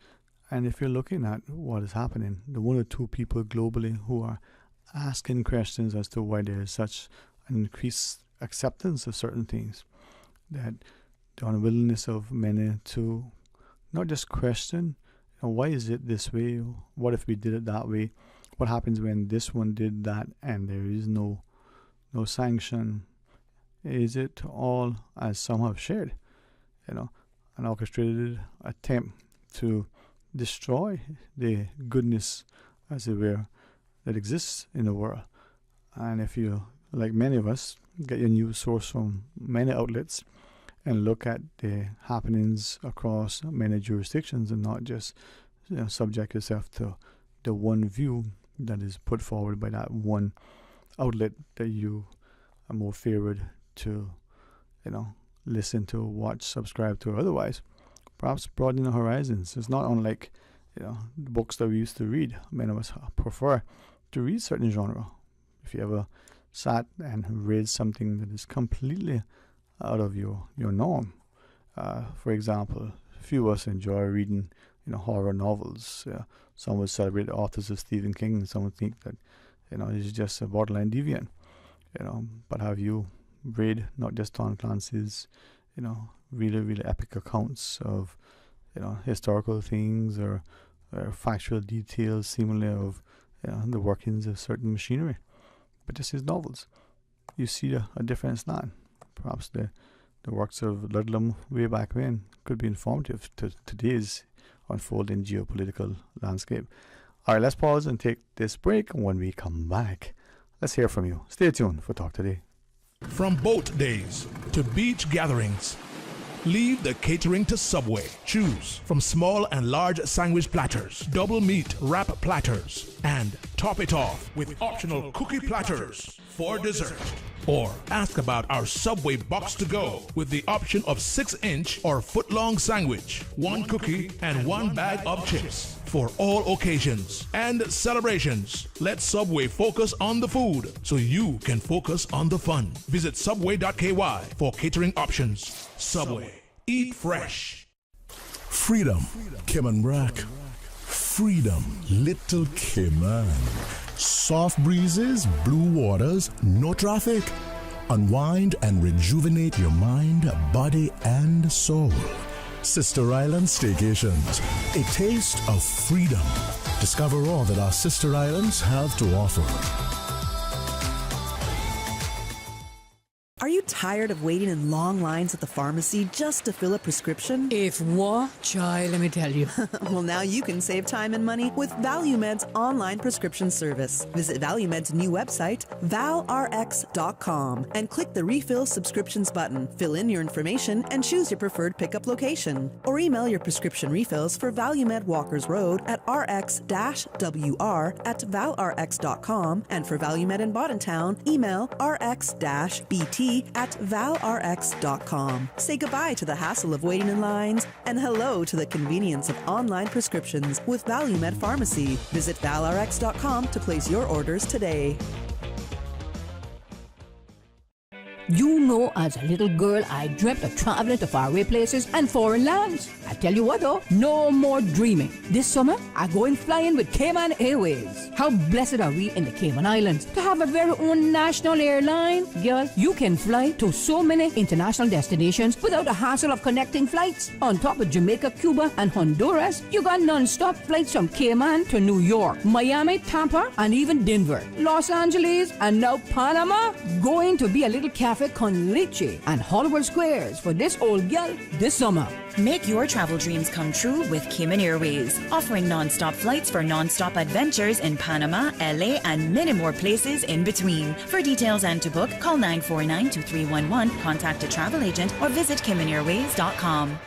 And if you're looking at what is happening, the one or two people globally who are asking questions as to why there is such an increased acceptance of certain things, that the unwillingness of many to not just question, why is it this way? What if we did it that way? What happens when this one did that and there is no sanction? Is it all, as some have shared, an orchestrated attempt to destroy the goodness, as it were, that exists in the world? And if you, like many of us, get your news source from many outlets and look at the happenings across many jurisdictions, and not just subject yourself to the one view that is put forward by that one outlet that you are more favored to listen to, watch, subscribe to, or otherwise. Perhaps broaden the horizons. It's not unlike the books that we used to read. Many of us prefer to read certain genre. If you ever sat and read something that is completely out of your norm, for example, a few of us enjoy reading horror novels. Some would celebrate the authors of Stephen King, and some would think that he's just a borderline deviant. But have you read not just Tom Clancy's really, really epic accounts of historical things or factual details seemingly of the workings of certain machinery, but just his novels? You see a difference then. Perhaps the works of Ludlum way back when could be informative to today's unfolding geopolitical landscape. All right, let's pause and take this break. When we come back, let's hear from you. Stay tuned for Talk Today. From boat days to beach gatherings, leave the catering to Subway. Choose from small and large sandwich platters, double meat wrap platters, and top it off with optional cookie platters for dessert. Or ask about our Subway box to go with the option of 6-inch or foot-long sandwich, 1 cookie, and 1 bag of chips. For all occasions and celebrations, let Subway focus on the food so you can focus on the fun. Visit subway.ky for catering options. Subway. Eat fresh. Freedom, Cayman Brack. Freedom, Little Cayman. Soft breezes, blue waters, no traffic. Unwind and rejuvenate your mind, body, and soul. Sister Island Staycations, a taste of freedom. Discover all that our sister islands have to offer. Are you tired of waiting in long lines at the pharmacy just to fill a prescription? If what, child, let me tell you. Well, now you can save time and money with ValueMed's online prescription service. Visit ValueMed's new website, valrx.com, and click the Refill Subscriptions button. Fill in your information and choose your preferred pickup location. Or email your prescription refills for ValueMed Walkers Road at rx-wr@valrx.com, and for ValueMed in Bodentown, email rx-bt@valrx.com. Say goodbye to the hassle of waiting in lines and hello to the convenience of online prescriptions with ValueMed Pharmacy. Visit valrx.com to place your orders today. You know, as a little girl, I dreamt of traveling to faraway places and foreign lands. I tell you what though, no more dreaming. This summer, I going flying with Cayman Airways. How blessed are we in the Cayman Islands to have a very own national airline? Girl, you can fly to so many international destinations without the hassle of connecting flights. On top of Jamaica, Cuba, and Honduras, you got non-stop flights from Cayman to New York, Miami, Tampa, and even Denver, Los Angeles, and now Panama. Going to be a little cafe con leche and Hollywood Squares for this old gal this summer. Make your travel dreams come true with Cayman Airways, offering non-stop flights for non-stop adventures in Panama, LA, and many more places in between. For details and to book, call 949-2311, contact a travel agent, or visit CaymanAirways.com.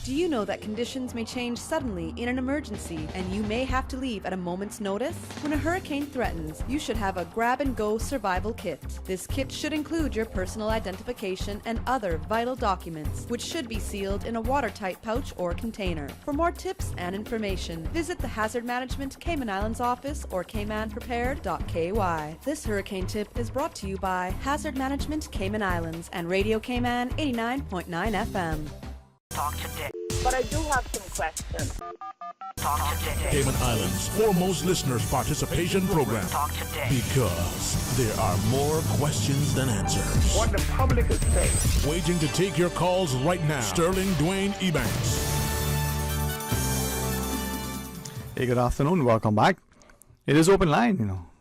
Do you know that conditions may change suddenly in an emergency and you may have to leave at a moment's notice? When a hurricane threatens, you should have a grab-and-go survival kit. This kit should include your personal identification and other vital documents, which should be sealed in a watertight pouch or container. For more tips and information, visit the Hazard Management Cayman Islands office or caymanprepared.ky. This hurricane tip is brought to you by Hazard Management Cayman Islands and Radio Cayman 89.9 FM. Talk to Dick. But I do have some questions. Talk to Dick. Cayman Islands' foremost listeners' participation program. Talk to Dick. Because there are more questions than answers. What the public is saying. Waiting to take your calls right now. Sterling Dwayne Ebanks. Hey, good afternoon. Welcome back. It is open line,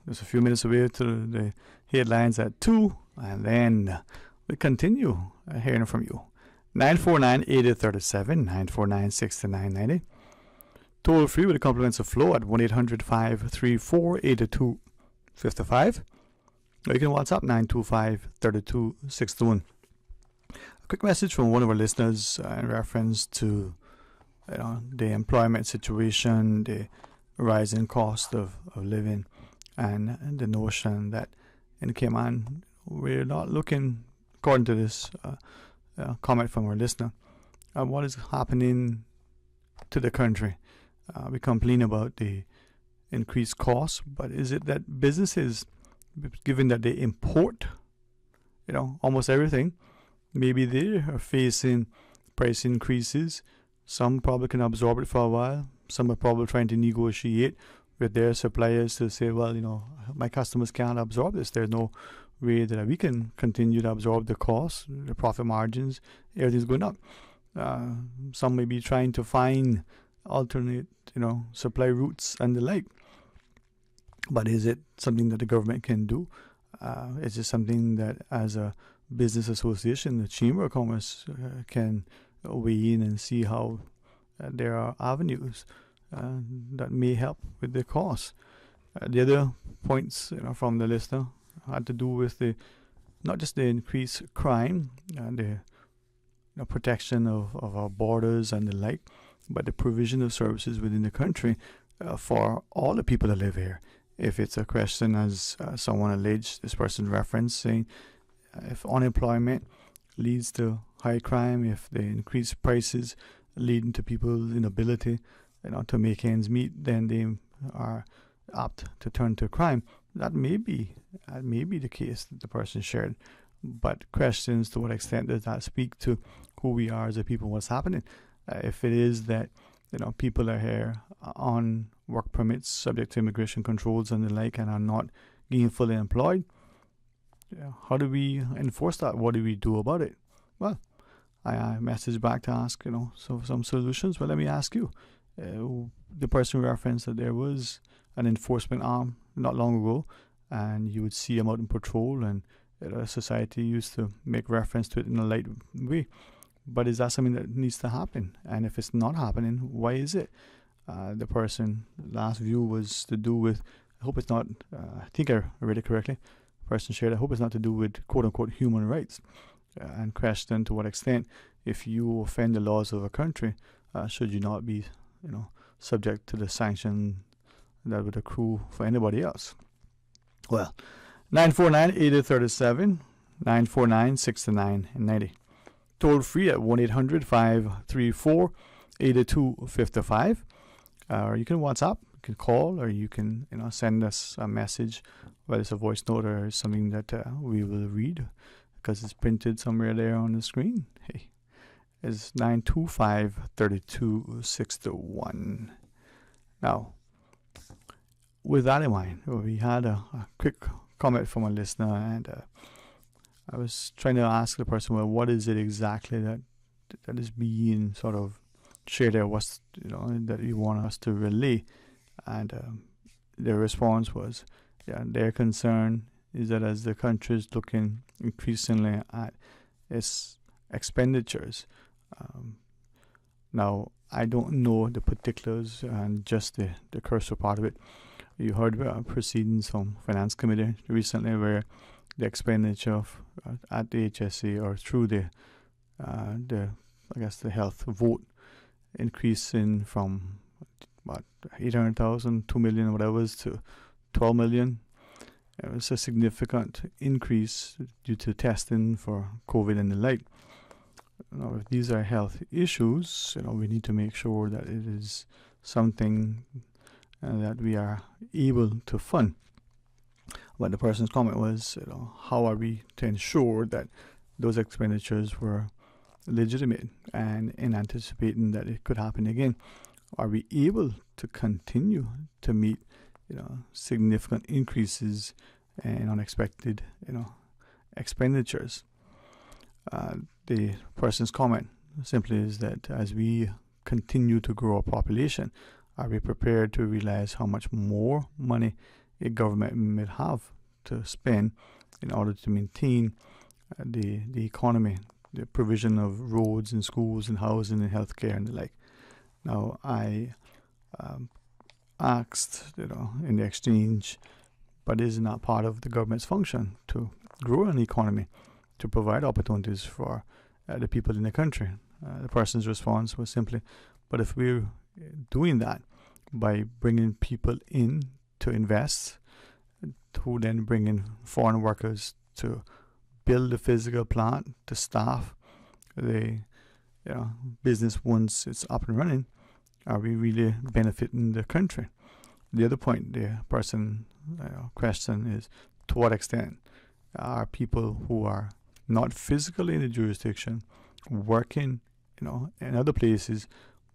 Just a few minutes away to the headlines at 2, and then we continue hearing from you. 949-8037, 949-6990. Toll free with the compliments of Flow at 1-800-534-8255. Or you can WhatsApp 925-3261. A quick message from one of our listeners in reference to the employment situation, the rising cost of living, and the notion that in Cayman we're not looking, according to this comment from our listener, what is happening to the country. We complain about the increased costs, but is it that businesses, given that they import, almost everything, maybe they are facing price increases? Some probably can absorb it for a while. Some are probably trying to negotiate with their suppliers to say, well, my customers can't absorb this. There's no way that we can continue to absorb the costs, the profit margins, everything's going up. Some may be trying to find alternate, supply routes and the like. But is it something that the government can do? Is it something that, as a business association, the Chamber of Commerce can weigh in and see how there are avenues that may help with the costs? The other points, from the listener had to do with not just the increased crime and the protection of our borders and the like, but the provision of services within the country for all the people that live here. If it's a question, as someone alleged, this person referenced, saying if unemployment leads to high crime, if the increased prices leading to people's inability to make ends meet, then they are apt to turn to crime. That may be the case that the person shared, but questions to what extent does that speak to who we are as a people, what's happening? If it is that people are here on work permits subject to immigration controls and the like and are not gainfully employed, how do we enforce that? What do we do about it? Well, I messaged back to ask some solutions. Well, let me ask you. The person referenced that there was an enforcement arm not long ago, and you would see them out in patrol, and society used to make reference to it in a light way. But is that something that needs to happen? And if it's not happening, why is it? The person last view was to do with, I hope it's not, I think I read it correctly. The person shared, I hope it's not to do with quote unquote human rights, and question to what extent, if you offend the laws of a country, should you not be, subject to the sanction that would accrue for anybody else? Well, 949-8037, 949-6990. Toll free at 1-800-534-8255. Or you can WhatsApp, you can call, or you can send us a message, whether it's a voice note or something that we will read, because it's printed somewhere there on the screen. Hey, it's 925-3261. Now, with that in mind, we had a quick comment from a listener, and I was trying to ask the person, well, what is it exactly that is being sort of shared there? What's that you want us to relay? And their response was, their concern is that as the country is looking increasingly at its expenditures, now I don't know the particulars and just the cursory part of it. You heard proceedings from Finance Committee recently where the expenditure at the HSA or through the health vote increasing from 800,000, 2 million, whatever it was, to 12 million. It was a significant increase due to testing for COVID and the like. Now, if these are health issues, we need to make sure that it is something that we are able to fund. But the person's comment was, how are we to ensure that those expenditures were legitimate, and in anticipating that it could happen again, are we able to continue to meet, significant increases in unexpected, expenditures? The person's comment simply is that as we continue to grow our population, are we prepared to realize how much more money a government may have to spend in order to maintain the economy, the provision of roads and schools and housing and healthcare and the like? Now, I asked, in the exchange, but is not part of the government's function to grow an economy, to provide opportunities for the people in the country? The person's response was simply, but if we're doing that by bringing people in to invest, who then bring in foreign workers to build the physical plant, to staff the business once it's up and running, are we really benefiting the country? The other point the person question is, to what extent are people who are not physically in the jurisdiction working in other places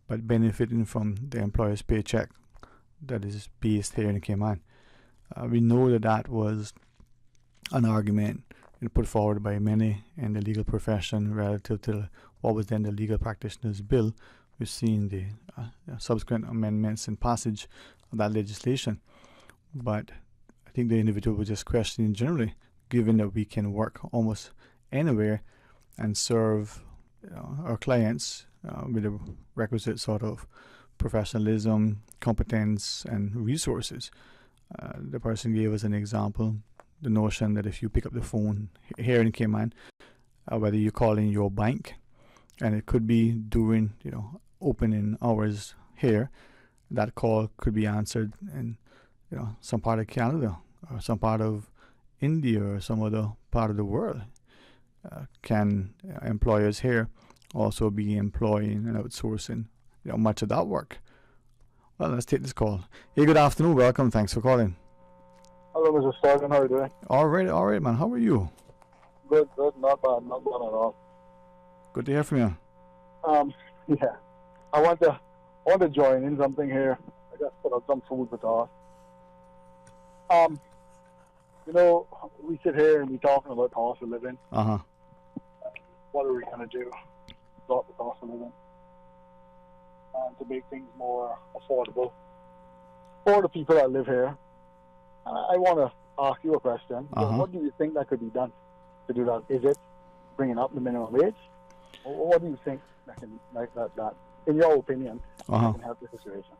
but benefiting from the employer's paycheck that is based here in the Cayman? We know that was an argument put forward by many in the legal profession relative to what was then the Legal Practitioners Bill. We've seen the subsequent amendments and passage of that legislation. But I think the individual was just questioning generally, given that we can work almost anywhere and serve our clients with the requisite sort of professionalism, competence, and resources. The person gave us an example, the notion that if you pick up the phone here in Cayman, whether you're calling your bank, and it could be during opening hours here, that call could be answered in some part of Canada or some part of India or some other part of the world. Can employers here also be employing and outsourcing much of that work? Well, let's take this call. Hey, good afternoon. Welcome. Thanks for calling. Hello, Mr. Stockton. How are you doing? All right, man. How are you? Good. Not bad at all. Good to hear from you. Yeah. I want to join in something here. I just put up some food for thought. We sit here and we talking about cost of living. What are we gonna do about the cost of living to make things more affordable for the people that live here? And I want to ask you a question. What do you think that could be done? to do that? Is it bringing up the minimum wage? Or what do you think that can, that in your opinion, can help the situation?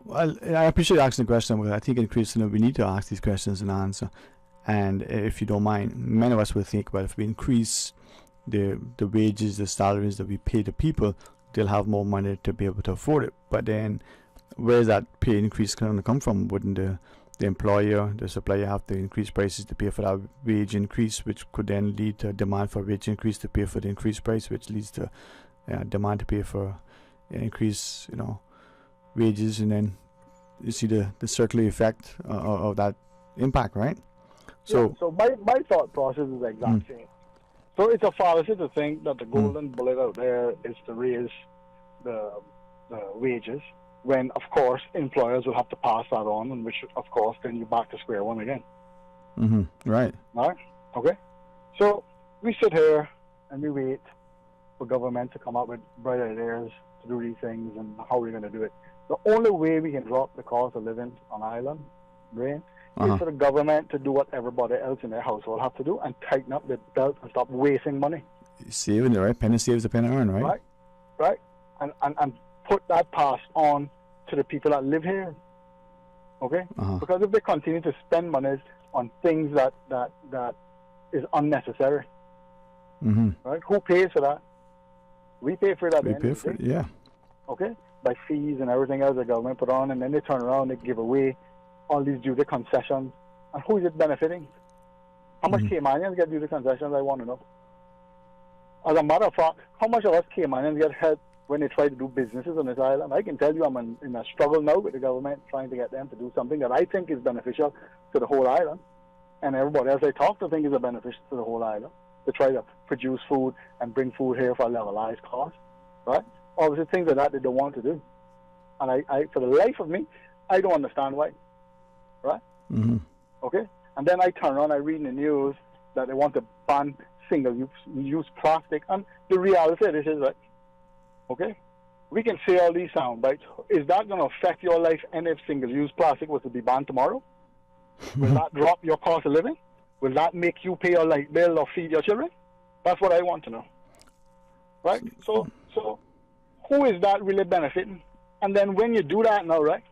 Well, I appreciate you asking the question, because I think increasingly we need to ask these questions and answer. And if you don't mind, many of us will think, well, if we increase the wages, the salaries that we pay the people, they'll have more money to be able to afford it. But then, where's that pay increase going to come from? Wouldn't the employer, the supplier, have to increase prices to pay for that wage increase, which could then lead to demand for wage increase to pay for the increased price, which leads to demand to pay for increase, wages, and then you see the circular effect of that impact, right? So my thought process is the exact same. So it's a fallacy to think that the golden bullet out there is to raise the wages, when of course employers will have to pass that on, and which of course then you're back to square one again. Right. All right. Okay. So we sit here and we wait for government to come up with bright ideas to do these things and how we're going to do it. The only way we can drop the cost of living on island, Dwayne, is for the government to do what everybody else in their household have to do and tighten up the belt and stop wasting money. Saving it, right? Penny saves, a penny earned, right? Right. And put that pass on to the people that live here. Okay? Because if they continue to spend money on things that is unnecessary, right? Who pays for that? We pay for that. We pay for it, yeah. Okay? By fees and everything else the government put on, and then they turn around and give away all these duty concessions. And who is it benefiting? How much Caymanians get duty concessions, I want to know. As a matter of fact, how much of us Caymanians get help when they try to do businesses on this island? I can tell you I'm in a struggle now with the government trying to get them to do something that I think is beneficial to the whole island. And everybody else I talk to think is a beneficial to the whole island. To try to produce food and bring food here for a levelized cost. Right? Obviously things like that they don't want to do. And I for the life of me, I don't understand why. Right? Okay? And then I turn on, I read in the news that they want to ban single-use plastic. And the reality of this is that, okay, we can say all these sound bites. Is that going to affect your life? And if single-use plastic was to be banned tomorrow? Will that drop your cost of living? Will that make you pay your light bill or feed your children? That's what I want to know. Right? So who is that really benefiting? And then when you do that now, right,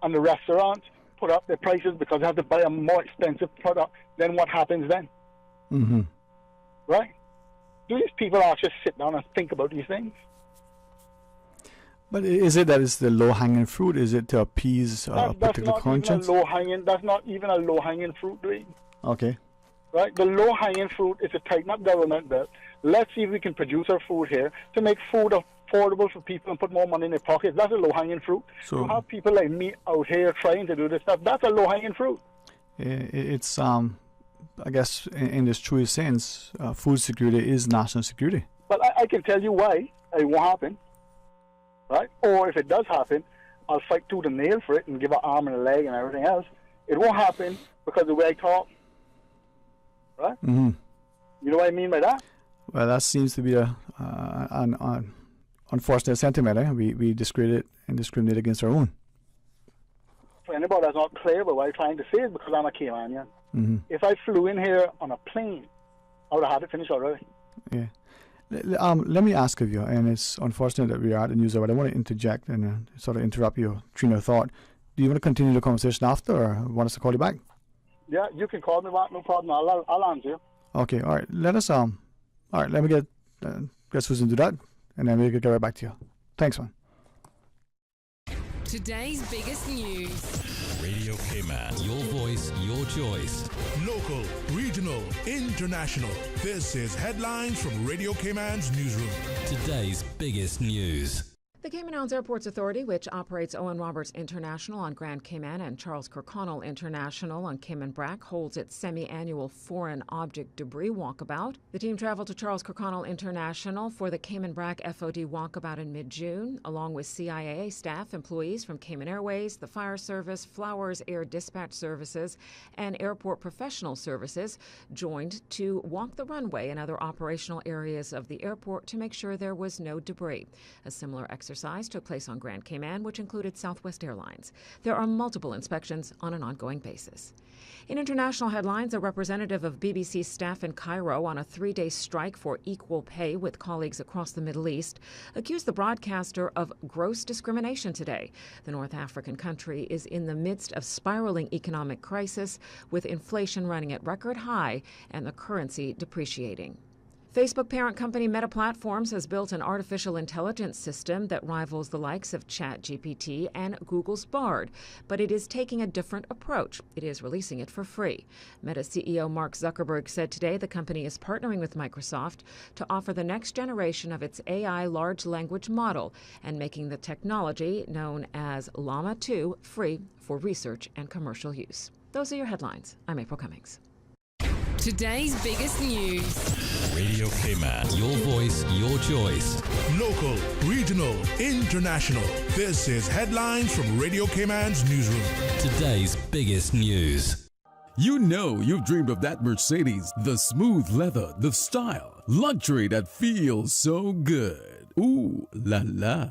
and the restaurants put up their prices because they have to buy a more expensive product, then what happens then? Right? Do these people actually sit down and think about these things? But is it that it's the low-hanging fruit? Is it to appease a particular conscience? That's not even a low-hanging fruit, Dwayne. Okay. Right? The low-hanging fruit is to tighten up government belt. Let's see if we can produce our food here to make food affordable for people and put more money in their pockets. That's a low-hanging fruit. So you have people like me out here trying to do this stuff. That's a low-hanging fruit. It's I guess in this truest sense, food security is national security. But I can tell you why it won't happen. Right? Or if it does happen, I'll fight tooth and nail for it and give an arm and a leg and everything else. It won't happen because of the way I talk. Right? You know what I mean by that? Well, that seems to be an unfortunate sentiment. We discredit and discriminate against our own. For anybody that's not clear about what I'm trying to say, is because I'm a Caymanian. If I flew in here on a plane, I would have had it finished already. Yeah. Let me ask of you, and it's unfortunate that we are at the news, but I want to interject and sort of interrupt your train of thought. Do you want to continue the conversation after, or want us to call you back? Yeah, you can call me back, no problem. I'll answer you. Okay, all right. Let me get Susan to do that, and then we can get right back to you. Thanks, man. Today's biggest news. Radio Cayman. Your voice, your choice. Local, regional, international. This is headlines from Radio Cayman's newsroom. Today's biggest news. The Cayman Islands Airports Authority, which operates Owen Roberts International on Grand Cayman and Charles Kirkconnell International on Cayman Brac, holds its semi-annual Foreign Object Debris Walkabout. The team traveled to Charles Kirkconnell International for the Cayman Brac FOD Walkabout in mid-June, along with CIAA staff, employees from Cayman Airways, the Fire Service, Flowers Air Dispatch Services, and Airport Professional Services, joined to walk the runway and other operational areas of the airport to make sure there was no debris. A similar exercise exercise took place on Grand Cayman, which included Southwest Airlines. There are multiple inspections on an ongoing basis. In international headlines, a representative of BBC staff in Cairo on a 3-day strike for equal pay with colleagues across the Middle East accused the broadcaster of gross discrimination today. The North African country is in the midst of spiraling economic crisis, with inflation running at record high and the currency depreciating. Facebook parent company Meta Platforms has built an artificial intelligence system that rivals the likes of ChatGPT and Google's Bard, but it is taking a different approach. It is releasing it for free. Meta CEO Mark Zuckerberg said today the company is partnering with Microsoft to offer the next generation of its AI large language model and making the technology known as Llama 2 free for research and commercial use. Those are your headlines. I'm April Cummings. Today's biggest news. Radio Cayman. Your voice, your choice. Local, regional, international. This is Headlines from Radio Cayman's newsroom. Today's biggest news. You know you've dreamed of that Mercedes, the smooth leather, the style, luxury that feels so good. Ooh la la.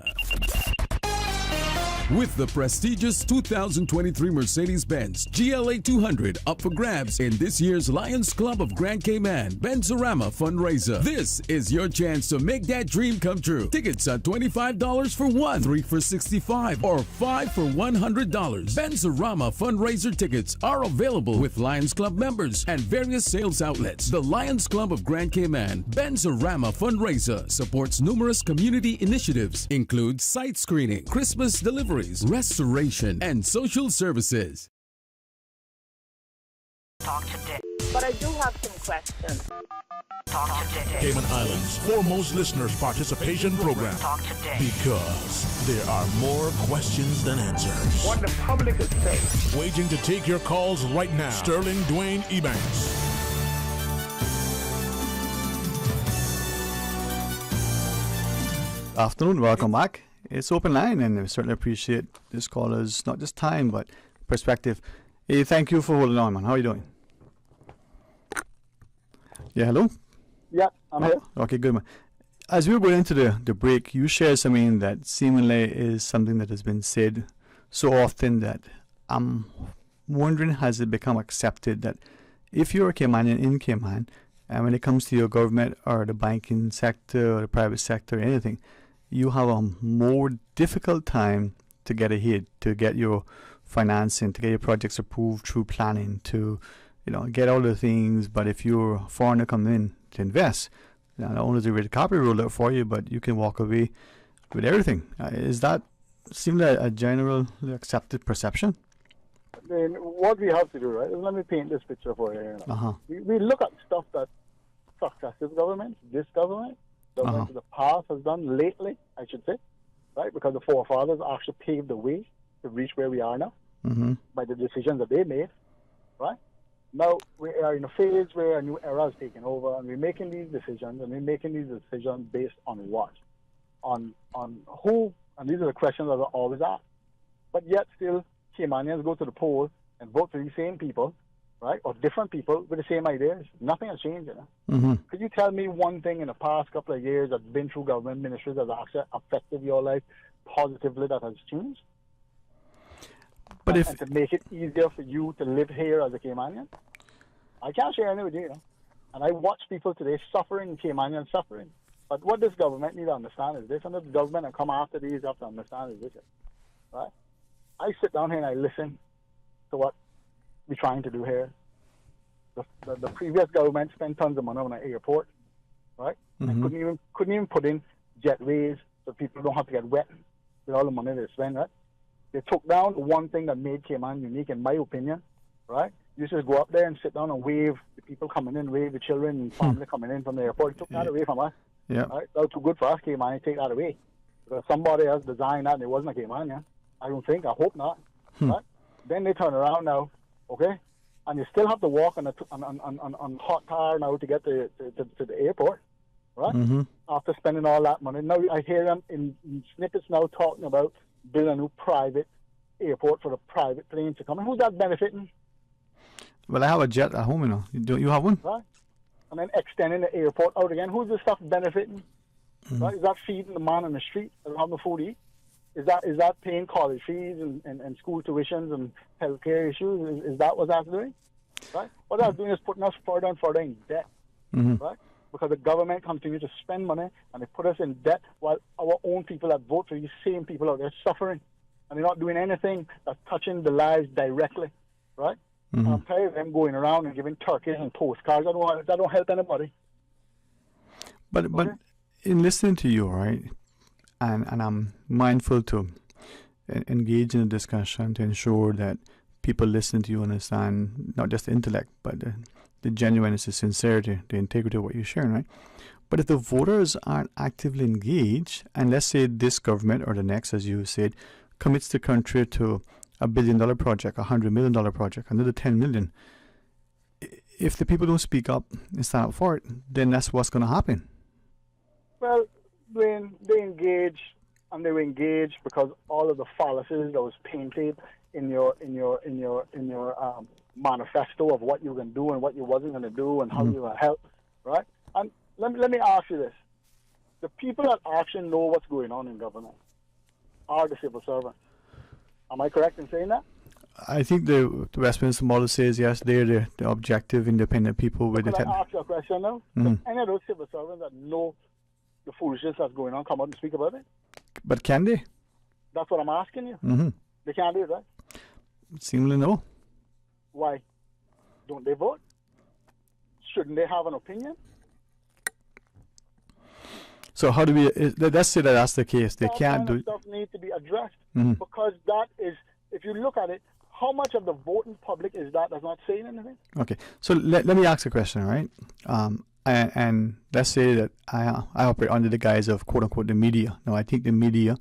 With the prestigious 2023 Mercedes-Benz GLA 200 up for grabs in this year's Lions Club of Grand Cayman Benzorama fundraiser. This is your chance to make that dream come true. Tickets are $25 for one, 3 for $65, or 5 for $100. Benzorama fundraiser tickets are available with Lions Club members and various sales outlets. The Lions Club of Grand Cayman Benzorama fundraiser supports numerous community initiatives, include site screening, Christmas delivery, restoration, and social services. Talk today. But I do have some questions. Talk today. Cayman Islands' foremost listeners participation program. Talk today. Because there are more questions than answers. What the public is saying. Waiting to take your calls right now. Sterling Dwayne Ebanks. Afternoon, welcome back. It's open line, and we certainly appreciate this caller's not just time but perspective. Hey, thank you for holding on, man. How are you doing? Yeah, hello? Yeah, I'm here. Okay, good, man. As we were going into the break, you shared something that seemingly is something that has been said so often that I'm wondering, has it become accepted that if you're a Caymanian in Cayman, and when it comes to your government or the banking sector or the private sector or anything, you have a more difficult time to get ahead, to get your financing, to get your projects approved through planning, to get all the things. But if you're a foreigner coming in to invest, not only is the red carpet rolled out for you, but you can walk away with everything. Is that seem like a generally accepted perception? Then what we have to do, right, is let me paint this picture for you here now. We look at stuff that successive governments, this government of the past has done lately, I should say, right? Because the forefathers actually paved the way to reach where we are now by the decisions that they made, right? Now we are in a phase where a new era is taking over, and we're making these decisions, based on what? On who? And these are the questions that are always asked. But yet still, Caymanians go to the polls and vote for these same people, right? Or different people with the same ideas. Nothing has changed, Could you tell me one thing in the past couple of years that's been through government ministries that actually affected your life positively that has changed? But and to make it easier for you to live here as a Caymanian? I can't share any with you, And I watch people today suffering, Caymanian suffering. But what this government need to understand is this, and this government and come after these have to understand is this, right? I sit down here and I listen to what we're trying to do here. The previous government spent tons of money on an airport, right? And couldn't even put in jetways so people don't have to get wet with all the money they spend, right? They took down the one thing that made Cayman unique, in my opinion, right? You just go up there and sit down and wave the people coming in, wave the children and family coming in from the airport. They took that away from us. Yeah. Right? That was too good for us, Cayman, to take that away. Because somebody else designed that and it wasn't a Cayman, I don't think, I hope not. Right? Then they turn around now, okay? And you still have to walk on hot tar now to get to the airport, right? After spending all that money. Now I hear them in snippets now talking about building a new private airport for the private planes to come in. Who's that benefiting? Well, I have a jet at home, Do you have one? Right. And then extending the airport out again. Who's this stuff benefiting? Right? Is that feeding the man on the street and having food to eat? Is that paying college fees and school tuitions and healthcare issues? Is that what that's doing? Right? What that's doing is putting us further and further in debt. Right? Because the government continues to spend money and they put us in debt while our own people that vote for these same people out there suffering. And they're not doing anything that's touching the lives directly. Right? I'm tired of them going around and giving turkeys and postcards. That don't help anybody. But in listening to you, right, and I'm mindful to engage in a discussion to ensure that people listening to you understand not just the intellect, but the genuineness, the sincerity, the integrity of what you're sharing, right? But if the voters aren't actively engaged, and let's say this government or the next, as you said, commits the country to $1 billion project, $100 million project, another $10 million, if the people don't speak up and stand up for it, then that's what's going to happen. Well, they engage, and they were engaged because all of the fallacies that was painted in your manifesto of what you were going to do and what you wasn't going to do and how you were going to help, right? And let me ask you this: the people that actually know what's going on in government are the civil servants. Am I correct in saying that? I think the Westminster model says yes, they're the objective, independent people with the. Can I ask you a question now? Does any of those civil servants that know the foolishness that's going on come out and speak about it? But can they? That's what I'm asking you. They can't do it, right? Seemingly no. Why? Don't they vote? Shouldn't they have an opinion? So how do we? Let's say that that's the case. They can't do it. Stuff needs to be addressed because that is, if you look at it, how much of the voting public is that's not saying anything? Okay, so let me ask a question, right? And let's say that I operate under the guise of quote unquote the media. Now, I think the media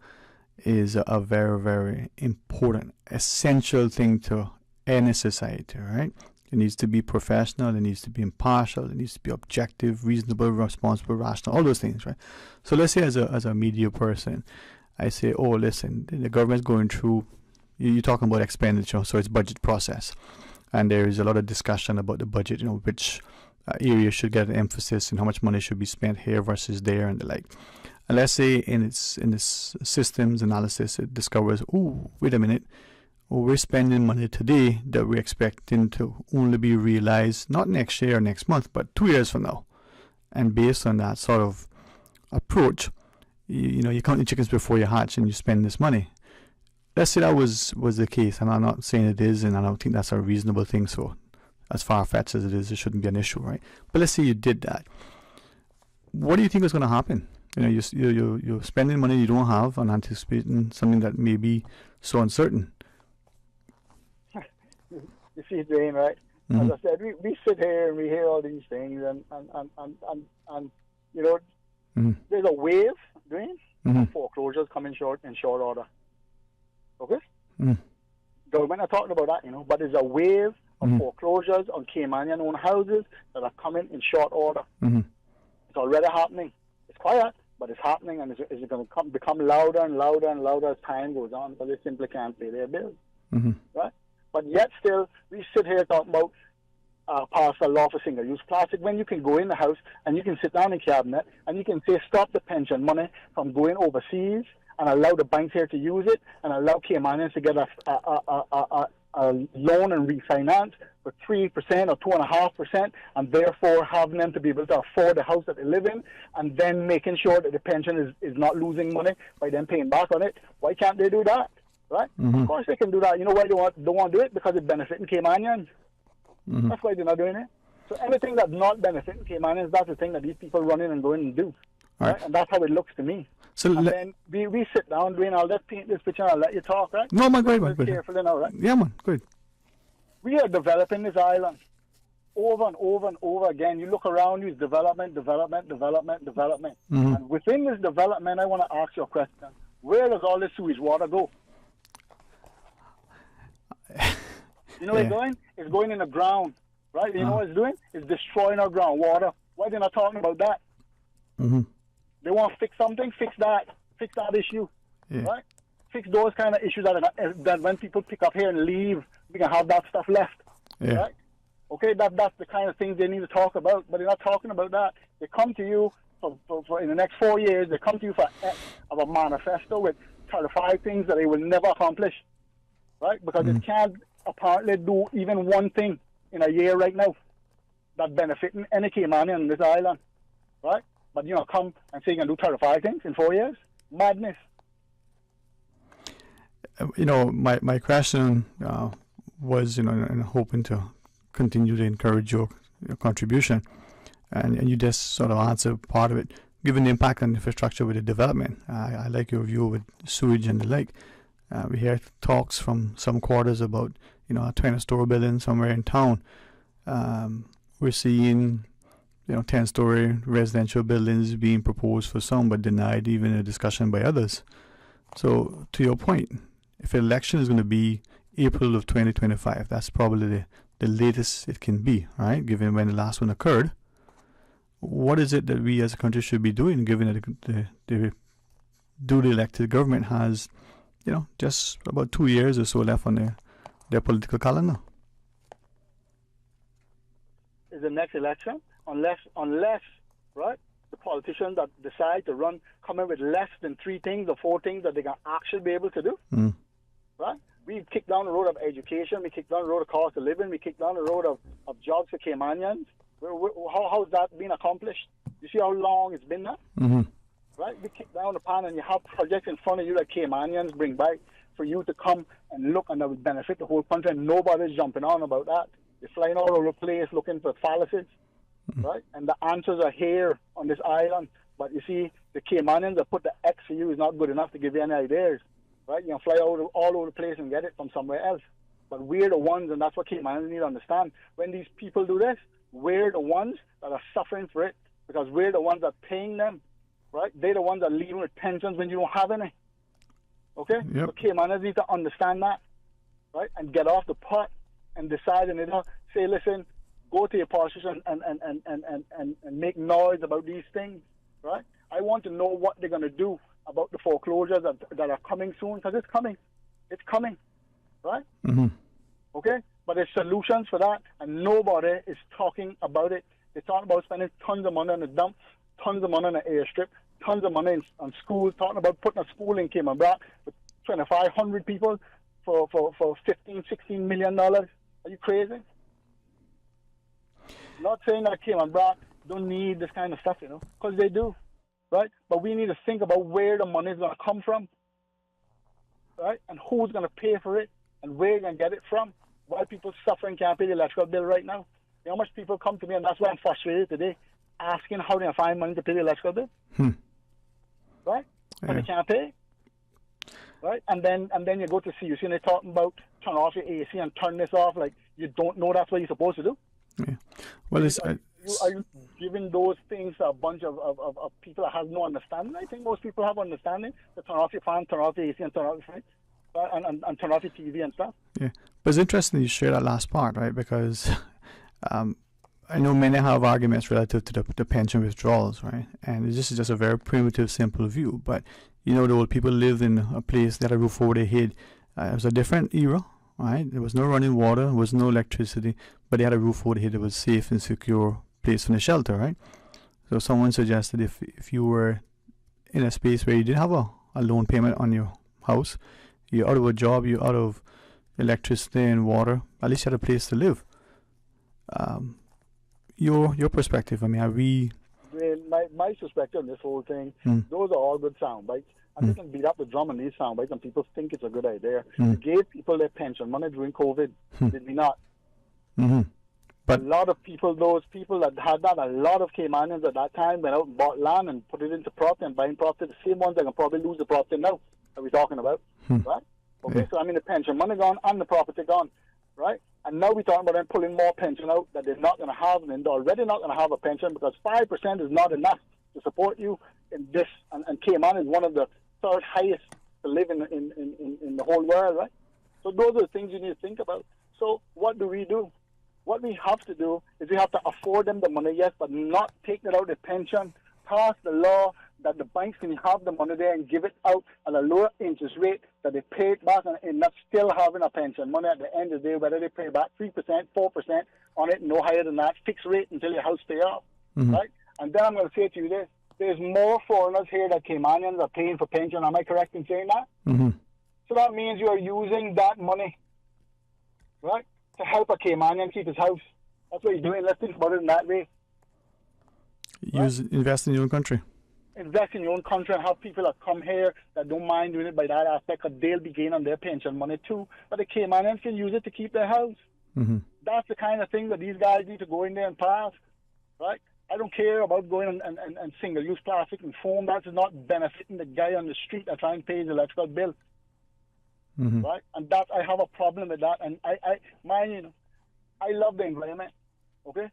is a very, very important, essential thing to any society, right? It needs to be professional, it needs to be impartial, it needs to be objective, reasonable, responsible, rational, all those things, right? So let's say as a media person, I say, oh, listen, the government's going through, you're talking about expenditure, so it's budget process. And there is a lot of discussion about the budget, which areas should get an emphasis and how much money should be spent here versus there and the like. And let's say in its systems analysis, it discovers, oh, wait a minute, we're spending money today that we're expecting to only be realized not next year or next month, but 2 years from now. And based on that sort of approach, you count your chickens before you hatch and you spend this money. Let's say that was the case, and I'm not saying it is, and I don't think that's a reasonable thing, so as far-fetched as it is, it shouldn't be an issue, right? But let's say you did that. What do you think is going to happen? You're spending money you don't have and anticipating something that may be so uncertain. You see, Dwayne, right? As I said, we sit here and we hear all these things, and there's a wave, Dwayne, of foreclosures coming in short order. Okay? Government are talking about that, but there's a wave of foreclosures on Caymanian-owned houses that are coming in short order. It's already happening. It's quiet, but it's happening, and it's going to become louder and louder and louder as time goes on, because they simply can't pay their bills. Right? But yet still, we sit here talking about pass a law for single-use plastic, when you can go in the house and you can sit down in cabinet and you can say stop the pension money from going overseas and allow the banks here to use it and allow Caymanians to get a loan and refinance for 3% or 2.5%, and therefore having them to be able to afford the house that they live in, and then making sure that the pension is not losing money by them paying back on it. Why can't they do that? Right? Of course they can do that. You know why they don't want to do it? Because it's benefiting Caymanians. That's why they're not doing it. So anything that's not benefiting Caymanians, that's the thing that these people run in and go in and do. Right? And that's how it looks to me. So and then we sit down, Dwayne, I'll just paint this picture and I'll let you talk, right? No, man, go ahead. Carefully now, right? Yeah, man, good. We are developing this island over and over and over again. You look around you, it's development. And within this development, I want to ask you a question. Where does all this sewage water go? You know where it's going? It's going in the ground, right? You know what it's doing? It's destroying our groundwater. Why are they not talking about that? They want to fix something, fix that issue, right? Fix those kind of issues that when people pick up here and leave, we can have that stuff left, right? Okay, that's the kind of things they need to talk about, but they're not talking about that. They come to you for in the next 4 years, they come to you for of a manifesto with 35 things that they will never accomplish, right? Because they can't apparently do even one thing in a year right now that benefiting any Caymanian on this island, right? But come and say you can do 35 things in 4 years? Madness. My question was, and hoping to continue to encourage your contribution, and you just sort of answered part of it. Given the impact on infrastructure with the development, I like your view with sewage and the like. We hear talks from some quarters about, a 20-story building somewhere in town. We're seeing, 10-story residential buildings being proposed for some, but denied even a discussion by others. So, to your point, if an election is going to be April of 2025, that's probably the latest it can be, right? Given when the last one occurred. What is it that we as a country should be doing, given that the duly elected government has, just about 2 years or so left on their political calendar? Is the next election, unless right, the politicians that decide to run come in with less than 3 things or 4 things that they can actually be able to do, right? We kicked down the road of education, we kicked down the road of cost of living, we kicked down the road of jobs for Caymanians. How's that been accomplished? You see how long it's been there? Right? We kick down the pan and you have projects in front of you that Caymanians bring back for you to come and look, and that would benefit the whole country, and nobody's jumping on about that. They're flying all over the place looking for fallacies, right? And the answers are here on this island. But you see, the Caymanians that put the X for you is not good enough to give you any ideas, right? You can fly all over the place and get it from somewhere else. But we're the ones, and that's what Caymanians need to understand. When these people do this, we're the ones that are suffering for it, because we're the ones that are paying them, right? They're the ones that are leaving with pensions when you don't have any. Okay? Yep. So Caymanians need to understand that, right? And get off the pot and decide and say, listen, go to your politicians and make noise about these things, right? I want to know what they're going to do about the foreclosures that are coming soon, because it's coming. It's coming, right? Okay? But there's solutions for that, and nobody is talking about it. They're talking about spending tons of money on the dump, tons of money on the airstrip, tons of money on schools, talking about putting a school in Cayman Brac with 2,500 people for $15, $16 million. Are you crazy? Not saying that Cayman Brac don't need this kind of stuff, because they do, right? But we need to think about where the money is going to come from, right? And who's going to pay for it, and where you're going to get it from. Why people suffering can't pay the electrical bill right now. You know how much people come to me, and that's why I'm frustrated today, asking how they find money to pay the electrical bill. Right? And they can't pay. Right? And then you go to CUC and they're talking about turn off your AC and turn this off, like you don't know that's what you're supposed to do. Yeah. Well, Are you giving those things to a bunch of people that have no understanding? I think most people have understanding to turn off your fan, turn off your AC, and turn off your fridge. And turn off your TV and stuff. Yeah, but it's interesting you share that last part, right? Because I know many have arguments relative to the pension withdrawals, right? And this is just a very primitive, simple view. But the old people lived in a place that had a roof over their head. It was a different era, right? There was no running water, there was no electricity, but they had a roof over their head that was safe and secure place from the shelter, right? So someone suggested if you were in a space where you didn't have a loan payment on your house, you're out of a job, you're out of electricity and water, at least you had a place to live. Your perspective, I mean, have we... My perspective on this whole thing, those are all good sound bites. And they can beat up the drum on these sound bites and people think it's a good idea. We gave people their pension money during COVID, did we not? But a lot of people, those people that had that, a lot of Caymanians at that time went out and bought land and put it into property and buying property. The same ones that can probably lose the property now that we're talking about, right? Okay, so I mean the pension money gone and the property gone, right? And now we're talking about them pulling more pension out that they're not going to have, and they're already not going to have a pension because 5% is not enough to support you in this. And Cayman is one of the third highest to live in the whole world, right? So those are the things you need to think about. So what do? What we have to do is we have to afford them the money, yes, but not take it out of the pension. Pass the law that the banks can have the money there and give it out at a lower interest rate that they pay it back and not still having a pension money at the end of the day, whether they pay back 3%, 4% on it, no higher than that, fixed rate until your house pay off, right? And then I'm going to say to you this there's more foreigners here that Caymanians are paying for pension. Am I correct in saying that? Mm-hmm. So that means you are using that money, right, to help a Caymanian keep his house. That's what you're doing. Let's think about it in that way. Invest in your own country. Invest in your own country and have people that come here that don't mind doing it by that aspect, because they'll be gaining on their pension money too. But the Caymanians can use it to keep their house. Mm-hmm. That's the kind of thing that these guys need to go in there and pass, right? I don't care about going and single-use plastic and foam. That's not benefiting the guy on the street that trying to pay his electrical bill, mm-hmm. right? And that I have a problem with that. And I love the environment, okay?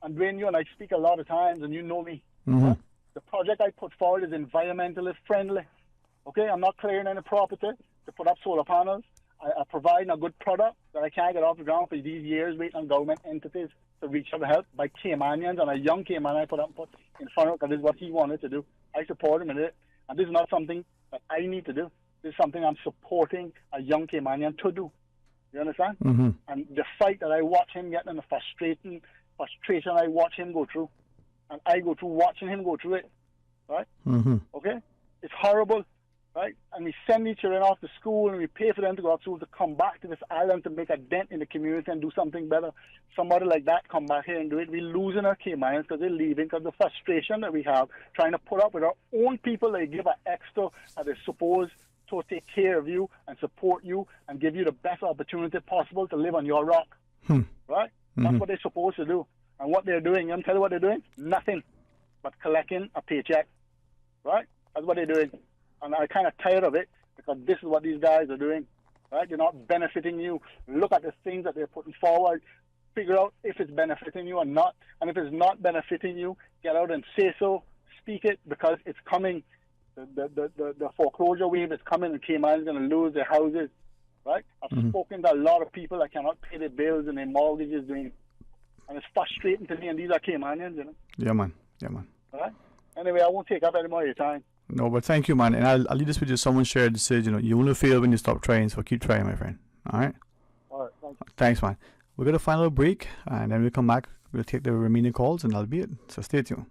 And Dwayne, you and I speak a lot of times, and you know me. Mm-hmm. Right? The project I put forward is environmentally friendly, okay? I'm not clearing any property to put up solar panels. I provide a good product that I can't get off the ground for these years waiting on government entities to reach out to help by Caymanians, and a young Cayman I put in front of, because this is what he wanted to do. I support him in it, and this is not something that I need to do. This is something I'm supporting a young Caymanian to do. You understand? Mm-hmm. And the fight that I watch him get and the frustration I watch him go through, and I go through watching him go through it, right? Mm-hmm. Okay? It's horrible. Right? And we send these children off to school and we pay for them to go to school to come back to this island to make a dent in the community and do something better. Somebody like that come back here and do it. We're losing our Caymanians because they're leaving, because the frustration that we have trying to put up with our own people that give an extra that is supposed to take care of you and support you and give you the best opportunity possible to live on your rock. Right? Mm-hmm. That's what they're supposed to do. And what they're doing, I'm telling you what they're doing? Nothing but collecting a paycheck. Right? That's what they're doing. And I'm kind of tired of it, because this is what these guys are doing, right? They're not benefiting you. Look at the things that they're putting forward. Figure out if it's benefiting you or not. And if it's not benefiting you, get out and say so. Speak it, because it's coming. The foreclosure wave is coming, and Caymans are going to lose their houses, right? I've spoken to a lot of people that cannot pay their bills and their mortgages, and it's frustrating to me, and these are Caymanians, you know? Yeah, man. Yeah, man. All right? Anyway, I won't take up any more of your time. No, but thank you, man. And I'll leave this with you. Someone shared this says, you only fail when you stop trying, so keep trying, my friend. All right? All right, thank you. Thanks, man. We're going to final break, and then we'll come back. We'll take the remaining calls, and that'll be it. So stay tuned.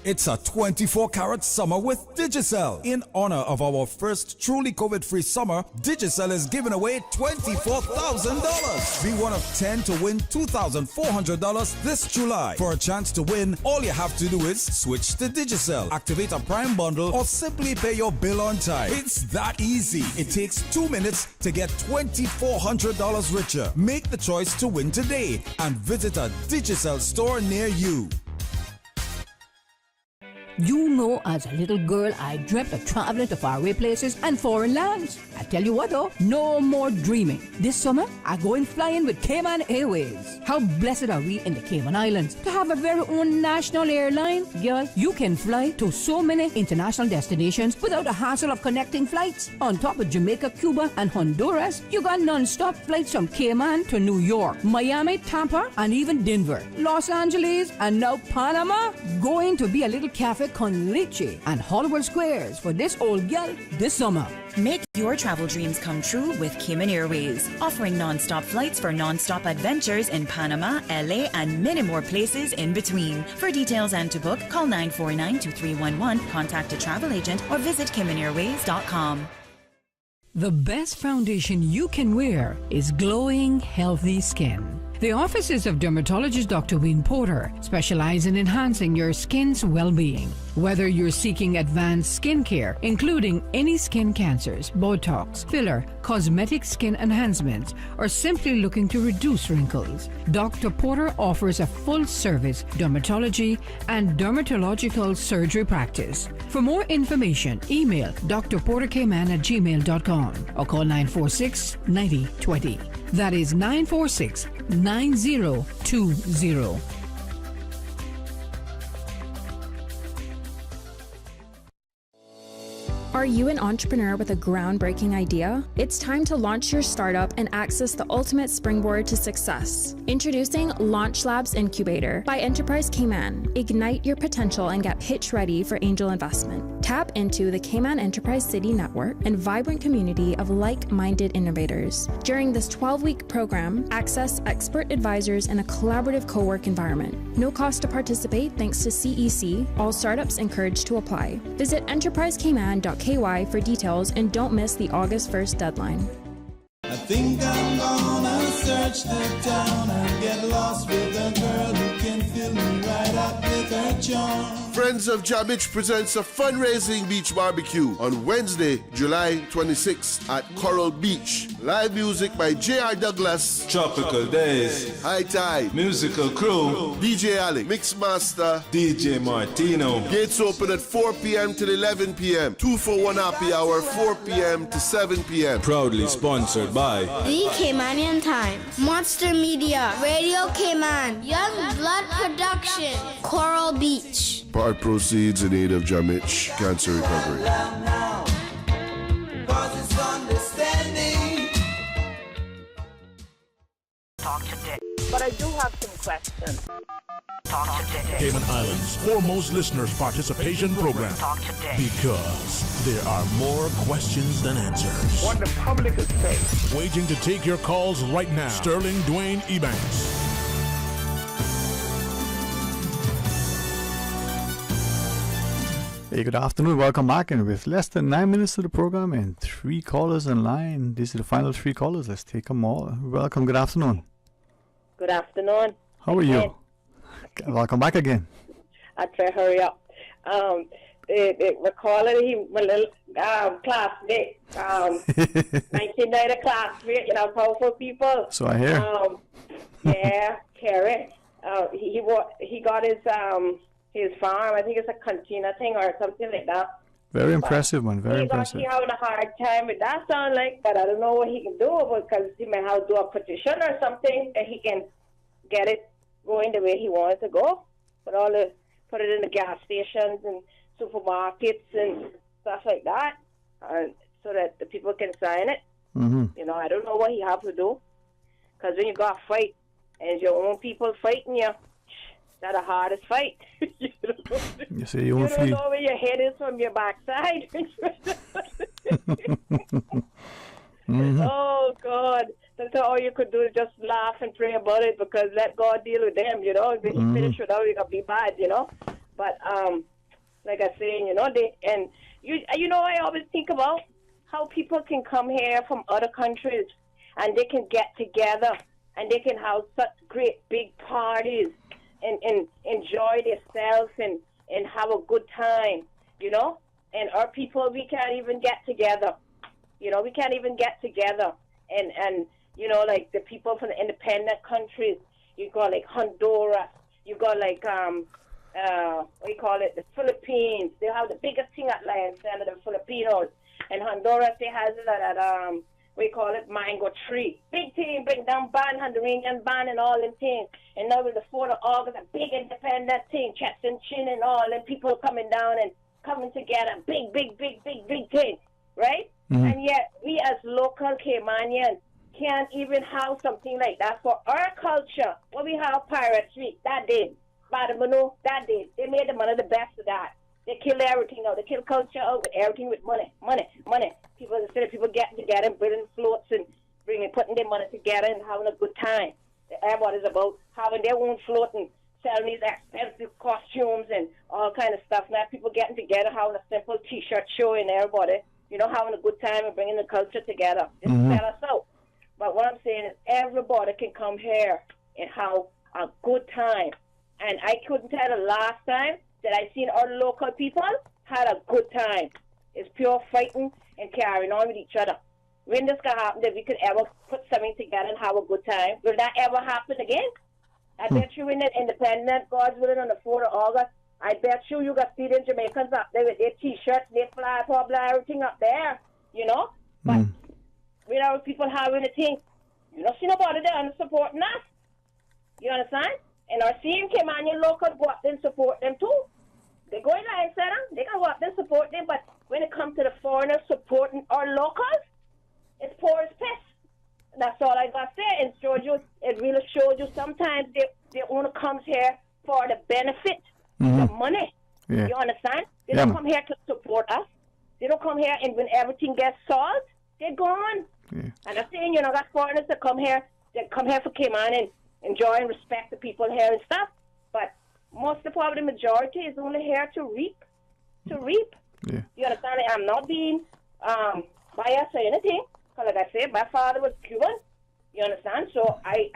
It's a 24-karat summer with Digicel. In honor of our first truly COVID-free summer, Digicel is giving away $24,000. Be one of 10 to win $2,400 this July. For a chance to win, all you have to do is switch to Digicel, activate a Prime bundle, or simply pay your bill on time. It's that easy. It takes 2 minutes to get $2,400 richer. Make the choice to win today and visit a Digicel store near you. You know, as a little girl, I dreamt of traveling to faraway places and foreign lands. I tell you what though, no more dreaming. This summer, I'm going flying with Cayman Airways. How blessed are we in the Cayman Islands to have a very own national airline? Girl, you can fly to so many international destinations without the hassle of connecting flights. On top of Jamaica, Cuba, and Honduras, you got non-stop flights from Cayman to New York, Miami, Tampa, and even Denver, Los Angeles, and now Panama. Going to be a little cafe con leche and Hollywood Squares for this old gal this summer. Make your travel dreams come true with Cayman Airways, offering non-stop flights for non-stop adventures in Panama, LA, and many more places in between. For details and to book, call 949-2311, contact a travel agent, or visit CaymanAirways.com. The best foundation you can wear is glowing, healthy skin. The offices of dermatologist Dr. Wayne Porter specialize in enhancing your skin's well-being. Whether you're seeking advanced skincare, including any skin cancers, Botox, filler, cosmetic skin enhancements, or simply looking to reduce wrinkles, Dr. Porter offers a full-service dermatology and dermatological surgery practice. For more information, email drportercayman@gmail.com or call 946-9020. That is 946-9020. Are you an entrepreneur with a groundbreaking idea? It's time to launch your startup and access the ultimate springboard to success. Introducing Launch Labs Incubator by Enterprise Cayman. Ignite your potential and get pitch ready for angel investment. Tap into the Cayman Enterprise City Network and vibrant community of like-minded innovators. During this 12-week program, access expert advisors in a collaborative co-work environment. No cost to participate thanks to CEC. All startups encouraged to apply. Visit enterprisecayman.ky for details and don't miss the August 1st deadline. I think I'm gonna search the town and get lost with a girl who can fill me right up with her charm. Friends of Jamich presents a fundraising beach barbecue on Wednesday, July 26th at Coral Beach. Live music by J.R. Douglas, Tropical Days, High Tide, Musical Crew, DJ Alec, Mixmaster, DJ Martino. Gates open at 4 p.m. till 11 p.m. 2 for 1 happy hour, 4 p.m. to 7 p.m. Proudly sponsored by The Caymanian Times, Monster Media, Radio Cayman, Young Blood Production, Coral Beach. Part proceeds in aid of Jamich cancer recovery. But I do have some questions. Cayman Islands' foremost listeners' participation program. Because there are more questions than answers. What the public is saying. Waiting to take your calls right now. Sterling Dwayne Ebanks. Hey, good afternoon. Welcome back. And with less than 9 minutes to the program and 3 callers in line, these are the final 3 callers. Let's take them all. Welcome. Good afternoon. Good afternoon. How are you? Welcome back again. I try to hurry up. We're calling him my little classmate, 1990 classmate, powerful people. So I hear. Yeah, Kerry. He got his farm. I think it's a container thing or something like that. Very impressive one. Very impressive. He having a hard time with that sound like, but I don't know what he can do because he may have to do a petition or something and he can get it going the way he wants to go. Put it in the gas stations and supermarkets and stuff like that, so that the people can sign it. Mm-hmm. I don't know what he have to do, because when you got to fight and your own people fighting you, that's the hardest fight. You see, you don't know where your head is from your backside. Mm-hmm. Oh God, that's all you could do is just laugh and pray about it, because let God deal with them. If he finish with how you gonna be bad, But like I say, I always think about how people can come here from other countries and they can get together and they can have such great big parties and enjoy themselves and have a good time, And our people, we can't even get together. We can't even get together. And like the people from the independent countries, you got like Honduras, you got like, the Philippines. They have the biggest thing at Lion Center, the Filipinos. And Honduras, they has it at mango tree. Big thing, bring down band, Honduran band and all them things. And now with the 4th of August, a big independent thing, chest and chin and all, and people coming down and coming together, big thing, right? Mm-hmm. And yet, we as local Caymanians can't even have something like that for our culture. When we have Pirates Week, that day, Badamano, that day, they made the money the best of that. They kill everything out. They kill culture out with everything with money. People, instead of people getting together and building floats and putting their money together and having a good time. Everybody's about having their own float and selling these expensive costumes and all kind of stuff. Now people getting together, having a simple T-shirt show and everybody, having a good time and bringing the culture together. Just sell us out. But what I'm saying is everybody can come here and have a good time. And I couldn't tell the last time that I seen our local people had a good time. It's pure fighting and carrying on with each other. When this can happen, that we could ever put something together and have a good time, will that ever happen again? I bet you in the independent, God's willing, on the 4th of August, I bet you got see the Jamaicans up there with their T-shirts, their fly, everything up there, But with our people having a thing, you don't see nobody there and supporting us. You understand? And our same Caymanian locals go up there and support them too. They go in Lion Center, they can go up there and support them, but when it comes to the foreigners supporting our locals, it's poor as piss. That's all I got to say. And it really shows you sometimes the owner comes here for the benefit, the money. Yeah. You understand? They Yeah, don't man. come here to support us. They don't come here, and when everything gets solved, they're gone. Yeah. And I'm saying, got foreigners that come here for Cayman and enjoy and respect the people here and stuff. But most of the majority is only here to reap. Yeah. You understand? I'm not being biased or anything. Because like I said, my father was Cuban. You understand? So I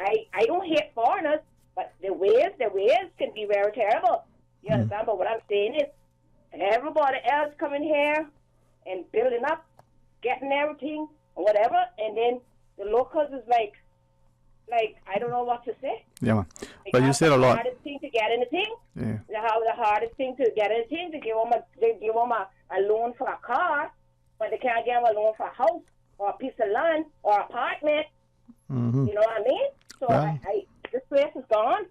don't hate foreigners, but their ways can be very terrible. You understand? But what I'm saying is, everybody else coming here and building up, getting everything, or whatever, and then the locals is like I don't know what to say. Yeah, man. But you said a The lot. hardest thing to get anything. Yeah. The hardest thing to get anything, to give them a loan for a car, but they can't give them a loan for a house or a piece of land or apartment. Mm-hmm. You know what I mean? So Well. this place is gone.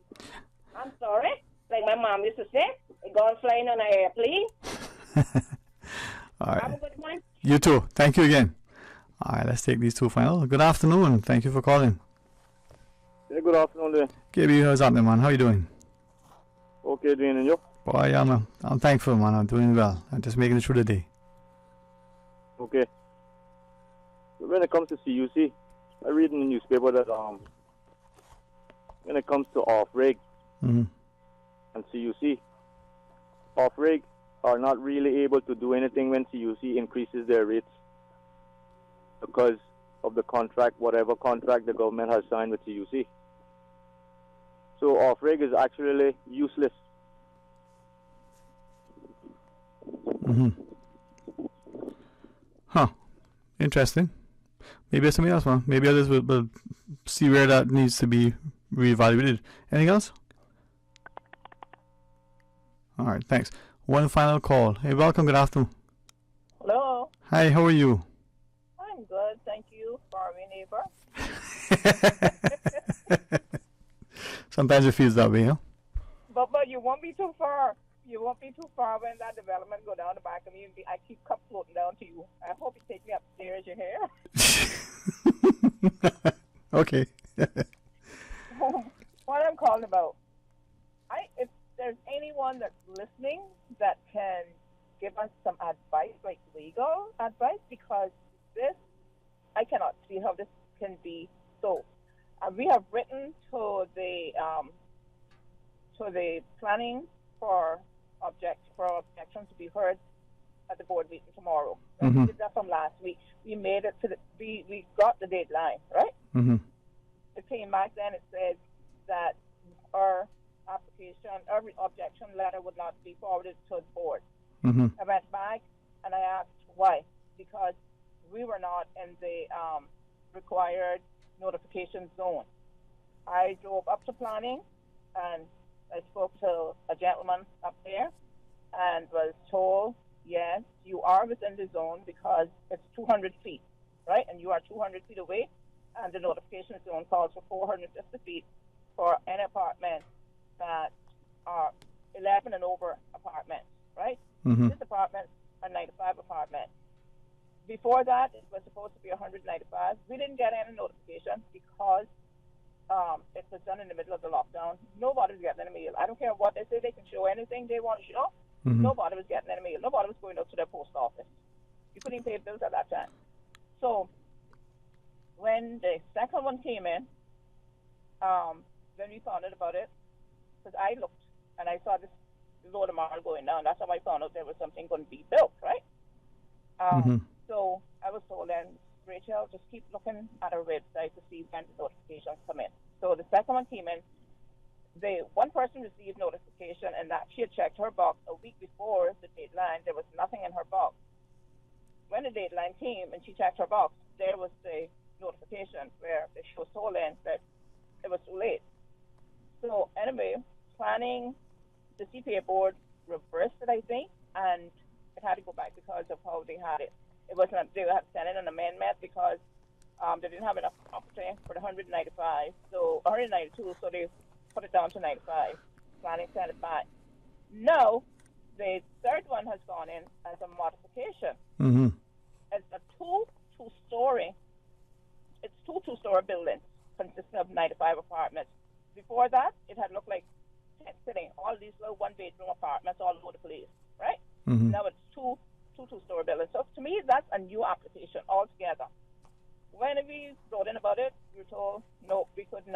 I'm sorry. Like my mom used to say, they're gone flying on an airplane. All right. Have a good one. You too. Thank you again. All right, let's take these two final. Good afternoon. Thank you for calling. Yeah, good afternoon there. KB, how's up, man? How you doing? Okay, Dwayne, and you? Boy, I'm thankful, man. I'm doing well. I'm just making it through the day. Okay. So when it comes to CUC, I read in the newspaper that when it comes to off-rig Mm-hmm. and CUC, off-rig are not really able to do anything when CUC increases their rates because of the contract, whatever contract the government has signed with CUC. So off-rig is actually useless. Mm-hmm. Huh. Interesting. Maybe it's something else, man. Maybe others will see where that needs to be reevaluated. Anything else? All right, thanks. One final call. Hey, welcome. Good afternoon. Hello. Hi, how are you? I'm good, thank you, Farmy neighbor. Sometimes it feels that way, huh? But you won't be too far. You won't be too far when that development go down the back of me. I keep cup floating down to you. I hope you take me upstairs. You hear? Okay. What I'm calling about. If there's anyone that's listening that can give us some advice, like legal advice, because I cannot see how this can be so. We have written to the planning for objections to be heard at the board meeting tomorrow. Mm-hmm. We did that from last week. We made it to we got the deadline, right? Mm-hmm. It came back then. It said that our application, our objection letter would not be forwarded to the board. Mm-hmm. I went back and I asked why, because we were not in the required notification zone. I drove up to planning and I spoke to a gentleman up there and was told, yes, you are within the zone because it's 200 feet, right? And you are 200 feet away, and the notification zone calls for 450 feet for an apartment that are 11 and over apartments, right? Mm-hmm. This apartment are 95 apartments. Before that, it was supposed to be 195. We didn't get any notification because it was done in the middle of the lockdown. Nobody was getting any mail. I don't care what they say. They can show anything they want to show. Mm-hmm. Nobody was getting any mail. Nobody was going up to their post office. You couldn't even pay bills at that time. So when the second one came in, when we found out about it, because I looked and I saw this load of marble going down. That's how I found out there was something going to be built, right? So I was told then, Rachel, just keep looking at our website to see when the notifications come in. So the second one came in. One person received notification and that she had checked her box a week before the deadline. There was nothing in her box. When the deadline came and she checked her box, there was the notification where she was told then that it was too late. So anyway, planning, the CPA board reversed it, I think, and it had to go back because of how they had it. It wasn't. They had to send in an amendment because they didn't have enough property for the 195, so 192. So they put it down to 95. Planning sent it back. Now the third one has gone in as a modification. Mm-hmm. It's a two-story. It's two two-story buildings consisting of 95 apartments. Before that, it had looked like sitting, all these little one-bedroom apartments all over the place, right? Mm-hmm. Now it's two-story buildings. So to me, that's a new application altogether. When we wrote in about it, we were told, no, we couldn't,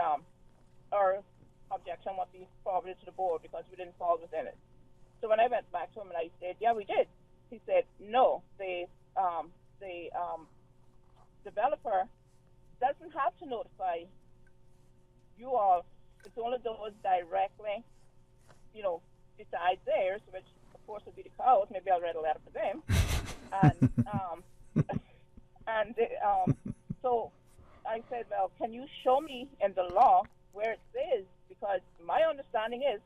our objection would be forwarded to the board because we didn't fall within it. So when I went back to him and I said, yeah, we did. He said, no, the developer doesn't have to notify you all. It's only those directly, besides theirs, which of course would be the cows. Maybe I'll write a letter for them. So I said, well, can you show me in the law where it says? Because my understanding is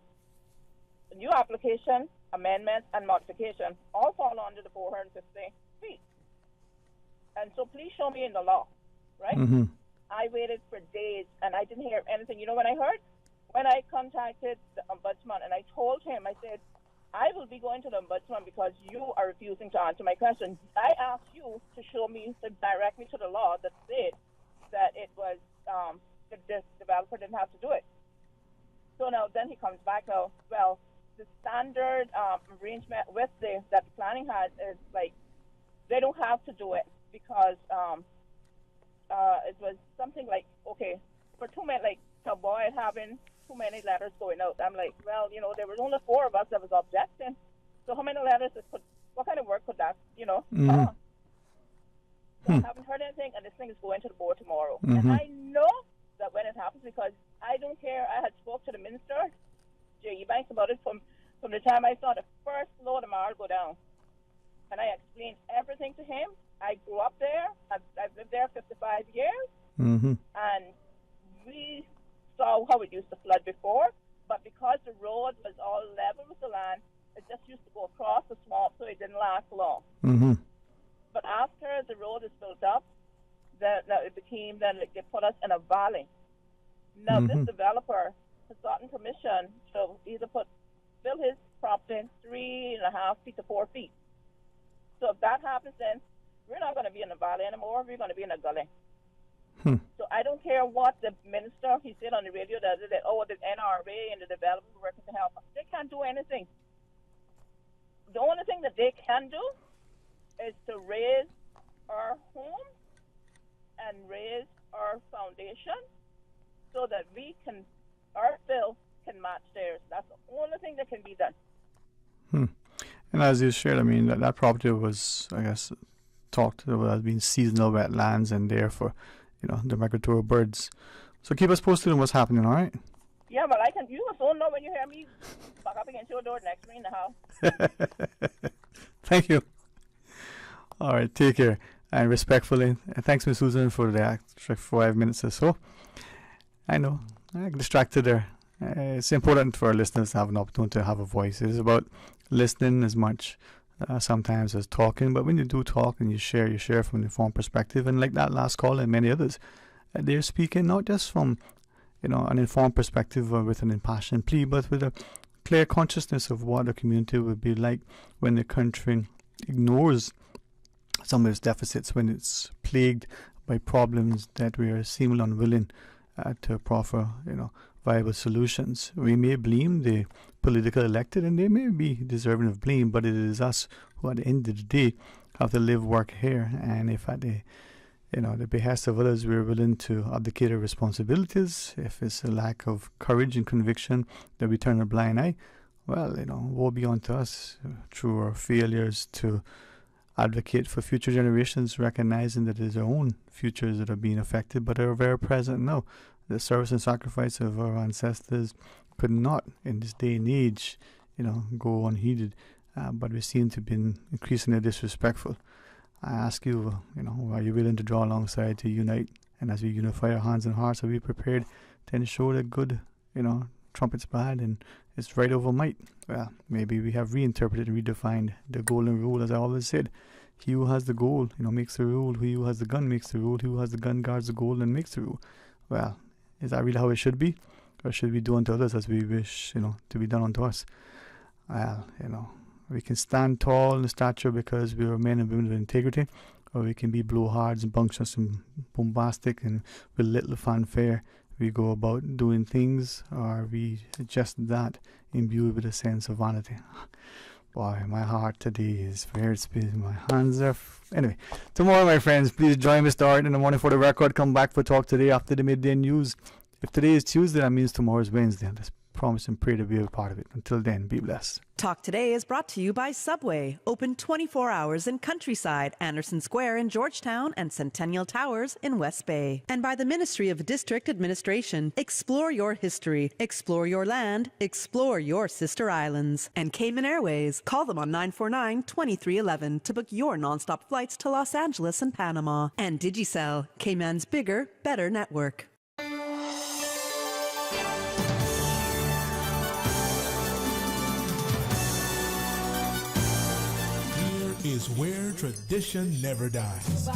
the new application, amendment, and modification all fall under the 450 feet. And so please show me in the law, right? Mm-hmm. I waited for days, and I didn't hear anything. You know what I heard? When I contacted the ombudsman, and I told him, I said, I will be going to the ombudsman because you are refusing to answer my question. I asked you to show me, to direct me to the law that said that it was, that this developer didn't have to do it. So now, then he comes back now, well, the standard arrangement with that the planning has is like, they don't have to do it because it was something like, okay, for too many, like, to avoid having too many letters going out. I'm like, well, there was only 4 of us that was objecting. So how many letters what kind of work could that, Mm-hmm. So I haven't heard anything, and this thing is going to the board tomorrow. Mm-hmm. And I know that when it happens, because I don't care, I had spoke to the minister, Dwayne Ebanks, about it from the time I saw the first load of Mar go down. And I explained everything to him. I grew up there. I've lived there 55 years. Mm-hmm. And we saw how it used to flood before, but because the road was all level with the land, it just used to go across the swamp, so it didn't last long. Mm-hmm. But after the road is built up, then they put us in a valley. Now this developer has gotten permission to either fill his property in 3.5 feet to 4 feet. So if that happens, then we're not going to be in a valley anymore. We're going to be in a gully. So I don't care what the minister, he said on the radio the other day, the NRA and the developer working to help us. They can't do anything. The only thing that they can do is to raise our homes and raise our foundation so that our bill can match theirs. That's the only thing that can be done. And as you shared, I mean, that property was, I guess, talked about as being seasonal wetlands and there for the migratory birds. So keep us posted on what's happening, all right? Yeah, but you will soon know when you hear me back up against your door next week in the house. Thank you. All right, take care. And respectfully, thanks, Miss Susan, for the extra 5 minutes or so. I know, I got distracted there. It's important for our listeners to have an opportunity to have a voice. It is about listening as much sometimes as talking, but when you do talk and you share from an informed perspective, and like that last call and many others, they're speaking not just from an informed perspective or with an impassioned plea, but with a clear consciousness of what the community would be like when the country ignores some of its deficits, when it's plagued by problems that we are seemingly unwilling to proffer viable solutions. We may blame the political elected, and they may be deserving of blame, but it is us who at the end of the day have to live, work here. And if at the behest of others we're willing to abdicate our responsibilities, if it's a lack of courage and conviction that we turn a blind eye, well, woe be unto us through our failures to advocate for future generations, recognizing that it is our own futures that are being affected, but are very present now. The service and sacrifice of our ancestors could not, in this day and age, go unheeded. But we seem to have been increasingly disrespectful. I ask you, are you willing to draw alongside to unite? And as we unify our hands and hearts, are we prepared to ensure that good, trumpets bad and it's right over might? Well, maybe we have reinterpreted and redefined the golden rule, as I always said. He who has the goal, makes the rule. He who has the gun makes the rule. He who has the gun guards the goal and makes the rule. Well, is that really how it should be? Or should we do unto others as we wish, to be done unto us? Well, we can stand tall in stature because we are men and women of integrity, or we can be blowhards and bumptious and bombastic and with little fanfare we go about doing things, or we just that imbued with a sense of vanity. Boy, my heart today is very spinning. My hands are... Anyway, tomorrow, my friends, please join me starting in the morning for the record. Come back for talk today after the midday news. If today is Tuesday, that means tomorrow is Wednesday. Let's promise and pray to be a part of it. Until then, be blessed. Talk Today is brought to you by Subway. Open 24 hours in Countryside, Anderson Square in Georgetown, and Centennial Towers in West Bay. And by the Ministry of District Administration. Explore your history. Explore your land. Explore your sister islands. And Cayman Airways. Call them on 949-2311 to book your nonstop flights to Los Angeles and Panama. And Digicel, Cayman's bigger, better network. Is where tradition never dies.